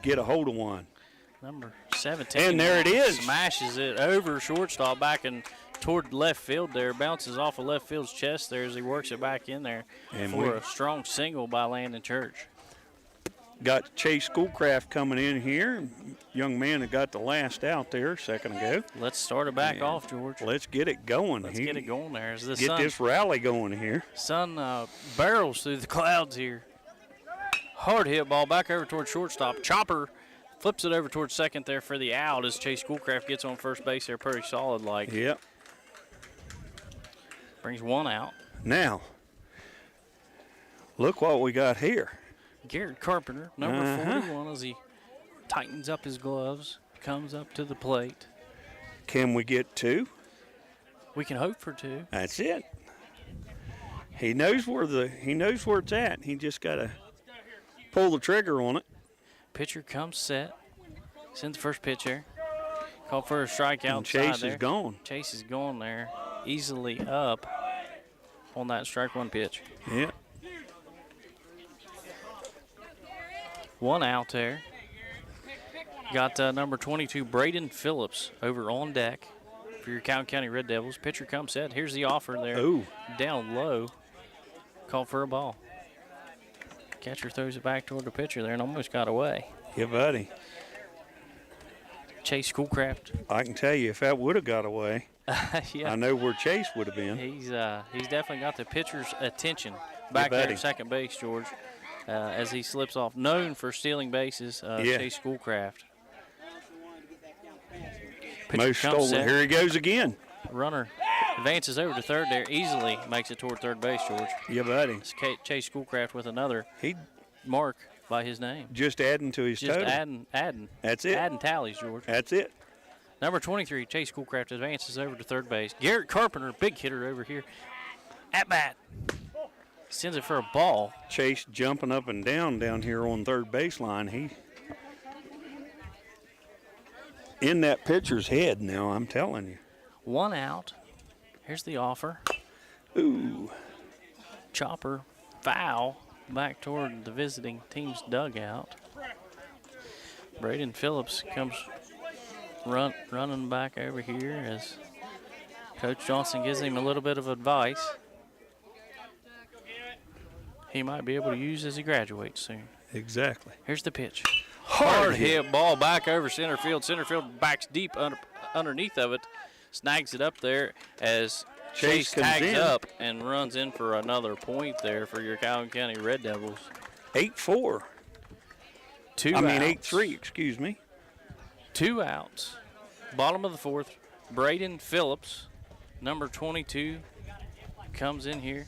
S1: get a hold of one.
S2: Number 17.
S1: And there it is.
S2: Smashes it over shortstop back and toward left field there. Bounces off of left field's chest there as he works it back in there
S1: and
S2: for a strong single by Landon Church.
S1: Got Chase Schoolcraft coming in here. Young man that got the last out there a second ago.
S2: Let's start it back off, George.
S1: Let's get it going.
S2: Let's get it going there. As the
S1: get this rally going here.
S2: Sun barrels through the clouds here. Hard hit ball back over towards shortstop. Chopper flips it over towards second there for the out as Chase Schoolcraft gets on first base there pretty solid like.
S1: Yep.
S2: Brings one out.
S1: Now, look what we got here.
S2: Garrett Carpenter, number 41, as he tightens up his gloves, comes up to the plate.
S1: Can we get 2?
S2: We can hope for 2.
S1: That's it. He knows where it's at. He just got to pull the trigger on it.
S2: Pitcher comes set. Sends the first pitch there. Called for a strikeout.
S1: And Chase is gone.
S2: Chase is gone there. Easily up on that strike one pitch.
S1: Yeah.
S2: One out there. Got number 22, Braden Phillips, over on deck for your Calhoun County Red Devils. Pitcher comes set. Here's the offer there.
S1: Ooh.
S2: Down low. Called for a ball. Catcher throws it back toward the pitcher there and almost got away.
S1: Yeah, buddy.
S2: Chase Schoolcraft.
S1: I can tell you, if that would have got away,
S2: yeah.
S1: I know where Chase would have been.
S2: He's definitely got the pitcher's attention back there at second base, George, as he slips off. Known for stealing bases, Chase Schoolcraft.
S1: Most stolen. Here he goes again.
S2: Runner advances over to third there, easily makes it toward third base, George.
S1: Yeah, buddy.
S2: It's Chase Schoolcraft with another mark by his name.
S1: Just adding to his total.
S2: Just adding.
S1: That's it.
S2: Adding tallies, George.
S1: That's it.
S2: Number 23, Chase Schoolcraft advances over to third base. Garrett Carpenter, big hitter over here. At bat. Sends it for a ball.
S1: Chase jumping up and down here on third baseline. He in that pitcher's head now, I'm telling you.
S2: One out. Here's the offer.
S1: Ooh.
S2: Chopper, foul, back toward the visiting team's dugout. Braden Phillips comes running back over here as Coach Johnson gives him a little bit of advice he might be able to use as he graduates soon.
S1: Exactly.
S2: Here's the pitch. Hard hit ball back over center field. Center field backs deep underneath of it. Snags it up there as Chase tags up and runs in for another point there for your Calhoun County Red Devils.
S1: 8-4. 8-3, excuse me.
S2: 2 outs. Bottom of the 4th, Braden Phillips, number 22, comes in here.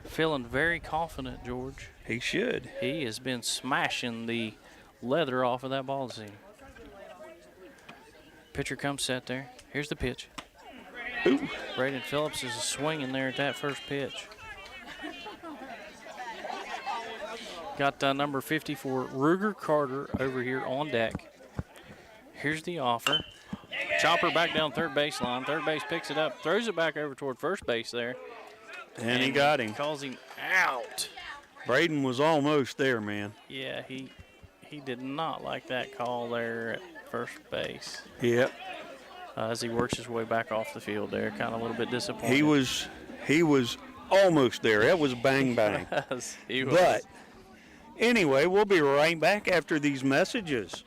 S2: Feeling very confident, George.
S1: He should.
S2: He has been smashing the leather off of that ball this evening. Pitcher comes set there. Here's the pitch.
S1: Ooh.
S2: Braden Phillips is swinging there at that first pitch. Got number 54, Ruger Carter, over here on deck. Here's the offer. Chopper back down third baseline. Third base picks it up, throws it back over toward first base there.
S1: And he got him.
S2: Calls him out.
S1: Braden was almost there, man.
S2: Yeah, he did not like that call there at first base.
S1: Yep.
S2: As he works his way back off the field there, kind of a little bit disappointed.
S1: He was almost there. That was bang bang.
S2: He was.
S1: But anyway, we'll be right back after these messages.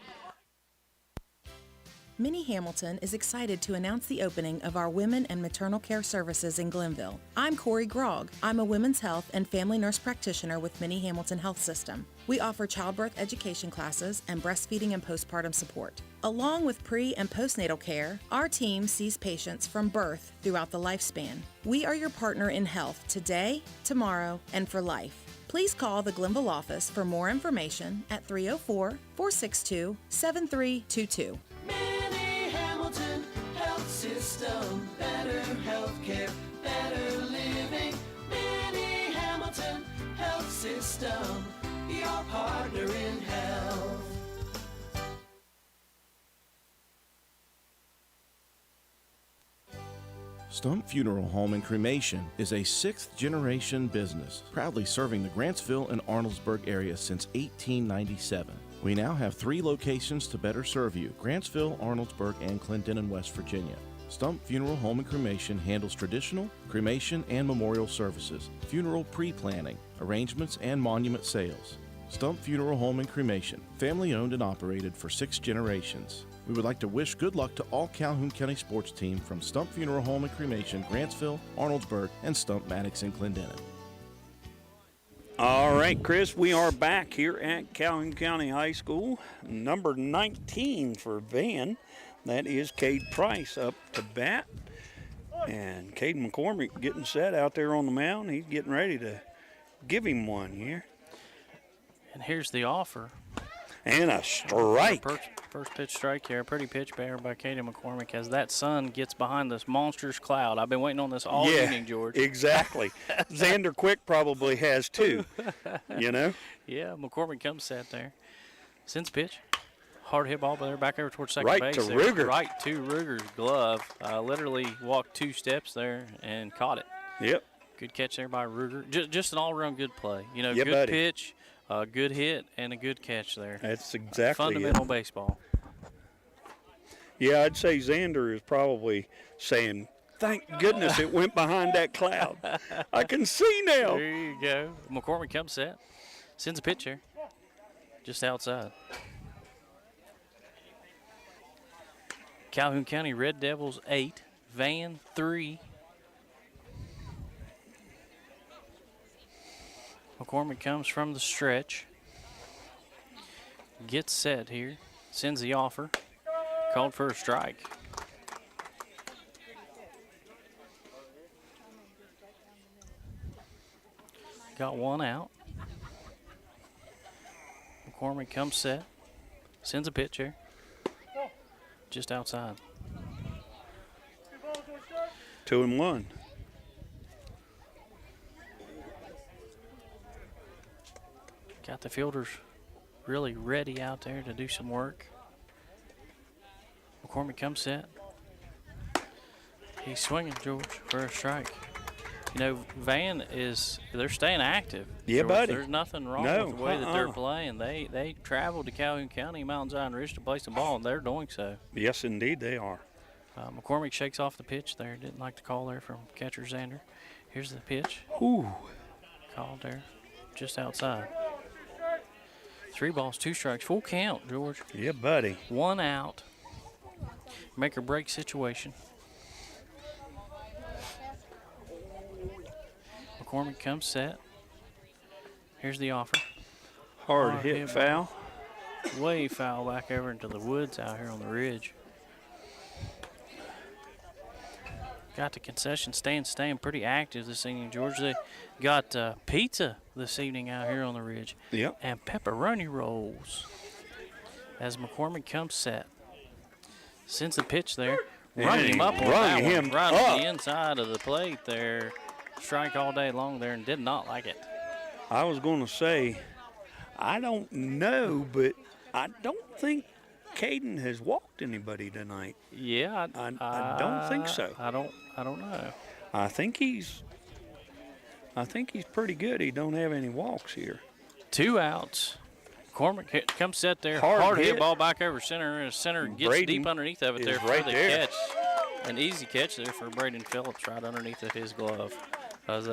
S16: Minnie Hamilton is excited to announce the opening of our Women and Maternal Care Services in Glenville. I'm Corey Grogg. I'm a women's health and family nurse practitioner with Minnie Hamilton Health System. We offer childbirth education classes and breastfeeding and postpartum support. Along with pre- and postnatal care, our team sees patients from birth throughout the lifespan. We are your partner in health today, tomorrow, and for life. Please call the Glenville office for more information at 304-462-7322.
S17: Minnie Hamilton Health System, better healthcare, better living. Minnie Hamilton Health System, your partner in health.
S12: Stump Funeral Home and Cremation is a 6th-generation business, proudly serving the Grantsville and Arnoldesburg area since 1897. We now have 3 locations to better serve you: Grantsville, Arnoldesburg, and Clendenin, West Virginia. Stump Funeral Home and Cremation handles traditional, cremation, and memorial services, funeral pre-planning, arrangements, and monument sales. Stump Funeral Home and Cremation, family owned and operated for 6 generations. We would like to wish good luck to all Calhoun County sports team from Stump Funeral Home and Cremation, Grantsville, Arnoldesburg, and Stump Maddox and Clendenin.
S1: All right, Chris, we are back here at Calhoun County High School. Number 19 for Van. That is Cade Price up to bat. And Cade McCormick getting set out there on the mound. He's getting ready to give him one here.
S2: And here's the offer.
S1: And a strike.
S2: First pitch strike here. Pretty pitch there by Katie McCormick as that sun gets behind this monstrous cloud. I've been waiting on this all evening, George.
S1: Exactly. Xander Quick probably has too, you know?
S2: Yeah, McCormick comes set there. Sends pitch. Hard hit ball, but they're back over towards second
S1: right
S2: base.
S1: To
S2: there.
S1: Ruger.
S2: Right to Ruger's glove. Literally walked 2 steps there and caught it.
S1: Yep.
S2: Good catch there by Ruger. Just an all-around good play. You know,
S1: yeah,
S2: good
S1: buddy.
S2: pitch, good hit, and a good catch there.
S1: That's exactly
S2: fundamental baseball.
S1: Yeah, I'd say Xander is probably saying, thank goodness it went behind that cloud. I can see now.
S2: There you go. McCormick comes set. Sends a pitch here. Just outside. Calhoun County Red Devils 8, Van 3. McCormick comes from the stretch. Gets set here. Sends the offer. Called for a strike. Got one out. McCormick comes set. Sends a pitch here. Just outside.
S1: 2-1.
S2: Got the fielders really ready out there to do some work. McCormick comes set. He's swinging, George, for a strike. You know, Van they're staying active.
S1: Yeah,
S2: George.
S1: buddy.
S2: There's nothing wrong with the way that they're playing. They traveled to Calhoun County, Mount Zion Ridge to play some ball, and they're doing so.
S1: Yes, indeed they are.
S2: McCormick shakes off the pitch there. Didn't like the call there from catcher Xander. Here's the pitch.
S1: Ooh.
S2: Called there, just outside. 3 balls, 2 strikes, full count, George.
S1: Yeah, buddy.
S2: 1 out. Make or break situation. McCormick comes set. Here's the offer.
S1: Hard hit foul.
S2: Way foul back over into the woods out here on the ridge. Got the concession stand staying pretty active this evening, George. They got pizza this evening out here on the ridge.
S1: Yep.
S2: And pepperoni rolls. As McCormick comes set. Sends the pitch there. Running him up on that one. Right on the inside of the plate there. Strike all day long there and did not like it.
S1: I was going to say, I don't know, but I don't think Caden has walked anybody tonight.
S2: Yeah,
S1: I don't think so.
S2: I don't know.
S1: I think he's pretty good. He don't have any walks here.
S2: 2 outs. McCormick comes set there.
S1: Hard
S2: hit
S1: hit.
S2: ball back over center, and center gets
S1: Braden
S2: deep underneath of it there
S1: is
S2: for
S1: right
S2: the
S1: there.
S2: catch. An easy catch there for Braden Phillips right underneath of his glove. As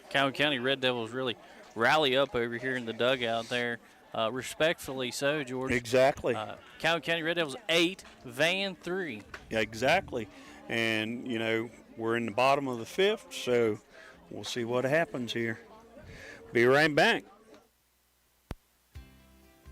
S2: Calhoun County Red Devils really rally up over here in the dugout there. Respectfully so, George.
S1: Exactly.
S2: Calhoun County Red Devils 8, Van 3.
S1: Yeah, exactly. And, you know, we're in the bottom of the 5th, so we'll see what happens here. Be right back.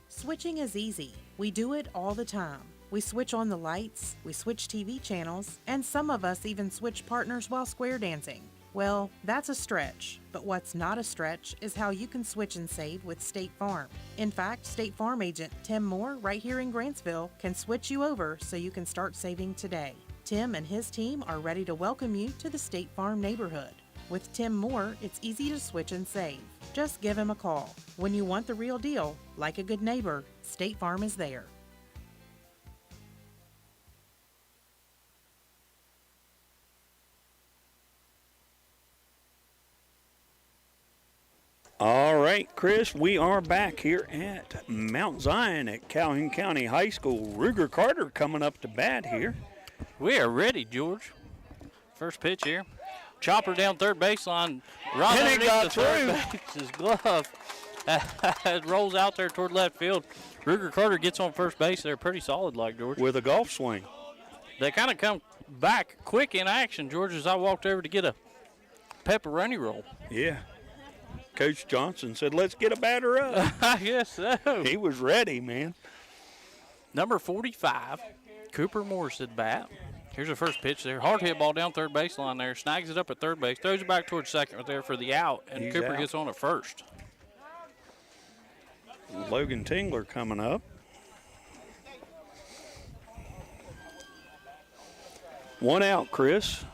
S5: Switching is easy. We do it all the time. We switch on the lights, we switch TV channels, and some of us even switch partners while square dancing. Well, that's a stretch, but what's not a stretch is how you can switch and save with State Farm. In fact, State Farm agent Tim Moore right here in Grantsville can switch you over so you can start saving today. Tim and his team are ready to welcome you to the State Farm neighborhood. With Tim Moore, it's easy to switch and save. Just give him a call. When you want the real deal, like a good neighbor, State Farm is there.
S1: All right, Chris, we are back here at Mount Zion at Calhoun County High School. Ruger Carter coming up to bat here.
S2: We are ready, George. First pitch here. Chopper down third baseline. Right
S1: And it
S2: underneath
S1: got
S2: the third base's glove. It rolls out there toward left field. Ruger Carter gets on first base there pretty solid like, George.
S1: With a golf swing.
S2: They kind of come back quick in action, George, as I walked over to get a pepperoni roll.
S1: Yeah. Coach Johnson said, let's get a batter up.
S2: I guess so.
S1: He was ready, man.
S2: Number 45, Cooper Morris at bat. Here's the first pitch there. Hard hit ball down third baseline there. Snags it up at third base. Throws it back towards second right there for the out. And
S1: He's
S2: Cooper
S1: out.
S2: gets on at first.
S1: Logan Tingler coming up. 1 out, Chris.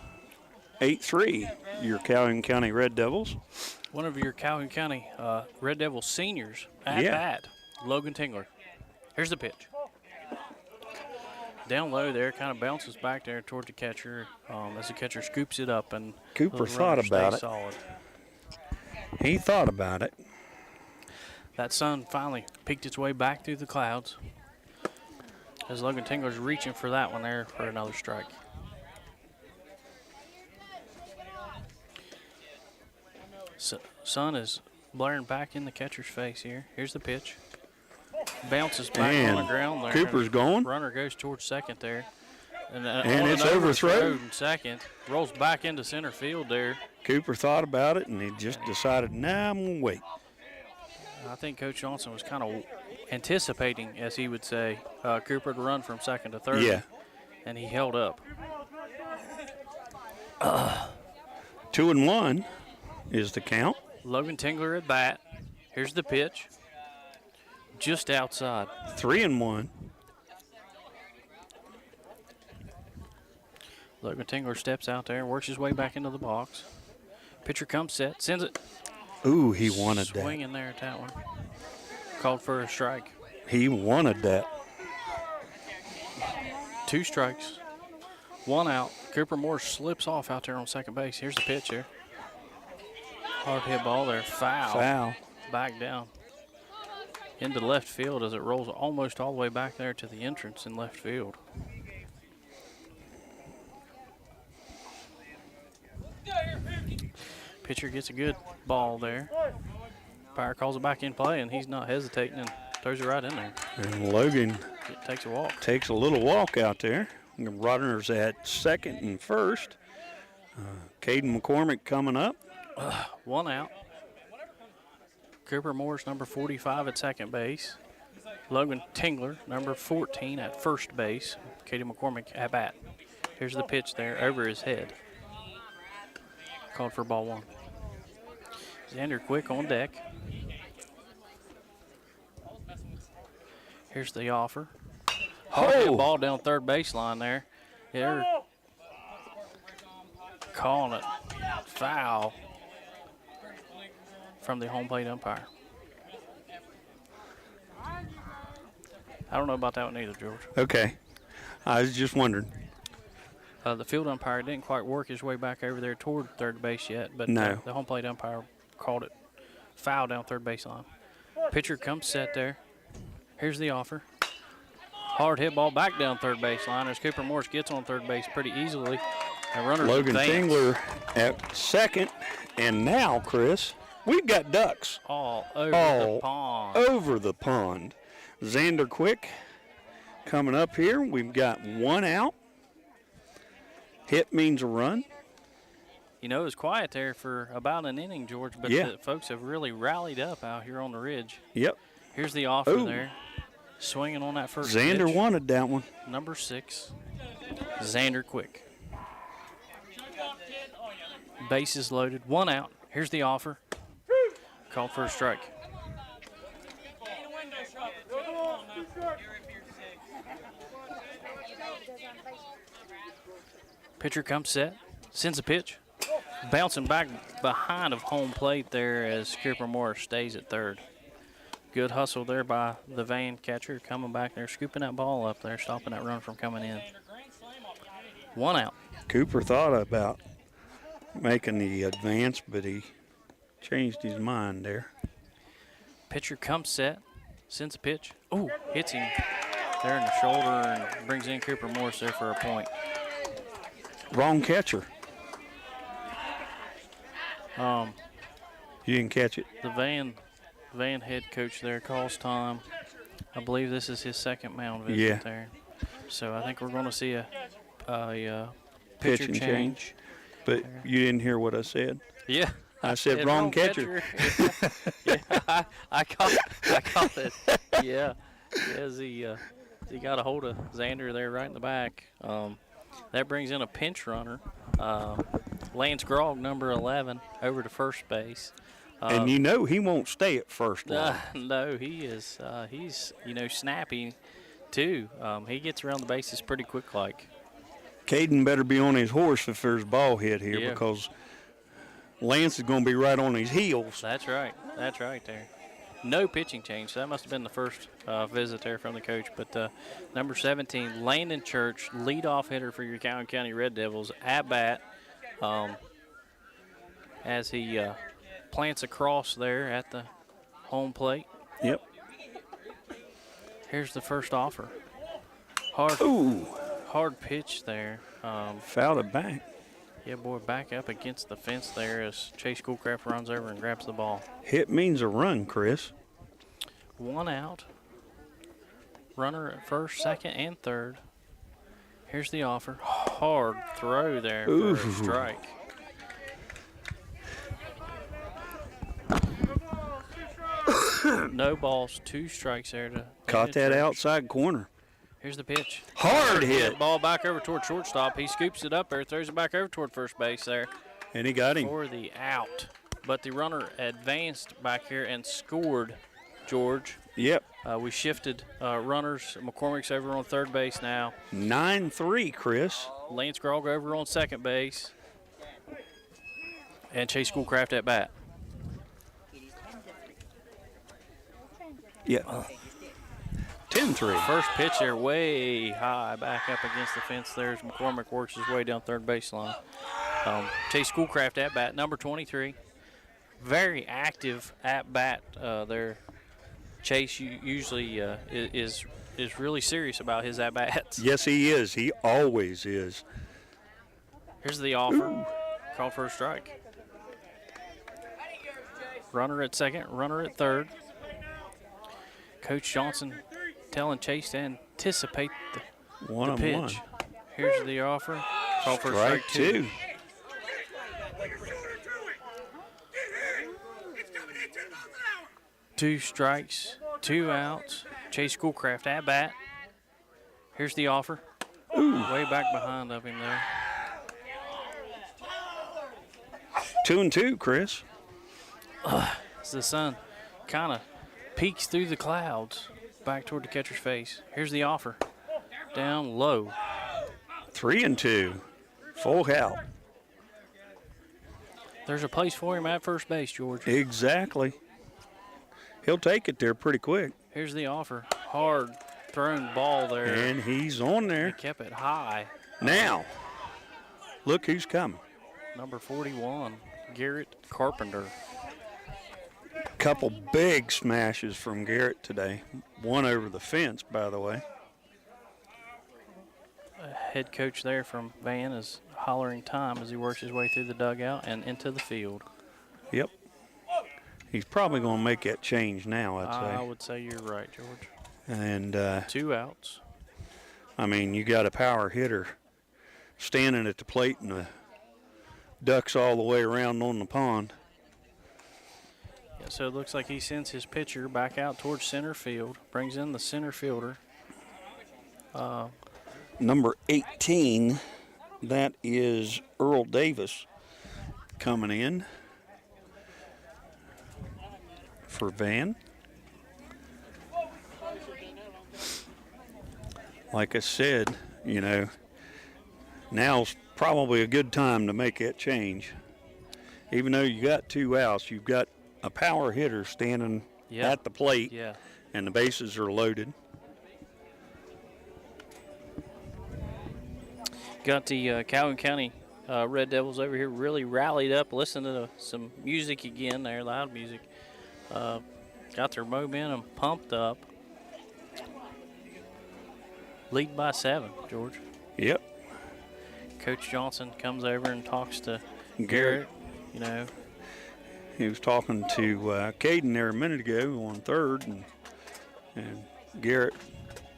S1: 8-3, your Calhoun County Red Devils.
S2: One of your Calhoun County Red Devil seniors at bat, Logan Tingler. Here's the pitch. Down low there, kind of bounces back there toward the catcher as the catcher scoops it up. And
S1: Cooper
S2: the
S1: thought
S2: runner
S1: about
S2: stays
S1: it.
S2: Solid.
S1: He thought about it.
S2: That sun finally peeked its way back through the clouds as Logan Tingler's reaching for that one there for another strike. Sun is blaring back in the catcher's face here. Here's the pitch. Bounces back
S1: And
S2: on the ground there.
S1: Cooper's going.
S2: Runner goes towards second there. And
S1: it's overthrown.
S2: In second. Rolls back into center field there.
S1: Cooper thought about it, and he just decided, nah, I'm going to wait.
S2: I think Coach Johnson was kind of anticipating, as he would say, Cooper to run from second to third.
S1: Yeah.
S2: And he held up.
S1: 2-1 is the count.
S2: Logan Tingler at bat. Here's the pitch. Just outside.
S1: 3-1.
S2: Logan Tingler steps out there, works his way back into the box. Pitcher comes set, sends it.
S1: Ooh, he wanted that.
S2: Swinging there at that one. Called for a strike.
S1: He wanted that.
S2: 2 strikes. 1 out. Cooper Moore slips off out there on second base. Here's the pitch here. Hard hit ball there. Foul.
S1: Foul.
S2: Back down. Into left field as it rolls almost all the way back there to the entrance in left field. Pitcher gets a good ball there. Umpire calls it back in play, and he's not hesitating and throws it right in there.
S1: And Logan
S2: Takes a walk.
S1: takes a little walk out there. The runners at second and first. Caden McCormick coming up.
S2: 1 out. Cooper Morris, number 45 at second base. Logan Tingler, number 14 at first base. Katie McCormick at bat. Here's the pitch there over his head. Called for ball 1. Xander Quick on deck. Here's the offer. Hard hit ball down third baseline there. They're calling it foul from the home plate umpire. I don't know about that one either, George.
S1: Okay. I was just wondering.
S2: The field umpire didn't quite work his way back over there toward third base yet, but
S1: No.
S2: The home plate umpire called it foul down third baseline. Pitcher comes set there. Here's the offer. Hard hit ball back down third baseline as Cooper Morris gets on third base pretty easily. And runners
S1: Logan
S2: advance.
S1: Tingler at second. And now, Chris, we've got ducks.
S2: All over the pond.
S1: Over the pond. Xander Quick coming up here. We've got one out. Hit means a run.
S2: You know, it was quiet there for about an inning, George, but
S1: Yeah.
S2: the folks have really rallied up out here on the ridge.
S1: Yep.
S2: Here's the offer
S1: Ooh.
S2: there. Swinging on that first
S1: Xander
S2: pitch.
S1: wanted that one.
S2: Number 6, Xander Quick. Bases loaded, one out. Here's the offer. Called for a strike. Pitcher comes set, sends a pitch. Bouncing back behind of home plate there as Cooper Morris stays at third. Good hustle there by the Van catcher coming back there, scooping that ball up there, stopping that run from coming in. One out.
S1: Cooper thought about making the advance, but he changed his mind there.
S2: Pitcher comes set, sends a pitch. Ooh, hits him there in the shoulder and brings in Cooper Morris there for a point.
S1: Wrong catcher. You didn't catch it.
S2: The Van head coach there calls time. I believe this is his second mound visit there. So I think we're going to see a
S1: Pitch
S2: pitcher
S1: and change. But you didn't hear what I said.
S2: Yeah.
S1: I said wrong catcher.
S2: Yeah, I caught that. Yeah. He got a hold of Xander there right in the back. That brings in a pinch runner. Lance Grogg, number 11, over to first base.
S1: And you know he won't stay at first long.
S2: No, he is. He's snappy too. He gets around the bases pretty quick like.
S1: Caden better be on his horse if there's ball hit here
S2: Yeah.
S1: because Lance is going to be right on his heels.
S2: That's right. That's right there. No pitching change. So that must have been the first visit there from the coach. But number 17, Landon Church, leadoff hitter for your Calhoun County Red Devils, at bat as he plants a cross there at the home plate.
S1: Yep.
S2: Here's the first offer. Hard pitch there.
S1: Fouled it back.
S2: Yeah, boy, back up against the fence there as Chase Schoolcraft runs over and grabs the ball.
S1: Hit means a run, Chris.
S2: One out. Runner at first, second, and third. Here's the offer. Hard throw there for a strike. No balls, 2 strikes there to
S1: Caught that outside corner.
S2: Here's the pitch.
S1: Hard hit.
S2: Ball back over toward shortstop. He scoops it up there, throws it back over toward first base there.
S1: And he got him.
S2: For the out. But the runner advanced back here and scored, George.
S1: Yep.
S2: We shifted runners. McCormick's over on third base now.
S1: 9-3, Chris.
S2: Lance Grogg over on second base. And Chase Schoolcraft at bat.
S1: Yeah. 10-3.
S2: First pitch there way high back up against the fence there as McCormick works his way down third baseline. Chase Schoolcraft at bat, number 23. Very active at bat there. Chase usually is really serious about his at bats.
S1: Yes, he is. He always is.
S2: Here's the offer. Call for a strike. Runner at second, runner at third. Coach Johnson telling Chase to anticipate the pitch. Here's the offer. Call for strike 2. 2 strikes, 2 outs. Chase Schoolcraft at bat. Here's the offer. Way back behind of him there.
S1: 2-2, Chris.
S2: As the sun kind of peeks through the clouds back toward the catcher's face. Here's the offer. Down low.
S1: 3-2. Full out.
S2: There's a place for him at first base, George.
S1: Exactly. He'll take it there pretty quick.
S2: Here's the offer. Hard thrown ball there.
S1: And he's on there.
S2: He kept it high.
S1: Now, look who's coming.
S2: Number 41, Garrett Carpenter.
S1: Couple big smashes from Garrett today. One over the fence, by the way.
S2: Head coach there from Van is hollering time as he works his way through the dugout and into the field.
S1: Yep. He's probably going to make that change now, I'd say.
S2: I would say you're right, George.
S1: And
S2: 2 outs.
S1: I mean, you got a power hitter standing at the plate and the ducks all the way around on the pond.
S2: Yeah, so it looks like he sends his pitcher back out towards center field, brings in the center fielder.
S1: Number 18, that is Earl Davis coming in for Van. Like I said, you know, now's probably a good time to make that change. Even though you got 2 outs, you've got a power hitter standing at the plate, and the bases are loaded.
S2: Got the Calhoun County Red Devils over here really rallied up, listening to some music again there, loud music. Got their momentum pumped up. Lead by 7, George.
S1: Yep.
S2: Coach Johnson comes over and talks to
S1: Garrett.
S2: You know,
S1: he was talking to Caden there a minute ago on third, and Garrett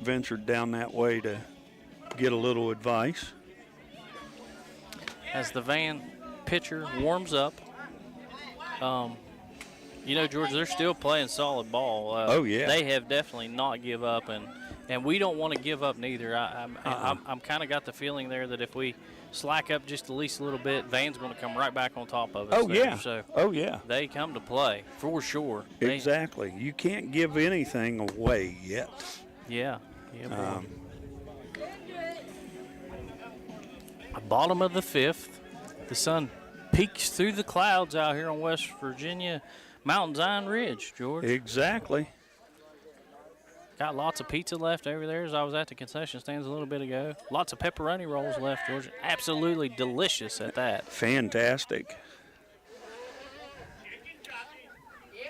S1: ventured down that way to get a little advice.
S2: As the Van pitcher warms up, you know, George, they're still playing solid ball.
S1: Oh, yeah.
S2: They have definitely not give up, and we don't want to give up neither. I'm kind of got the feeling there that if we slack up just at least a little bit, Van's going to come right back on top of us.
S1: Oh,
S2: there.
S1: yeah.
S2: So
S1: oh, yeah.
S2: They come to play, for sure.
S1: Exactly. You can't give anything away yet.
S2: Yeah. Boy. Bottom of the 5th, the sun peeks through the clouds out here on West Virginia Mountain Zion Ridge, George.
S1: Exactly.
S2: Got lots of pizza left over there as I was at the concession stands a little bit ago. Lots of pepperoni rolls left, George. Absolutely delicious at that.
S1: Fantastic.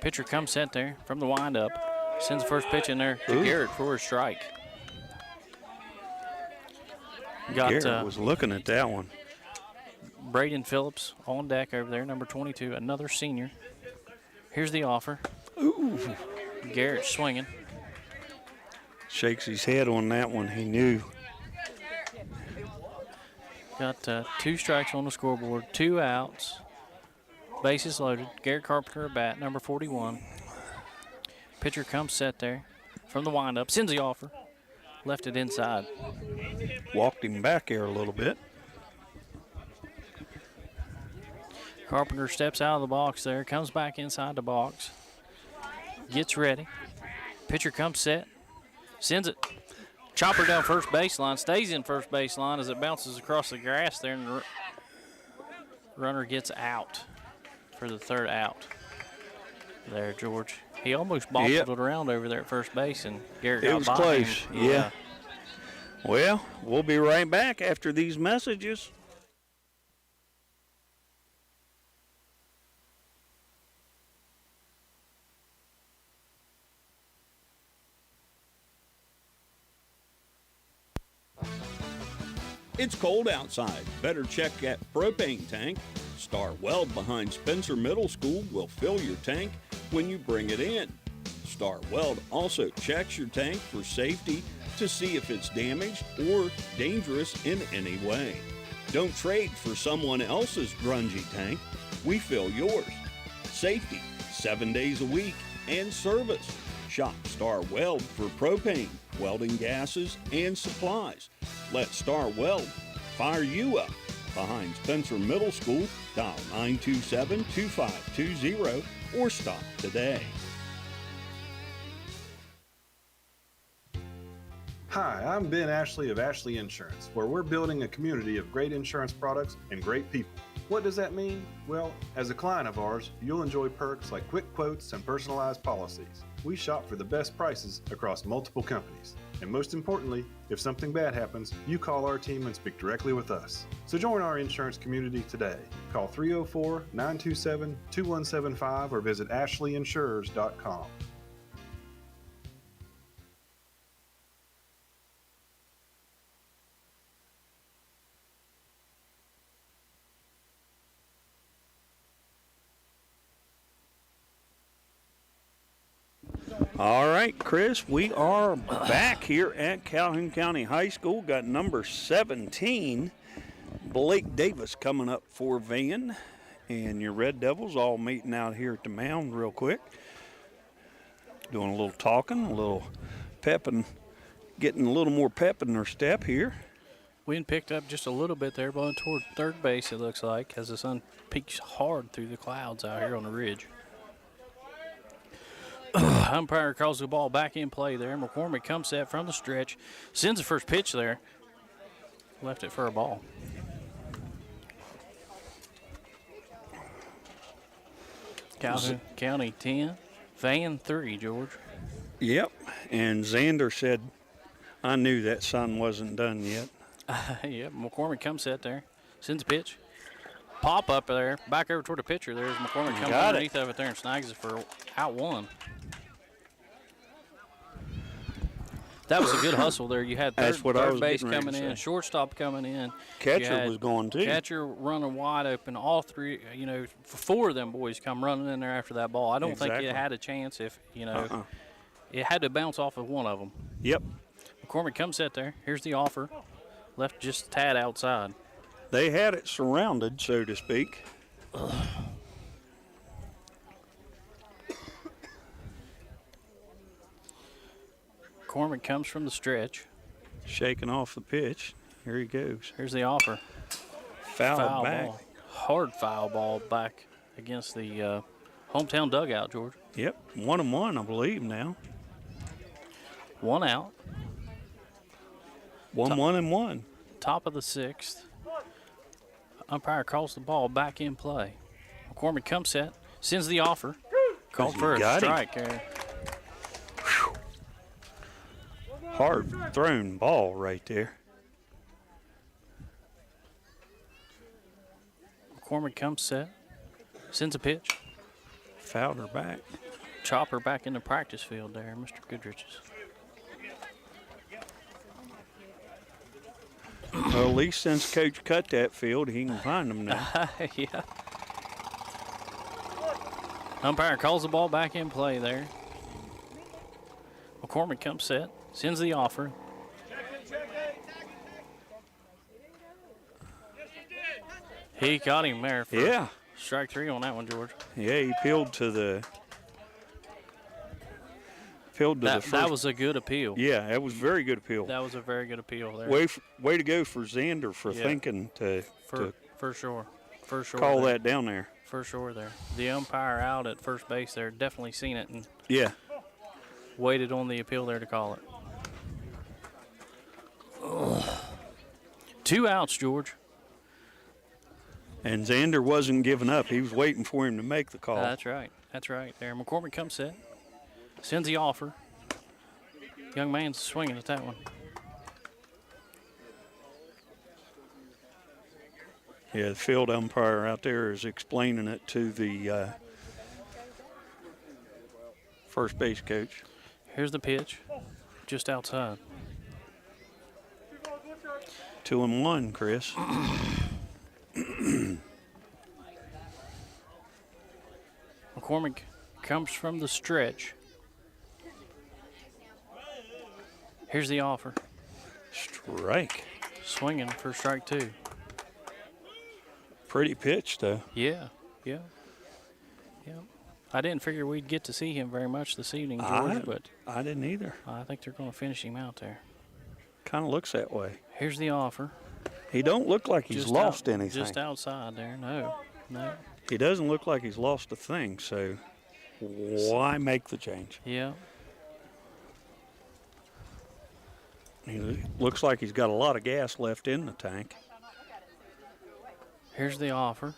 S2: Pitcher comes set there from the windup. Sends the first pitch in there to Garrett for a strike.
S1: Garrett was looking at that one.
S2: Braden Phillips on deck over there, number 22, another senior. Here's the offer.
S1: Ooh.
S2: Garrett swinging.
S1: Shakes his head on that one. He knew.
S2: Got 2 strikes on the scoreboard, 2 outs. Bases loaded. Garrett Carpenter at bat, number 41. Pitcher comes set there from the windup. Sends the offer. Left it inside.
S1: Walked him back here a little bit.
S2: Carpenter steps out of the box there, comes back inside the box. Gets ready. Pitcher comes set. Sends it. Chopper down first baseline. Stays in first baseline as it bounces across the grass there, and the runner gets out for the 3rd out. There, George. He almost bobbled it around over there at first base, and Garrett got by him.
S1: It was close, yeah. Well, we'll be right back after these messages.
S13: It's cold outside. Better check that propane tank. Star Weld behind Spencer Middle School will fill your tank when you bring it in. Star Weld also checks your tank for safety to see if it's damaged or dangerous in any way. Don't trade for someone else's grungy tank. We fill yours. Safety, 7 days a week, and service. Shop Star Weld for propane, welding gases, and supplies. Let Star Weld fire you up. Behind Spencer Middle School, dial 927-2520 or stop today.
S4: Hi, I'm Ben Ashley of Ashley Insurance, where we're building a community of great insurance products and great people. What does that mean? Well, as a client of ours, you'll enjoy perks like quick quotes and personalized policies. we shop for the best prices across multiple companies. And most importantly, if something bad happens, you call our team and speak directly with us. So join our insurance community today. Call 304-927-2175 or visit ashleyinsurers.com.
S1: All right, Chris, we are back here at Calhoun County High School. Got number 17, Blake Davis, coming up for Van. And your Red Devils all meeting out here at the mound real quick. Doing a little talking, a little pepping, getting a little more pep in their step here.
S2: Wind picked up just a little bit there, blowing toward third base, it looks like, as the sun peeks hard through the clouds out here on the ridge. Umpire calls the ball back in play there. McCormick comes set from the stretch, sends the first pitch there, left it for a ball. Calhoun County 10, Van 3, George.
S1: Yep, and Xander said, I knew that sun wasn't done yet.
S2: Yep, McCormick comes set there, sends a pitch. Pop up there, back over toward the pitcher. There's McCormick comes underneath of it there and snags it for out one. That was a good hustle there. You had third base coming in, shortstop coming in.
S1: Catcher was going too.
S2: Catcher running wide open. All three, four of them boys come running in there after that ball. I don't think it had a chance if, it had to bounce off of one of them.
S1: Yep.
S2: McCormick comes set there. Here's the offer. Left just a tad outside.
S1: They had it surrounded, so to speak.
S2: McCormick comes from the stretch.
S1: Shaking off the pitch. Here he goes.
S2: Here's the offer.
S1: Foul back.
S2: Ball. Hard foul ball back against the hometown dugout, George.
S1: Yep, 1-1, I believe now.
S2: 1 out.
S1: 1-1.
S2: Top of the 6th. Umpire calls the ball back in play. McCormick comes set, sends the offer. Called for a strike there.
S1: Hard thrown ball right there.
S2: McCormick comes set, sends a pitch.
S1: Fouled her back.
S2: Chopper back in the practice field there, Mr. Goodrich's.
S1: Well, at least since Coach cut that field, he can find them now.
S2: Yeah. Umpire calls the ball back in play there. McCormick comes set, sends the offer. He got him there for strike 3 on that one, George.
S1: Yeah, he peeled to the first.
S2: That was a good appeal.
S1: Yeah, that was a very good appeal.
S2: That was a very good appeal there.
S1: Way to go for Xander for thinking to
S2: for sure.
S1: Call that down there.
S2: For sure there. The umpire out at first base there definitely seen it and waited on the appeal there to call it. Ugh. 2 outs, George.
S1: And Xander wasn't giving up. He was waiting for him to make the call.
S2: That's right. There. McCormick comes set. Sends the offer. Young man's swinging at that one.
S1: Yeah, the field umpire out there is explaining it to the first base coach.
S2: Here's the pitch, just outside.
S1: 2-1, Chris.
S2: McCormick comes from the stretch. Here's the offer.
S1: Strike.
S2: Swinging for strike 2.
S1: Pretty pitch, though.
S2: Yeah. I didn't figure we'd get to see him very much this evening, George, but
S1: I didn't either.
S2: I think they're going to finish him out there.
S1: Kind of looks that way.
S2: Here's the offer.
S1: He don't look like he's lost anything.
S2: Just outside there. No.
S1: He doesn't look like he's lost a thing, so why make the change?
S2: Yeah.
S1: He looks like he's got a lot of gas left in the tank.
S2: Here's the offer.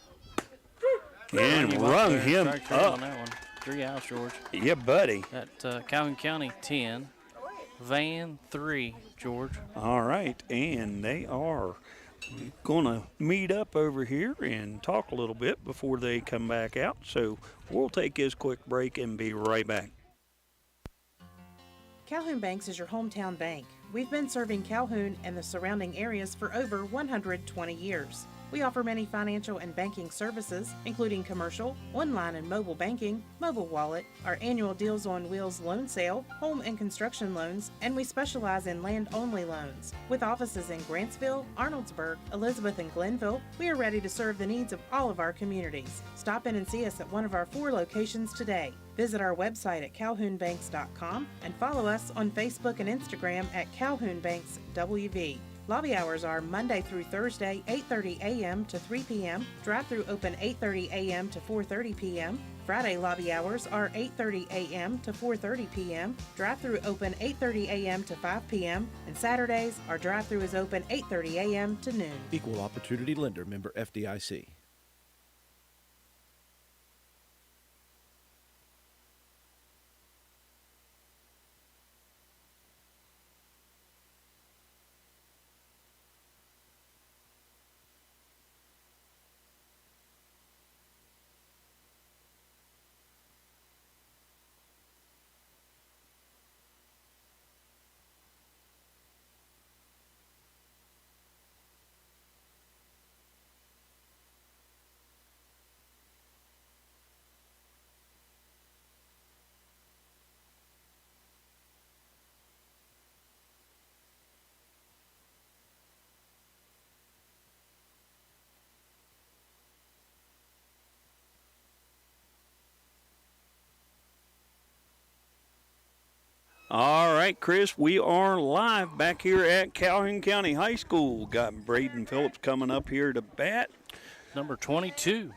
S1: And rung him up.
S2: 3 outs, George.
S1: Yeah, buddy.
S2: At Calhoun County, 10. Van, 3, George.
S1: All right, and they are going to meet up over here and talk a little bit before they come back out. So we'll take this quick break and be right back.
S5: Calhoun Banks is your hometown bank. We've been serving Calhoun and the surrounding areas for over 120 years. We offer many financial and banking services, including commercial, online and mobile banking, mobile wallet, our annual Deals on Wheels loan sale, home and construction loans, and we specialize in land-only loans. With offices in Grantsville, Arnoldsburg, Elizabeth, and Glenville, we are ready to serve the needs of all of our communities. Stop in and see us at one of our 4 locations today. Visit our website at calhounbanks.com and follow us on Facebook and Instagram at calhounbankswv. Lobby hours are Monday through Thursday, 8:30 a.m. to 3 p.m. Drive-through open 8:30 a.m. to 4:30 p.m. Friday lobby hours are 8:30 a.m. to 4:30 p.m. Drive-through open 8:30 a.m. to 5 p.m. And Saturdays, our drive-through is open 8:30 a.m. to noon.
S12: Equal Opportunity Lender, member FDIC.
S1: All right, Chris, we are live back here at Calhoun County High School. Got Braden Phillips coming up here to bat.
S2: Number 22.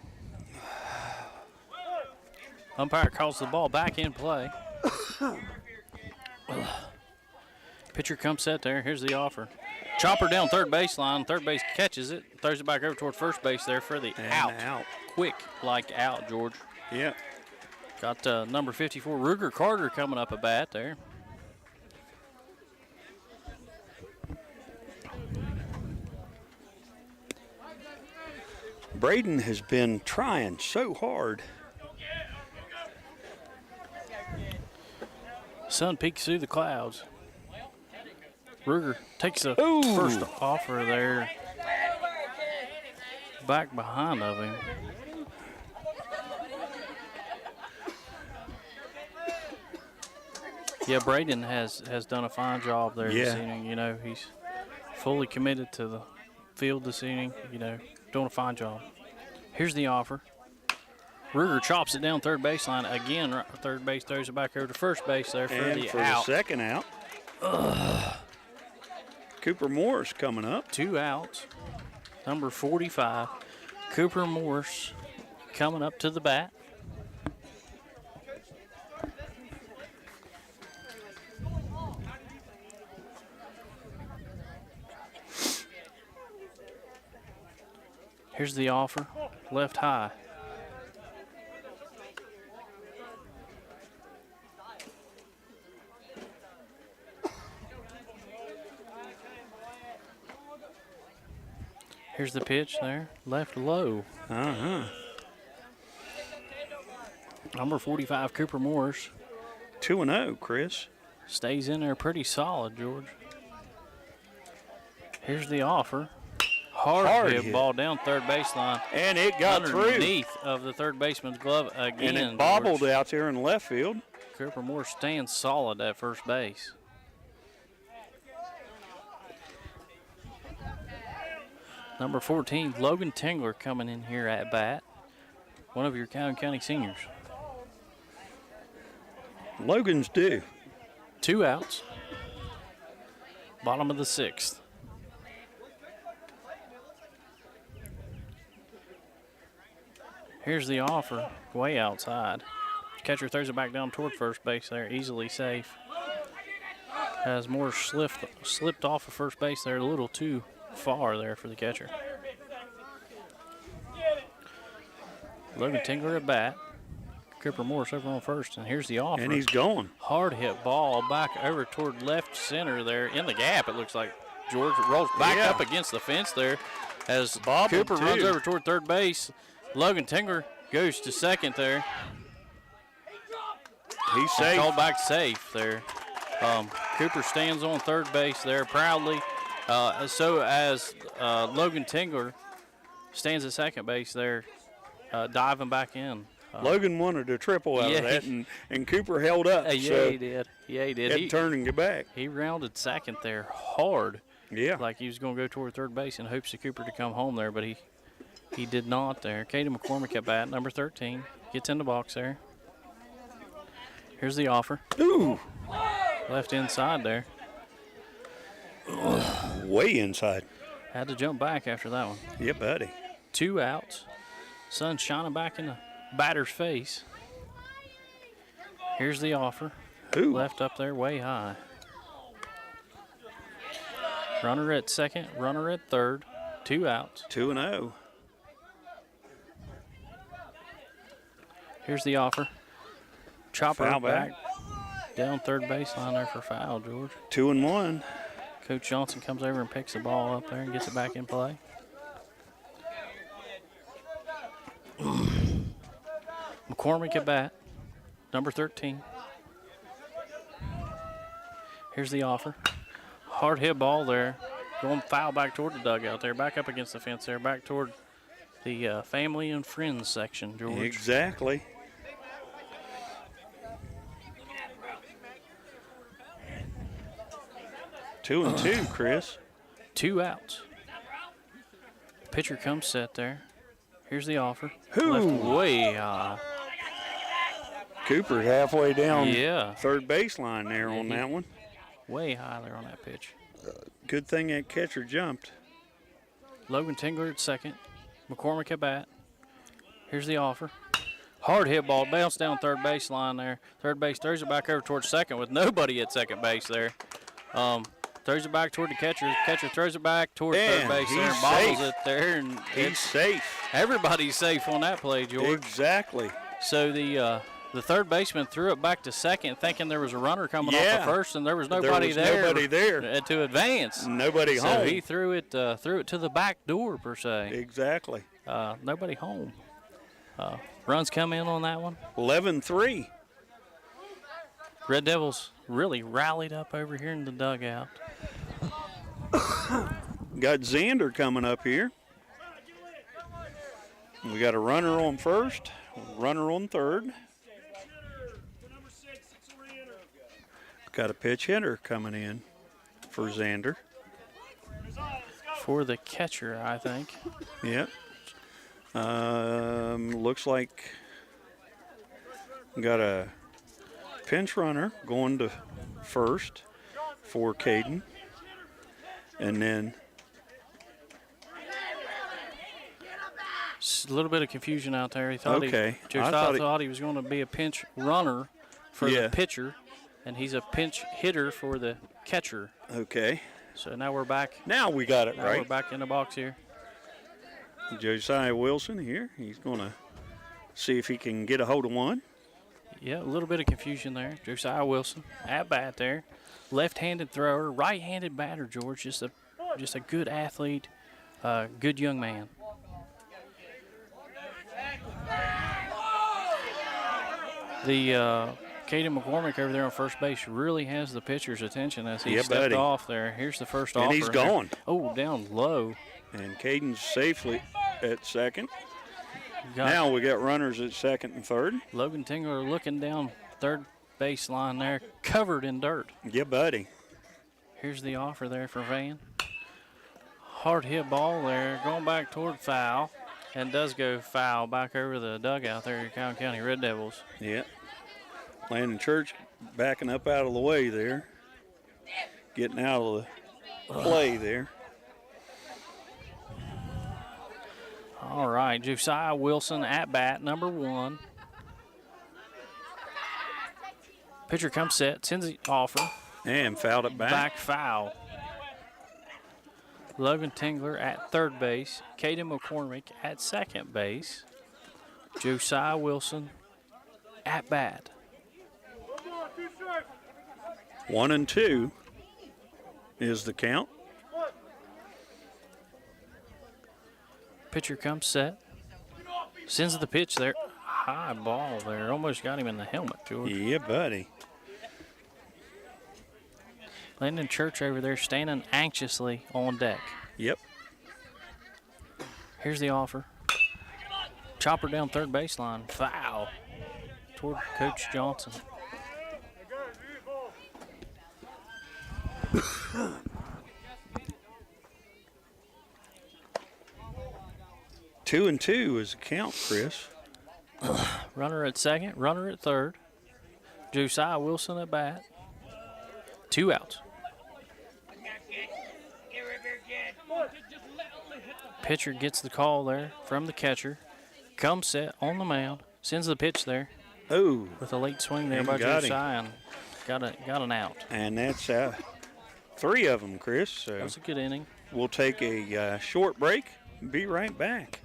S2: Umpire calls the ball back in play. Pitcher comes set there. Here's the offer. Chopper down third baseline. Third base catches it. Throws it back over toward first base there for the out. Quick like out, George.
S1: Yeah.
S2: Got number 54, Ruger Carter, coming up a bat there.
S1: Braden has been trying so hard.
S2: Sun peeks through the clouds. Ruger takes the first offer there. Back behind of him. Yeah, Braden has done a fine job there this evening. You know, he's fully committed to the field this evening. You know, doing a fine job. Here's the offer. Ruger chops it down third baseline again. Third base throws it back over to first base there for
S1: and
S2: the
S1: for
S2: out.
S1: the second out. Cooper Morris coming up.
S2: 2 outs. Number 45, Cooper Morris, coming up to the bat. Here's the offer, left high. Here's the pitch there, left low. Number 45, Cooper Morris.
S1: 2-0, Chris.
S2: Stays in there pretty solid, George. Here's the offer. Hard hit ball down third baseline.
S1: And it got
S2: underneath of the third baseman's glove again.
S1: And it bobbled out there in left field.
S2: Cooper Morris stands solid at first base. Number 14, Logan Tingler, coming in here at bat. One of your Calhoun County seniors.
S1: Logan's due.
S2: 2 outs. Bottom of the 6th. Here's the offer, way outside. Catcher throws it back down toward first base there, easily safe. Has more slipped off of first base there, a little too far there for the catcher. Logan Tingler at bat. Cooper Morris over on first, and here's the offer.
S1: And he's going.
S2: Hard hit ball back over toward left center there in the gap. It looks like George rolls back up against the fence there as Cooper runs over toward third base. Logan Tingler goes to second there.
S1: He's safe.
S2: Called back safe there. Cooper stands on third base there proudly. So as Logan Tingler stands at second base there, diving back in.
S1: Logan wanted a triple out of that, and Cooper held up.
S2: Yeah, he did. Yeah, he did.
S1: He turned and get back.
S2: He rounded second there hard.
S1: Yeah.
S2: Like he was going to go toward third base in hopes of Cooper to come home there, but he did not there. Caden McCormick at bat, number 13. Gets in the box there. Here's the offer.
S1: Ooh.
S2: Left inside there.
S1: Way inside.
S2: Had to jump back after that one.
S1: Yeah, buddy.
S2: 2 outs. Sun shining back in the batter's face. Here's the offer.
S1: Ooh.
S2: Left up there way high. Runner at second, runner at third. 2 outs.
S1: 2-0.
S2: Here's the offer. Chopper
S1: Foul
S2: back. Down third baseline there for foul, George.
S1: 2-1.
S2: Coach Johnson comes over and picks the ball up there and gets it back in play. McCormick at bat, number 13. Here's the offer. Hard hit ball there. Going foul back toward the dugout there. Back up against the fence there. Back toward the family and friends section, George.
S1: Exactly. Two and two, Chris.
S2: 2 outs. Pitcher comes set there. Here's the offer.
S1: Ooh.
S2: Left way high.
S1: Cooper's halfway down
S2: Yeah.
S1: third baseline there on that one.
S2: Way high there on that pitch.
S1: Good thing that catcher jumped.
S2: Logan Tingler at second. McCormick at bat. Here's the offer. Hard hit ball, bounced down third baseline there. Third base throws it back over towards second with nobody at second base there. Throws it back toward the catcher. Catcher throws it back toward third base there and bobbles it there. And
S1: He's safe.
S2: Everybody's safe on that play, George.
S1: Exactly.
S2: So the third baseman threw it back to second, thinking there was a runner coming off the first, and there was nobody there to advance.
S1: Nobody
S2: so
S1: home.
S2: He threw it to the back door per se.
S1: Exactly.
S2: Nobody home. Runs come in on that one.
S1: 11-3.
S2: Red Devils really rallied up over here in the dugout.
S1: Got Xander coming up here. We got a runner on first, runner on third. Got a pitch hitter coming in for Xander.
S2: For the catcher, I think.
S1: Yep. Looks like got a pinch runner going to first for Caden. And then
S2: a little bit of confusion out there. He thought
S1: Joe
S2: thought he was going to be a pinch runner for the pitcher, and he's a pinch hitter for the catcher.
S1: Okay.
S2: So now we're back.
S1: Now we got it right.
S2: We're back in the box here.
S1: Josiah Wilson here. He's going to see if he can get a hold of one.
S2: Yeah, a little bit of confusion there. Josiah Wilson at bat there. Left-handed thrower, right-handed batter, George. Just a good athlete, good young man. The Caden McCormick over there on first base really has the pitcher's attention as he stepped off there. Here's the first offer.
S1: And he's gone.
S2: Oh, down low.
S1: And Caden's safely at second. Now we got runners at second and third.
S2: Logan Tingler looking down third baseline there, covered in dirt.
S1: Yeah, buddy.
S2: Here's the offer there for Van. Hard hit ball there, going back toward foul, and does go foul back over the dugout there at Calhoun County Red Devils.
S1: Yeah. Landon Church backing up out of the way there. Getting out of the play there.
S2: All right, Josiah Wilson at bat, number 1. Pitcher comes set, sends the offer.
S1: And fouled it back.
S2: Back foul. Logan Tingler at third base. Caden McCormick at second base. Josiah Wilson at bat.
S1: 1-2 is the count.
S2: Pitcher comes set. Sends the pitch there. High ball there. Almost got him in the helmet, George.
S1: Yeah, buddy.
S2: Landon Church over there standing anxiously on deck.
S1: Yep.
S2: Here's the offer. Chopper down third baseline. Foul toward Coach Johnson.
S1: Two and two is the count, Chris.
S2: Runner at second, runner at third. Josiah Wilson at bat. 2 outs. Pitcher gets the call there from the catcher. Comes set on the mound. Sends the pitch there.
S1: Oh.
S2: With a late swing there
S1: And
S2: by
S1: got
S2: Josiah. And got an out.
S1: And that's 3 of them, Chris. So
S2: that was a good inning.
S1: We'll take a short break and be right back.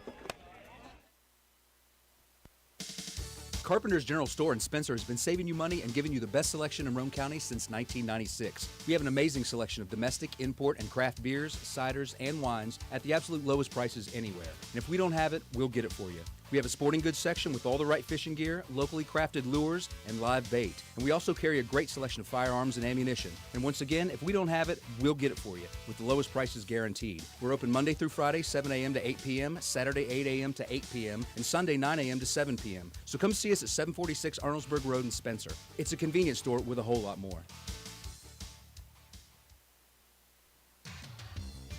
S7: Carpenter's General Store in Spencer has been saving you money and giving you the best selection in Roane County since 1996. We have an amazing selection of domestic, import, and craft beers, ciders, and wines at the absolute lowest prices anywhere. And if we don't have it, we'll get it for you. We have a sporting goods section with all the right fishing gear, locally crafted lures, and live bait. And we also carry a great selection of firearms and ammunition. And once again, if we don't have it, we'll get it for you with the lowest prices guaranteed. We're open Monday through Friday, 7 a.m. to 8 p.m., Saturday, 8 a.m. to 8 p.m., and Sunday, 9 a.m. to 7 p.m. So come see us at 746 Arnoldesburg Road in Spencer. It's a convenience store with a whole lot more.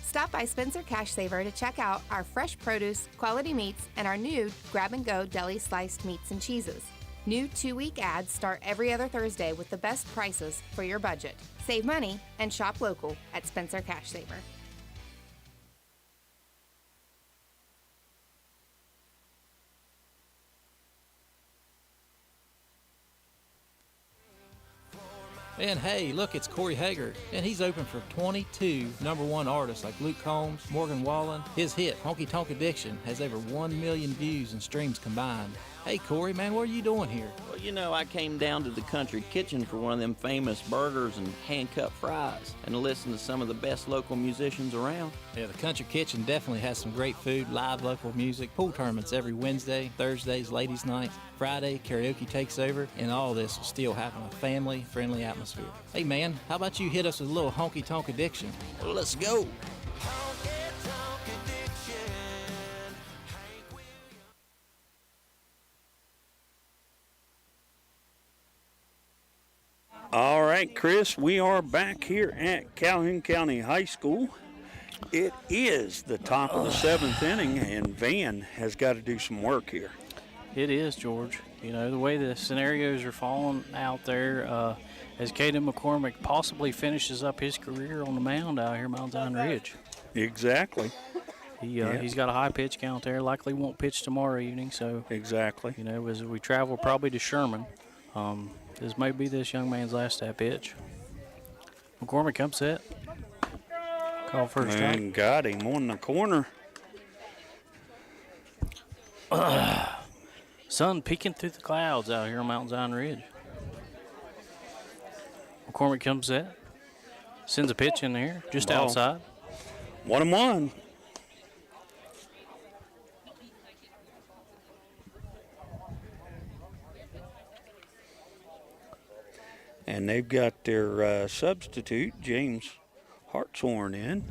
S9: Stop by Spencer Cash Saver to check out our fresh produce, quality meats, and our new grab-and-go deli sliced meats and cheeses. New 2-week ads start every other Thursday with the best prices for your budget. Save money and shop local at Spencer Cash Saver.
S10: And hey, look, it's Corey Hager, and he's open for 22 #1 artists like Luke Combs, Morgan Wallen. His hit, Honky Tonk Addiction, has over 1 million views and streams combined. Hey, Corey, man, what are you doing here?
S11: Well, you know, I came down to the Country Kitchen for one of them famous burgers and hand-cut fries and to listen to some of the best local musicians around.
S10: Yeah, the Country Kitchen definitely has some great food, live local music, pool tournaments every Wednesday, Thursdays, ladies' nights, Friday, karaoke takes over, and all this will still have a family-friendly atmosphere. Hey, man, how about you hit us with a little Honky Tonk Addiction?
S11: Well, let's go.
S1: All right, Chris, we are back here at Calhoun County High School. It is the top of the 7th inning, and Van has got to do some work here.
S2: It is, George. You know, the way the scenarios are falling out there, as Caden McCormick possibly finishes up his career on the mound out here, Mount Zion Ridge.
S1: Exactly.
S2: He's got a high pitch count there. Likely won't pitch tomorrow evening. So
S1: exactly.
S2: You know, as we travel probably to Sherman, this may be this young man's last at pitch. McCormick comes set. Call first strike.
S1: And got him on the corner.
S2: Sun peeking through the clouds out here on Mount Zion Ridge. McCormick comes set. Sends a pitch in there, just
S1: Ball.
S2: outside.
S1: 1-1. And they've got their substitute, James Hartshorn, in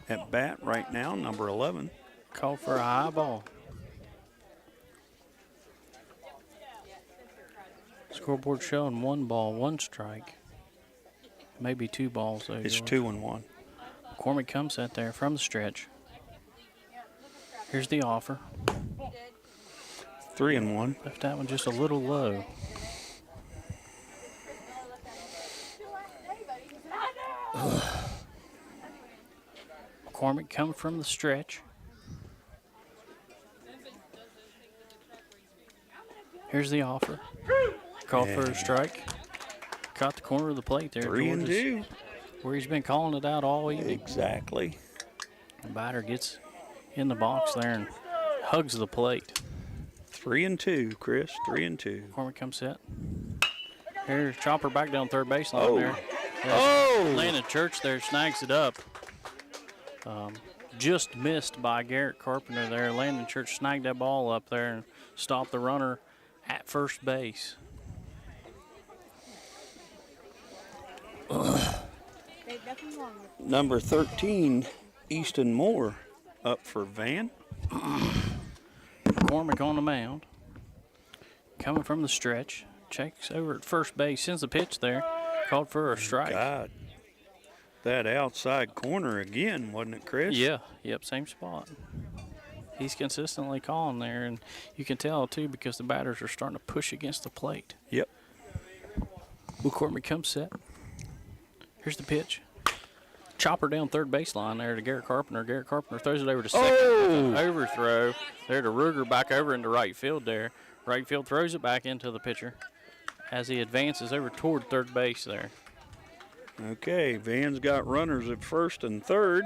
S1: at bat right now, number 11.
S2: Call for a high ball. Scoreboard showing 1 ball, 1 strike. Maybe 2 balls, though.
S1: It's
S2: George.
S1: 2-1.
S2: McCormick comes out there from the stretch. Here's the offer.
S1: 3-1.
S2: Left that one just a little low. McCormick comes from the stretch. Here's the offer. Call for a strike. Caught the corner of the plate there.
S1: 3-2.
S2: Where he's been calling it out all evening.
S1: Exactly.
S2: The batter gets in the box there and hugs the plate.
S1: 3-2, Chris. 3-2.
S2: McCormick comes set. Here's Chopper back down third baseline
S1: Oh.
S2: there. Landon Church there snags it up. Just missed by Garrett Carpenter there. Landon Church snagged that ball up there and stopped the runner at first base.
S1: Number 13, Easton Moore, up for Van.
S2: McCormick on the mound. Coming from the stretch. Checks over at first base. Sends the pitch there. Called for a strike.
S1: God. That outside corner again, wasn't it, Chris?
S2: Yeah. Yep, same spot. He's consistently calling there, and you can tell, too, because the batters are starting to push against the plate.
S1: Yep.
S2: McCormick comes set. Here's the pitch. Chopper down third baseline there to Garrett Carpenter. Garrett Carpenter throws it over to second. With an overthrow there to Ruger, back over into right field there. Right field throws it back into the pitcher as he advances over toward third base there.
S1: Okay, Van's got runners at first and third.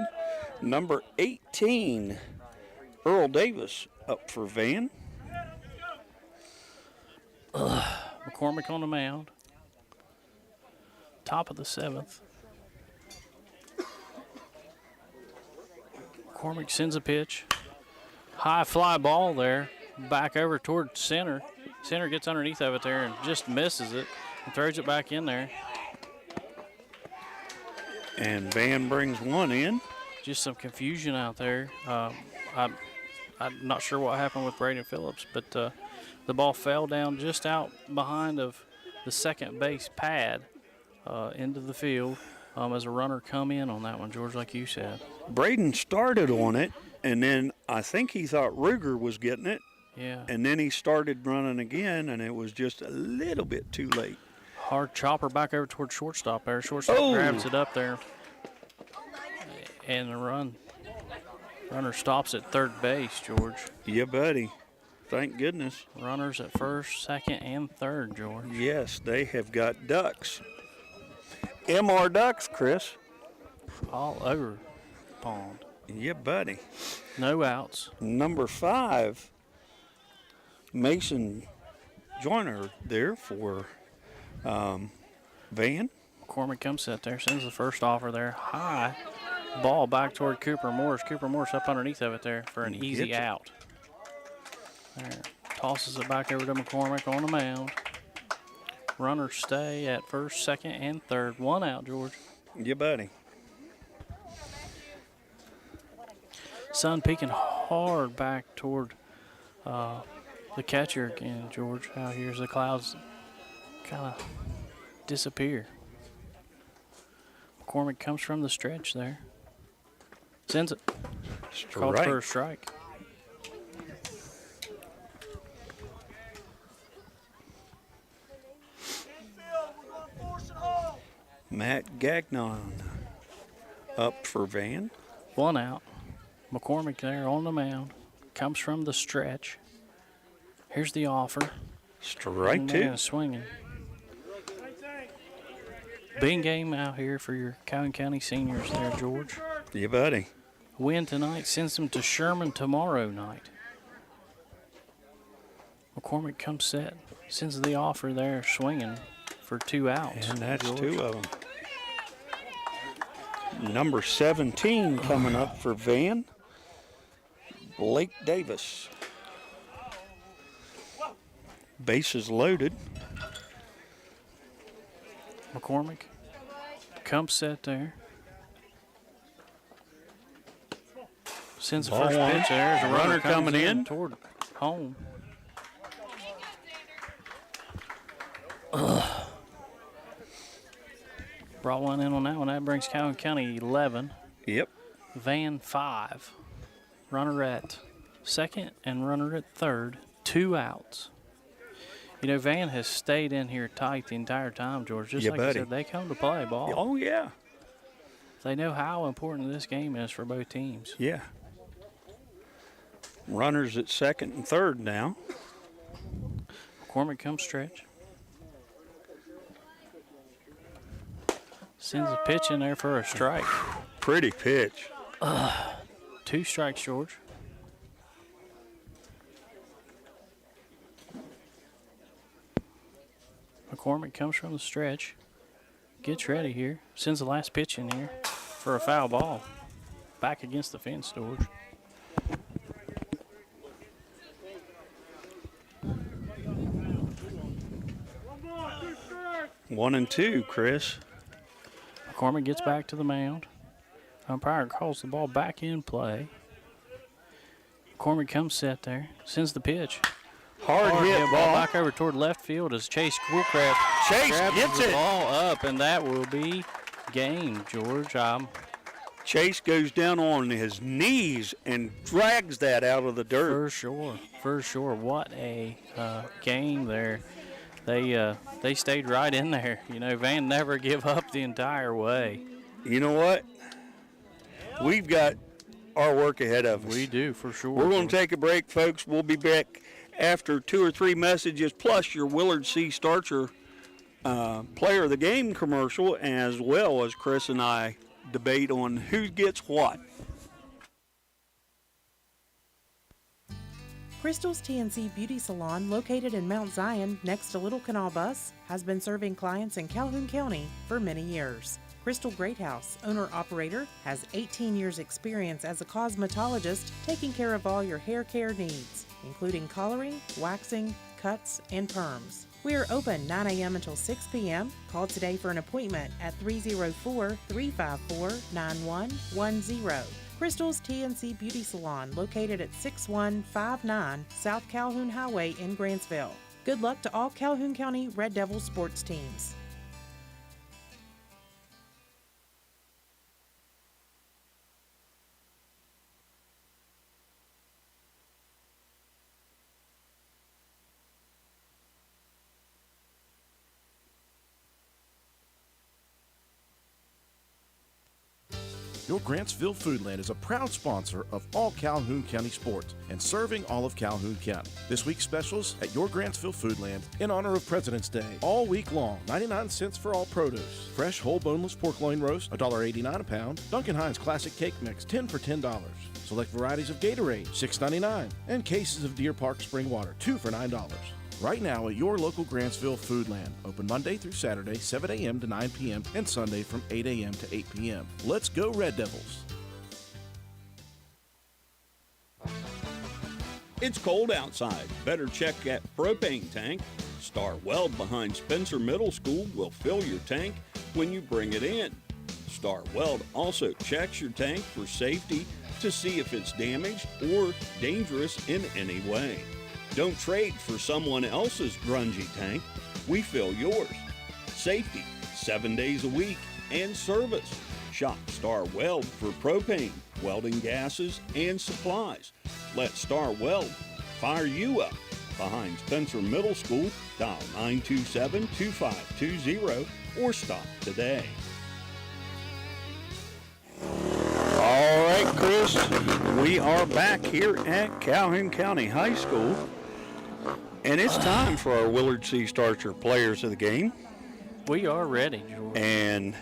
S1: Number 18, Earl Davis, up for Van.
S2: McCormick on the mound. Top of the seventh. McCormick sends a pitch. High fly ball there. Back over toward center. Center gets underneath of it there and just misses it and throws it back in there.
S1: And Van brings one in.
S2: Just some confusion out there. I'm not sure what happened with Braden Phillips, but the ball fell down just out behind of the second base pad into the field as a runner come in on that one, George, like you said.
S1: Braden started on it, and then I think he thought Ruger was getting it.
S2: Yeah.
S1: And then he started running again, and it was just a little bit too late.
S2: Hard chopper back over toward shortstop there. Shortstop grabs it up there. And the runner stops at third base, George.
S1: Yeah, buddy. Thank goodness.
S2: Runners at first, second, and third, George.
S1: Yes, they have got ducks. MR Ducks, Chris.
S2: All over the pond.
S1: Yeah, buddy.
S2: No outs.
S1: Number 5, Mason Joyner there for Van.
S2: McCormick comes set there, sends the first offer there. High ball back toward Cooper Morris. Cooper Morris up underneath of it there for an easy out. There. Tosses it back over to McCormick on the mound. Runners stay at first, second, and third. One out, George.
S1: Yeah, buddy.
S2: Sun peeking hard back toward the catcher again, George. Out here's the clouds kind of disappear. McCormick comes from the stretch there. Sends it. Called for a strike.
S1: Matt Gagnon up for Van.
S2: One out. McCormick there on the mound. Comes from the stretch. Here's the offer.
S1: Strike two.
S2: And swinging. Big game out here for your Calhoun County seniors there, George.
S1: Yeah, buddy.
S2: Win tonight sends them to Sherman tomorrow night. McCormick comes set. Sends the offer there, swinging for 2 outs.
S1: And that's
S2: George.
S1: 2 of them. Number 17 coming up for Van, Blake Davis. Bases loaded.
S2: McCormick comes set there. Sends the
S1: Ball
S2: first
S1: one.
S2: pitch there. As a runner
S1: Coming
S2: comes
S1: in.
S2: toward home. Brought one in on that one. That brings Calhoun County 11.
S1: Yep.
S2: Van 5. Runner at second and runner at third. 2 outs. You know, Van has stayed in here tight the entire time, George. Just
S1: Yeah,
S2: like
S1: buddy.
S2: I said, they come to play ball.
S1: Oh, yeah.
S2: They know how important this game is for both teams.
S1: Yeah. Runners at second and third now.
S2: McCormick comes stretch. Sends a pitch in there for a strike.
S1: Pretty pitch.
S2: 2 strikes, George. McCormick comes from the stretch, gets ready here, sends the last pitch in here for a foul ball. Back against the fence, George.
S1: One and two, Chris.
S2: McCormick gets back to the mound. Umpire calls the ball back in play. McCormick comes set there, sends the pitch.
S1: Hard hit ball.
S2: Back over toward left field as Chase Schoolcraft
S1: gets
S2: the
S1: it.
S2: ball up, and that will be game, George.
S1: Chase goes down on his knees and drags that out of the dirt.
S2: For sure. What a game there. They stayed right in there. You know, Van never give up the entire way.
S1: You know what? We've got our work ahead of us.
S2: We do, for sure.
S1: We're going to take a break, folks. We'll be back after 2 or 3 messages, plus your Willard C. Starcher player of the game commercial, as well as Chris and I debate on who gets what.
S5: Crystal's TNC Beauty Salon, located in Mount Zion next to Little Canal Bus, has been serving clients in Calhoun County for many years. Crystal Greathouse, owner-operator, has 18 years experience as a cosmetologist taking care of all your hair care needs, including coloring, waxing, cuts, and perms. We are open 9 a.m. until 6 p.m. Call today for an appointment at 304-354-9110. Crystal's TNC Beauty Salon, located at 6159 South Calhoun Highway in Grantsville. Good luck to all Calhoun County Red Devil sports teams.
S12: Your Grantsville Foodland is a proud sponsor of all Calhoun County sports and serving all of Calhoun County. This week's specials at your Grantsville Foodland in honor of President's Day. All week long, 99 cents for all produce. Fresh whole boneless pork loin roast, $1.89 a pound. Duncan Hines Classic Cake Mix, 10 for $10. Select varieties of Gatorade, $6.99. And cases of Deer Park Spring Water, 2 for $9. Right now at your local Grantsville Foodland. Open Monday through Saturday, 7 a.m. to 9 p.m. and Sunday from 8 a.m. to 8 p.m. Let's go Red Devils!
S13: It's cold outside. Better check that propane tank. Star Weld behind Spencer Middle School will fill your tank when you bring it in. Star Weld also checks your tank for safety to see if it's damaged or dangerous in any way. Don't trade for someone else's grungy tank. We fill yours. Safety, 7 days a week, and service. Shop Star Weld for propane, welding gases, and supplies. Let Star Weld fire you up. Behind Spencer Middle School, dial 927-2520 or stop today.
S1: All right, Chris, we are back here at Calhoun County High School. And it's time for our Willard C. Starcher players of the game.
S2: We are ready, George.
S1: And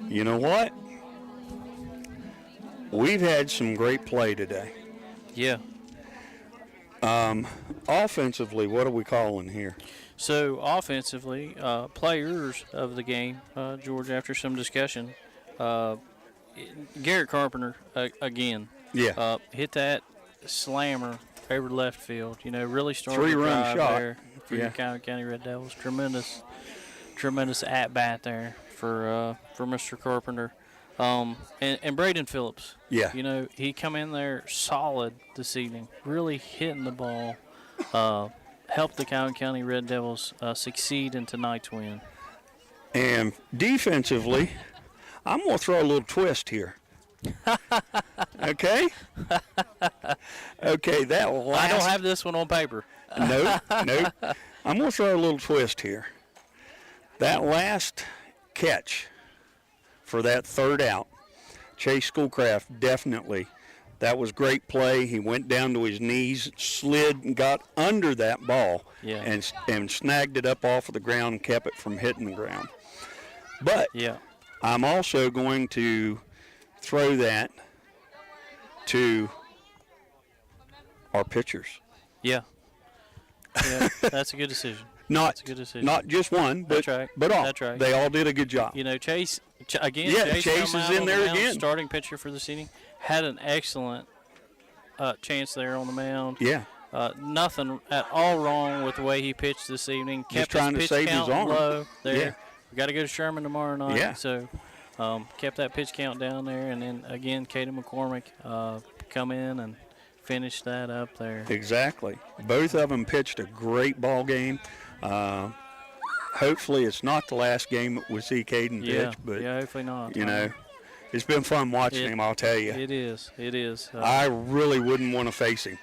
S1: you know what? We've had some great play today.
S2: Yeah.
S1: Offensively, what are we calling here?
S2: So, offensively, players of the game, George, after some discussion, Garrett Carpenter, again.
S1: Yeah.
S2: Hit that slammer over left field. You know, really started
S1: 3-run shot
S2: there for your Calhoun County Red Devils. Tremendous at bat there for Mr. Carpenter. And Braden Phillips.
S1: Yeah.
S2: You know, he come in there solid this evening, really hitting the ball. Helped the Calhoun County Red Devils succeed in tonight's win.
S1: And defensively, I'm going to throw a little twist here. Okay? Okay, that last...
S2: I don't have this one on paper.
S1: No. I'm going to throw a little twist here. That last catch for that third out, Chase Schoolcraft, definitely. That was great play. He went down to his knees, slid, and got under that ball and snagged it up off of the ground and kept it from hitting the ground. But I'm also going to throw that to our pitchers.
S2: Yeah, that's a good decision.
S1: Not
S2: That's a good decision.
S1: not just one, but
S2: That's right.
S1: but all.
S2: That's right.
S1: They all did a good job.
S2: You know, Chase again.
S1: Yeah,
S2: come
S1: Chase is
S2: out
S1: in
S2: on
S1: there
S2: the mound,
S1: again.
S2: Starting pitcher for this inning, had an excellent chance there on the mound.
S1: Yeah.
S2: Nothing at all wrong with the way he pitched this evening.
S1: Just
S2: Kept
S1: trying
S2: his
S1: to
S2: pitch
S1: save his
S2: count
S1: arm.
S2: low there.
S1: Yeah.
S2: We got to go to Sherman tomorrow night.
S1: Yeah.
S2: So kept that pitch count down there, and then again, Katie McCormick come in and finish that up there.
S1: Exactly. Both of them pitched a great ball game. Hopefully, it's not the last game that we see Caden pitch, but
S2: hopefully not.
S1: you know, it's been fun watching him. I'll tell you.
S2: It is. It is.
S1: I really wouldn't want to face him.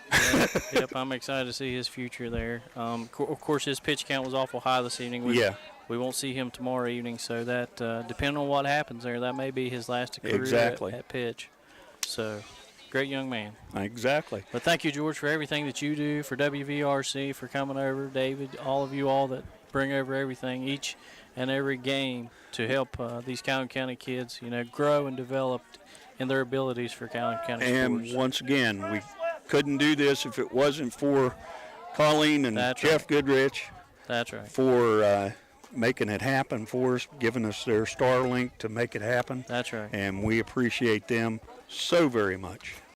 S2: Yep, I'm excited to see his future there. Of course, his pitch count was awful high this evening. We won't see him tomorrow evening, so that depending on what happens there, that may be his last career
S1: Exactly.
S2: at pitch. So, great young man.
S1: Exactly.
S2: But thank you, George, for everything that you do, for WVRC, for coming over, David, all of you all that bring over everything each and every game to help these Calhoun County kids, you know, grow and develop in their abilities for Calhoun County
S1: And
S2: sports.
S1: once again, we couldn't do this if it wasn't for Colleen and Jeff Goodrich.
S2: That's right.
S1: For making it happen for us, giving us their Starlink to make it happen.
S2: That's right.
S1: And we appreciate them so very much.